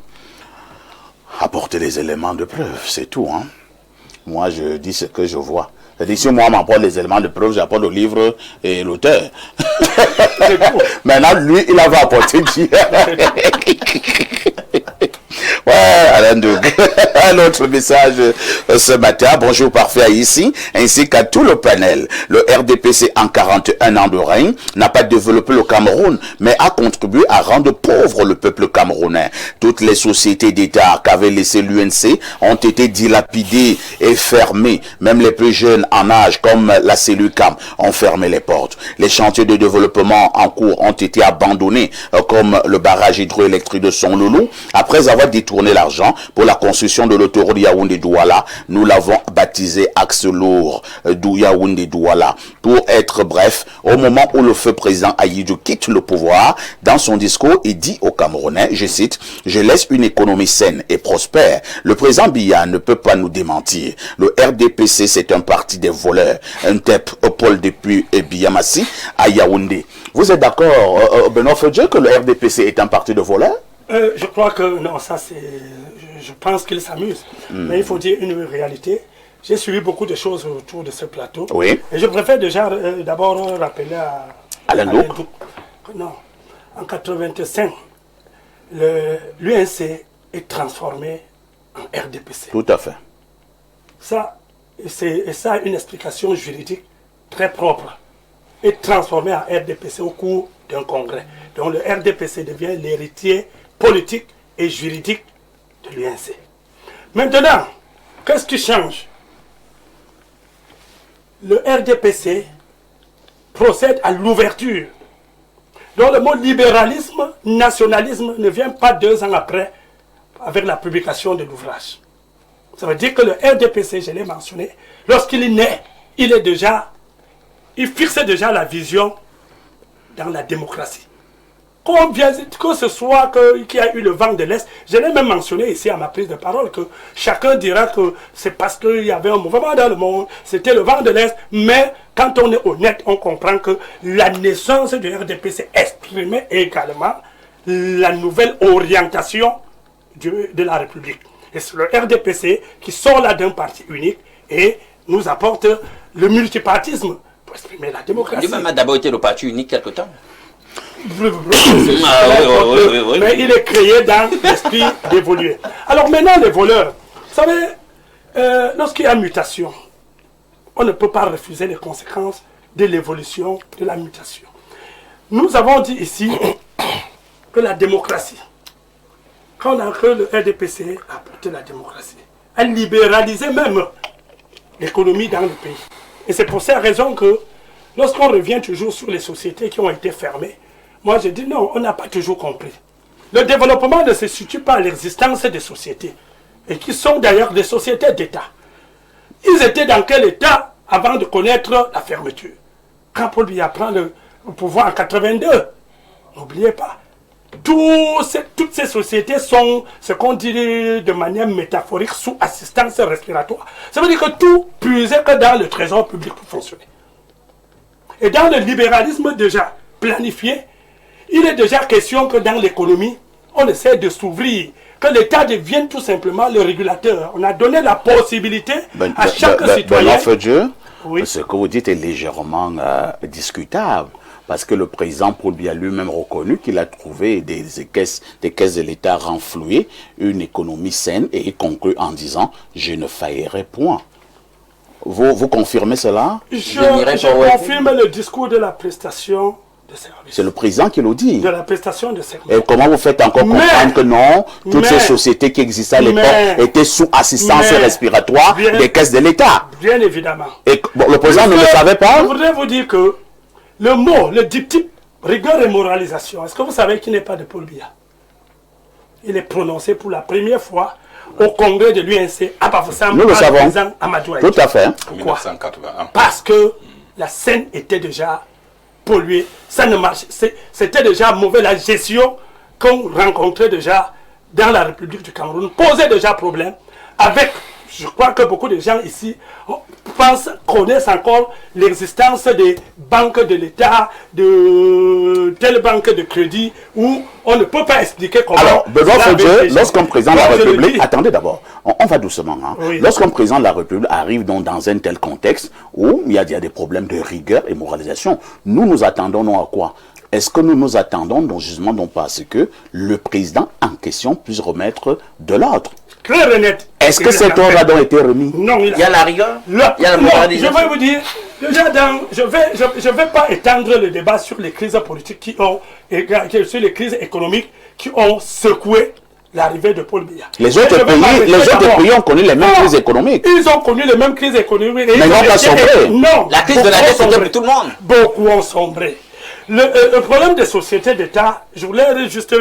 Apportez les éléments de preuve, c'est tout. Moi, je dis ce que je vois. C'est-à-dire, si moi, m'apporte les éléments de preuve, j'apporte le livre et l'auteur. Maintenant, lui, il avait apporté Dieu. Ouais, Alain Doug. Un autre message ce matin. Bonjour Parfait ici, ainsi qu'à tout le panel. Le RDPC en 41 ans de règne n'a pas développé le Cameroun, mais a contribué à rendre pauvre le peuple camerounais. Toutes les sociétés d'État qu'avait laissé l'UNC ont été dilapidées et fermées. Même les plus jeunes en âge, comme la cellule CAM, ont fermé les portes. Les chantiers de développement en cours ont été abandonnés, comme le barrage hydroélectrique de Sonloulou. Après avoir détourné l'argent pour la construction de l'autoroute Yaoundé-Douala, nous l'avons baptisé axe lourd Yaoundé-Douala. Pour être bref, au moment où le feu président Ahidjo quitte le pouvoir, dans son discours, il dit aux Camerounais, je cite, « Je laisse une économie saine et prospère. Le président Biya ne peut pas nous démentir. Le RDPC, c'est un parti des voleurs. Un TEP au pôle depuis Biyamassi à Yaoundé. » Vous êtes d'accord, Benoît Fedje, que le RDPC est un parti de voleurs? Je crois que non, ça c'est. Je pense qu'il s'amuse. Mais il faut dire une réalité. J'ai suivi beaucoup de choses autour de ce plateau. Oui. Et je préfère déjà d'abord rappeler à Alain Douk. Non. En 85, l'UNC est transformé en RDPC. Tout à fait. Ça a une explication juridique très propre. Est transformé en RDPC au cours d'un congrès. Donc le RDPC devient l'héritier politique et juridique de l'UNC. Maintenant, qu'est-ce qui change? Le RDPC procède à l'ouverture. Donc le mot libéralisme, nationalisme ne vient pas 2 ans après avec la publication de l'ouvrage. Ça veut dire que le RDPC, je l'ai mentionné, lorsqu'il est né, il fixait déjà la vision dans la démocratie. Combien que ce soit qu'il y a eu le vent de l'Est, je l'ai même mentionné ici à ma prise de parole, que chacun dira que c'est parce qu'il y avait un mouvement dans le monde, c'était le vent de l'Est, mais quand on est honnête, on comprend que la naissance du RDPC exprimait également la nouvelle orientation de la République. Et c'est le RDPC qui sort là d'un parti unique et nous apporte le multipartisme pour exprimer la démocratie. Lui-même a d'abord été le parti unique quelque temps. Mais il est créé dans l'esprit d'évoluer. Alors maintenant, les voleurs, vous savez, lorsqu'il y a mutation, on ne peut pas refuser les conséquences de l'évolution, de la mutation. Nous avons dit ici que la démocratie, que le RDPC a apporté la démocratie, a libéralisé même l'économie dans le pays. Et c'est pour cette raison que lorsqu'on revient toujours sur les sociétés qui ont été fermées, moi je dis non, on n'a pas toujours compris. Le développement ne se situe pas à l'existence des sociétés, et qui sont d'ailleurs des sociétés d'État. Ils étaient dans quel état avant de connaître la fermeture? Quand Paul Biya prend le pouvoir en 82, n'oubliez pas, toutes ces sociétés sont ce qu'on dit de manière métaphorique sous assistance respiratoire. Ça veut dire que tout puisait que dans le trésor public pour fonctionner. Et dans le libéralisme déjà planifié, il est déjà question que dans l'économie, on essaie de s'ouvrir, que l'État devienne tout simplement le régulateur. On a donné la possibilité à chaque citoyen... Oui. Ce que vous dites est légèrement discutable. parce que le président Paul Biya lui-même reconnu qu'il a trouvé des caisses de l'État renflouées, une économie saine, et il conclut en disant « Je ne faillirai point ». Vous confirmez cela? Je confirme le discours de la prestation de service. C'est le président qui le dit. De la prestation de service. Et comment vous faites encore comprendre que non, toutes ces sociétés qui existaient à l'époque étaient sous assistance respiratoire des caisses de l'État? Bien évidemment. Et bon, le président ne le savait pas? Je voudrais vous dire que le mot, le diptyque rigueur et moralisation, est-ce que vous savez qu'il n'est pas de Paul Biya? Il est prononcé pour la première fois au congrès de l'UNC à Bafoussam. Nous le savons. Tout à fait. Pourquoi? Parce que la scène était déjà polluée. Ça ne marchait. C'était déjà mauvais. La gestion qu'on rencontrait déjà dans la République du Cameroun posait déjà problème avec... Je crois que beaucoup de gens ici connaissent encore l'existence des banques de l'État, de telles banques de crédit, où on ne peut pas expliquer comment... Alors, Benoît Fodje, lorsqu'un président de la République... Attendez d'abord, on va doucement. Hein. Oui. Lorsqu'un président de la République arrive donc dans un tel contexte où il y a des problèmes de rigueur et moralisation, nous attendons non à quoi? Est-ce que nous nous attendons donc justement non pas à ce que le président en question puisse remettre de l'ordre? Claire et net. Est-ce que cet ordre a donc été remis? Non, il y a la rigueur, il y a la moralisation. Je vais vous dire, déjà je vais pas étendre le débat sur les crises politiques sur les crises économiques qui ont secoué l'arrivée de Paul Biya. Les autres pays ont connu les mêmes crises économiques. Ils ont connu les mêmes crises économiques. Mais non pas sombré. Non. La crise de la dette c'était pour tout le monde. Beaucoup ont sombré. Le problème des sociétés d'État, je voulais juste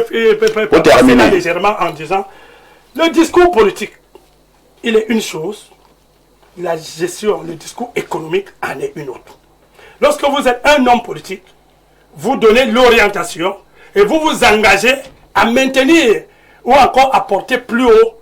terminer légèrement en disant, le discours politique, il est une chose, la gestion, le discours économique en est une autre. Lorsque vous êtes un homme politique, vous donnez l'orientation et vous vous engagez à maintenir ou encore à porter plus haut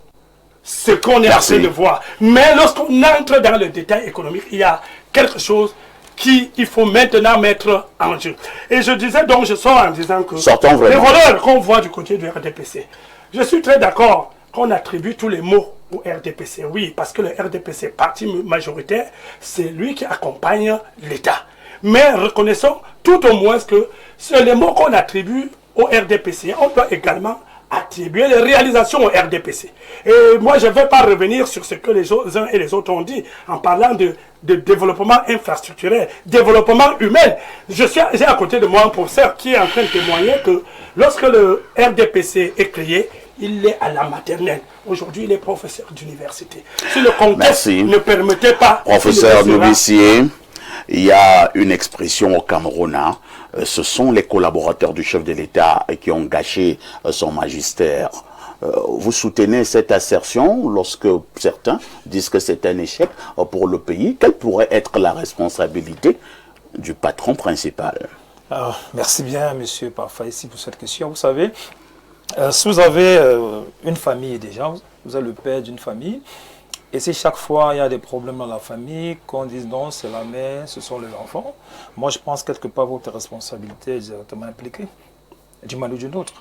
ce qu'on est en train de voir. Mais lorsqu'on entre dans le détail économique, il y a quelque chose qu'il faut maintenant mettre en jeu. Et je disais donc, je sors en disant que les voleurs qu'on voit du côté du RDPC, je suis très d'accord qu'on attribue tous les mots au RDPC. Oui, parce que le RDPC, parti majoritaire, c'est lui qui accompagne l'État. Mais reconnaissons tout au moins que c'est les mots qu'on attribue au RDPC. On doit également attribuer les réalisations au RDPC. Et moi, je ne vais pas revenir sur ce que les uns et les autres ont dit en parlant de développement infrastructurel, développement humain. J'ai à côté de moi un professeur qui est en train de témoigner que lorsque le RDPC est créé, il est à la maternelle. Aujourd'hui, il est professeur d'université. Si le contexte ne permettait pas... Professeur Novissier, il y a une expression au Cameroun, hein, ce sont les collaborateurs du chef de l'État qui ont gâché son magistère. Vous soutenez cette assertion lorsque certains disent que c'est un échec pour le pays? Quelle pourrait être la responsabilité du patron principal? Merci bien, monsieur Parfa, ici pour cette question. Vous savez, si vous avez une famille déjà, vous êtes le père d'une famille, et si chaque fois il y a des problèmes dans la famille, qu'on dise non, c'est la mère, ce sont les enfants, moi je pense quelque part votre responsabilité est directement impliquée, d'une manière ou d'une autre.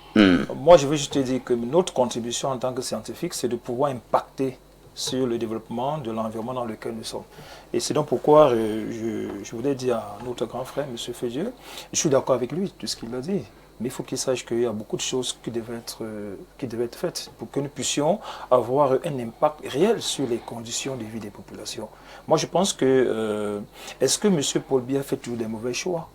Moi je veux juste te dire que notre contribution en tant que scientifique, c'est de pouvoir impacter sur le développement de l'environnement dans lequel nous sommes. Et c'est donc pourquoi je voulais dire à notre grand frère, M. Fodje, je suis d'accord avec lui, tout ce qu'il a dit. Mais il faut qu'il sache qu'il y a beaucoup de choses qui devaient être faites pour que nous puissions avoir un impact réel sur les conditions de vie des populations. Moi, je pense que, est-ce que M. Paul Biya fait toujours des mauvais choix?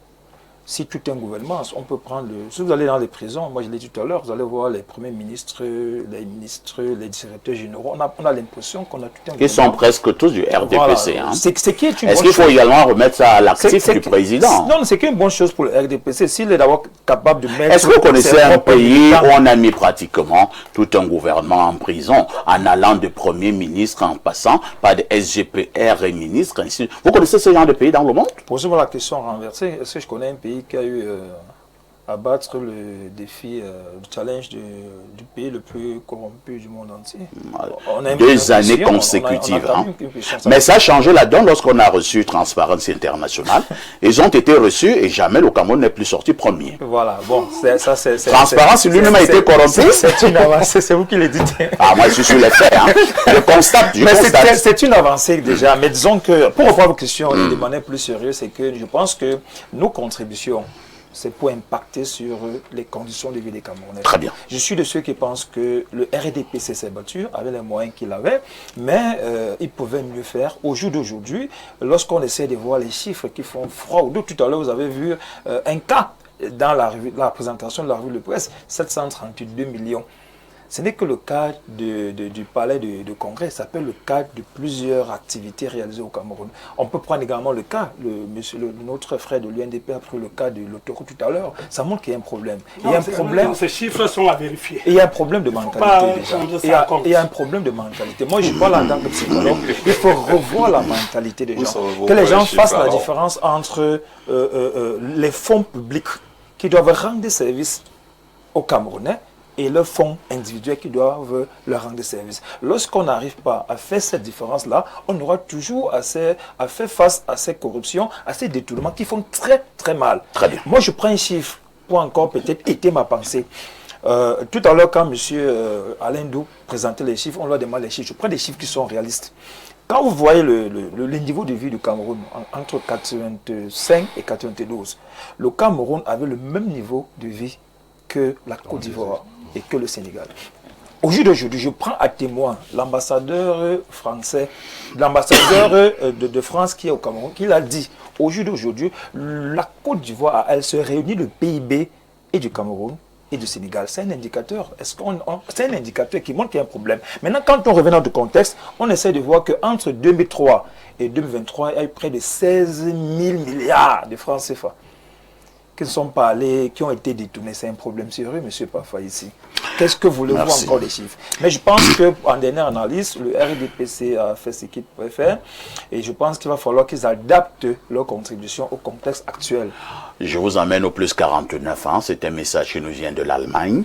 Si tout un gouvernement, on peut prendre... Si vous allez dans les prisons, moi je l'ai dit tout à l'heure, vous allez voir les premiers ministres, les ministres, les directeurs généraux, on a l'impression qu'on a tout un gouvernement. Ils sont presque tous du RDPC. Voilà. Hein. Est-ce qu'il faut également remettre ça à l'actif du président? Non, c'est qu'une bonne chose pour le RDPC, s'il est d'abord capable de mettre... Est-ce que vous connaissez un pays où on a mis pratiquement tout un gouvernement en prison, en allant de premier ministre, en passant par des SGPR et ministres, ainsi. Vous connaissez ce genre de pays dans le monde? Posez-moi la question renversée, est-ce que je connais un pays qui a eu à battre le défi, le challenge du pays le plus corrompu du monde entier? 2 années consécutives. Mais ça a changé la donne lorsqu'on a reçu Transparency International. Ils ont été reçus et jamais le Cameroun n'est plus sorti premier. Voilà, bon, ça c'est... Transparency lui-même a été corrompu. C'est une avancée, c'est vous qui le dites. Ah, moi je suis sur les faits, hein. Je constate. C'est une avancée déjà, mais disons que, pour reprendre vos questions et de manière plus sérieuse, c'est que je pense que nos contributions c'est pour impacter sur les conditions de vie des Camerounais. Très bien. Je suis de ceux qui pensent que le RDPC s'est battu avec les moyens qu'il avait, mais il pouvait mieux faire. Au jour d'aujourd'hui, lorsqu'on essaie de voir les chiffres qui font froid au dos, tout à l'heure vous avez vu un cas dans la présentation de la revue de presse, 732 millions. Ce n'est que le cas du palais de congrès, ça s'appelle le cas de plusieurs activités réalisées au Cameroun. On peut prendre également le cas, notre frère de l'UNDP a pris le cas de l'autoroute tout à l'heure, ça montre qu'il y a un problème. Non, il y a un problème. Ces chiffres sont à vérifier. Et il y a un problème de mentalité déjà. Il y a un problème de mentalité. Moi je parle en tant que psychologue, il faut revoir la mentalité des gens. Que les gens fassent la différence entre les fonds publics qui doivent rendre des services aux Camerounais et leurs fonds individuels qui doivent leur rendre service. Lorsqu'on n'arrive pas à faire cette différence-là, on aura toujours à faire face à ces corruptions, à ces détournements qui font très très mal. Très bien. Moi, je prends un chiffre pour encore peut-être étayer ma pensée. Tout à l'heure, quand M. Alain Dou présentait les chiffres, on leur demande les chiffres. Je prends des chiffres qui sont réalistes. Quand vous voyez le niveau de vie du Cameroun entre 85 et 92, le Cameroun avait le même niveau de vie que la Côte d'Ivoire et que le Sénégal. Au jour d'aujourd'hui, je prends à témoin l'ambassadeur français, l'ambassadeur de France qui est au Cameroun, qui l'a dit. Au jour d'aujourd'hui, la Côte d'Ivoire, elle se réunit le PIB et du Cameroun et du Sénégal. C'est un indicateur. C'est un indicateur qui montre qu'il y a un problème. Maintenant, quand on revient dans le contexte, on essaie de voir qu'entre 2003 et 2023, il y a eu près de 16 000 milliards de francs CFA qui ne sont pas allés, qui ont été détournés. C'est un problème sérieux, M. Pafa, ici. Qu'est-ce que voulez-vous encore des chiffres? Mais je pense qu'en dernière analyse, le RDPC a fait ce qu'il pouvait faire et je pense qu'il va falloir qu'ils adaptent leur contribution au contexte actuel. Je vous emmène au plus 49 ans. C'est un message qui nous vient de l'Allemagne.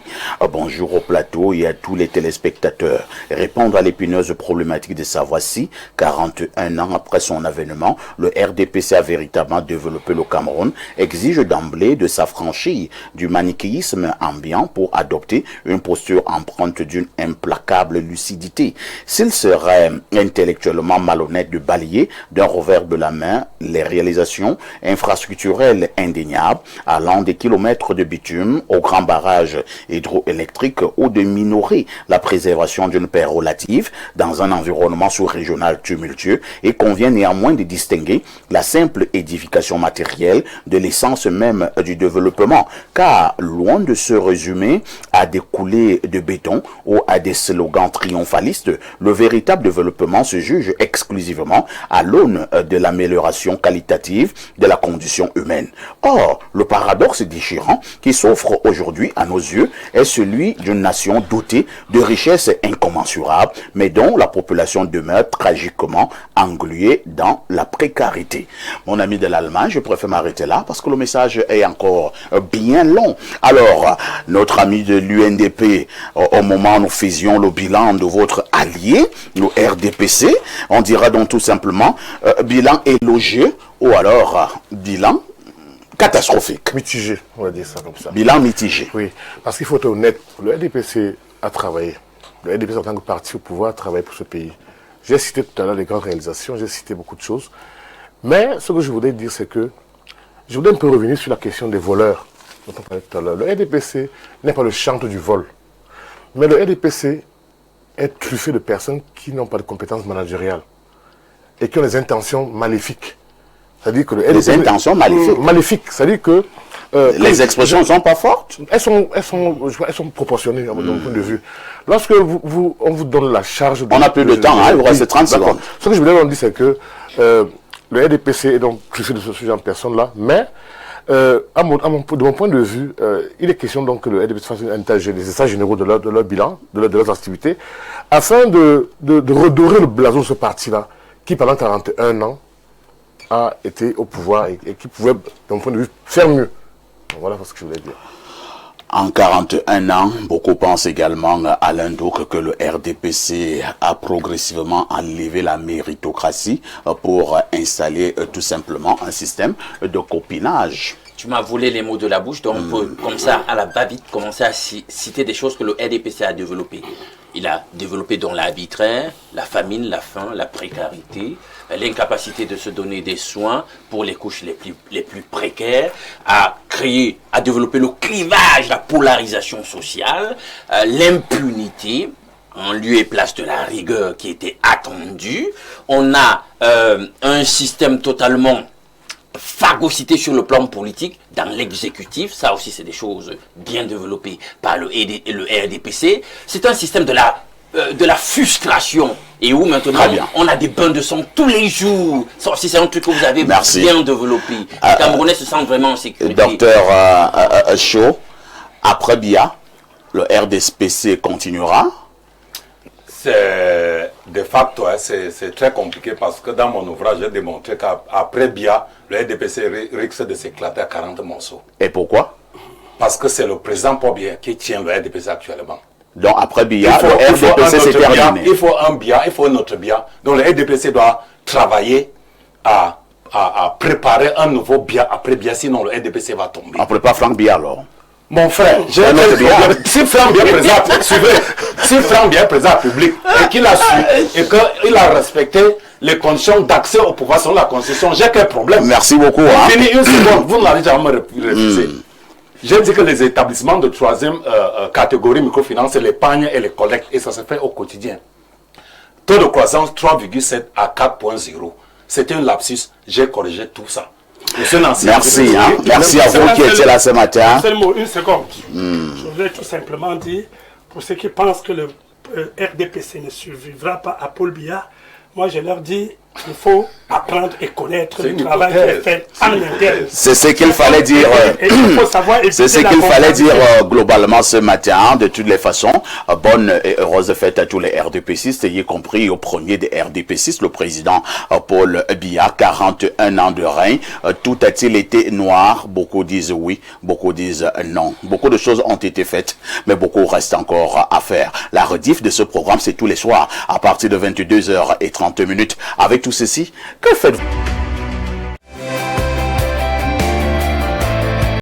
Bonjour au plateau et à tous les téléspectateurs. Répondre à l'épineuse problématique de savoir si, 41 ans après son avènement, le RDPC a véritablement développé le Cameroun, exige d'emblée de s'affranchir du manichéisme ambiant pour adopter une posture empreinte d'une implacable lucidité. S'il serait intellectuellement malhonnête de balayer d'un revers de la main les réalisations infrastructurelles indéniables, allant des kilomètres de bitume aux grands barrages hydroélectriques ou de minorer la préservation d'une paix relative dans un environnement sous-régional tumultueux, et convient néanmoins de distinguer la simple édification matérielle de l'essence même du développement, car loin de se résumer à des coulées de béton ou à des slogans triomphalistes, le véritable développement se juge exclusivement à l'aune de l'amélioration qualitative de la condition humaine. Or, le paradoxe déchirant qui s'offre aujourd'hui à nos yeux est celui d'une nation dotée de richesses incommensurables, mais dont la population demeure tragiquement engluée dans la précarité. Mon ami de l'Allemagne, je préfère m'arrêter là parce que le message est encore bien long. Alors, notre ami de l'UNDP, au moment où nous faisions le bilan de votre allié, le RDPC, on dira donc tout simplement bilan élogieux ou alors bilan catastrophique. Mitigé, on va dire ça comme ça. Bilan mitigé. Oui, parce qu'il faut être honnête, le RDPC a travaillé. Le RDPC en tant que parti au pouvoir a travaillé pour ce pays. J'ai cité tout à l'heure les grandes réalisations, j'ai cité beaucoup de choses. Mais ce que je voudrais dire, c'est que je voudrais un peu revenir sur la question des voleurs dont on parlait tout à l'heure. Le RDPC n'est pas le chantre du vol. Mais le RDPC est truffé de personnes qui n'ont pas de compétences managériales et qui ont des intentions maléfiques. C'est-à-dire que les intentions maléfiques. Maléfiques, c'est-à-dire que les expressions ne sont pas fortes. Elles sont proportionnées à mon point de vue. Lorsque on vous donne la charge... On n'a plus de temps, il vous reste 30 secondes. Ce que je voulais dire, c'est que le RDPC est donc truffé de ce genre de personnes-là, mais de mon point de vue, il est question donc que le RDPC fasse des états généraux de leur bilan, de leurs activités, afin de redorer le blason de ce parti-là, qui pendant 41 ans a été au pouvoir et qui pouvait, de mon point de vue, faire mieux. Donc voilà ce que je voulais dire. En 41 ans, beaucoup pensent également, Alain Douc, que le RDPC a progressivement enlevé la méritocratie pour installer tout simplement un système de copinage. Tu m'as volé les mots de la bouche, donc on peut, comme ça, à la va-vite, commencer à citer des choses que le RDPC a développées. Il a développé dans l'arbitraire, la famine, la faim, la précarité, l'incapacité de se donner des soins pour les couches les plus précaires, a développé le clivage, la polarisation sociale, l'impunité, en lieu et place de la rigueur qui était attendue. On a un système totalement phagocyté sur le plan politique, dans l'exécutif. Ça aussi, c'est des choses bien développées par le RDPC. C'est un système de la frustration et où maintenant on a des bains de sang tous les jours. Ça aussi, c'est un truc que vous avez bien développé. Les Camerounais se sentent vraiment en sécurité. Docteur Chaud, après Biya, le RDPC continuera? C'est de facto, hein, c'est très compliqué parce que dans mon ouvrage, j'ai démontré qu'après Biya, le RDPC risque de s'éclater à 40 morceaux. Et pourquoi? Parce que c'est le président Paul Biya qui tient le RDPC actuellement. Donc après Biya, le RDPC c'est terminé. Il faut un Biya, il faut un autre Biya. Donc le RDPC doit travailler à préparer un nouveau Biya après Biya, sinon le RDPC va tomber. On ne prépare Franck Biya alors? Mon frère, si Franck Biya est présent public et qu'il a su et qu'il a respecté les conditions d'accès au pouvoir selon la Constitution, j'ai quel problème? Merci beaucoup. Fini une seconde, vous n'allez jamais refuser. J'ai dit que les établissements de troisième catégorie microfinance, c'est l'épargne et les collectes, et ça se fait au quotidien. Taux de croissance 3,7 à 4,0. C'était un lapsus, j'ai corrigé tout ça. Merci, merci à vous qui étiez là ce matin. Seulement une seconde. Je voudrais tout simplement dire, pour ceux qui pensent que le RDPC ne survivra pas à Paul Biya, moi je leur dis, il faut apprendre et connaître le travail qui est fait en interne. C'est ce qu'il fallait dire. C'est ce qu'il fallait dire globalement ce matin. De toutes les façons, bonne et heureuse fête à tous les RDPCistes, y compris au premier des RDPCistes, le président Paul Biya, 41 ans de règne. Tout a-t-il été noir? Beaucoup disent oui, beaucoup disent non. Beaucoup de choses ont été faites, mais beaucoup reste encore à faire. La rediff de ce programme, c'est tous les soirs à partir de 22h30 avec tout ceci. Que faites-vous?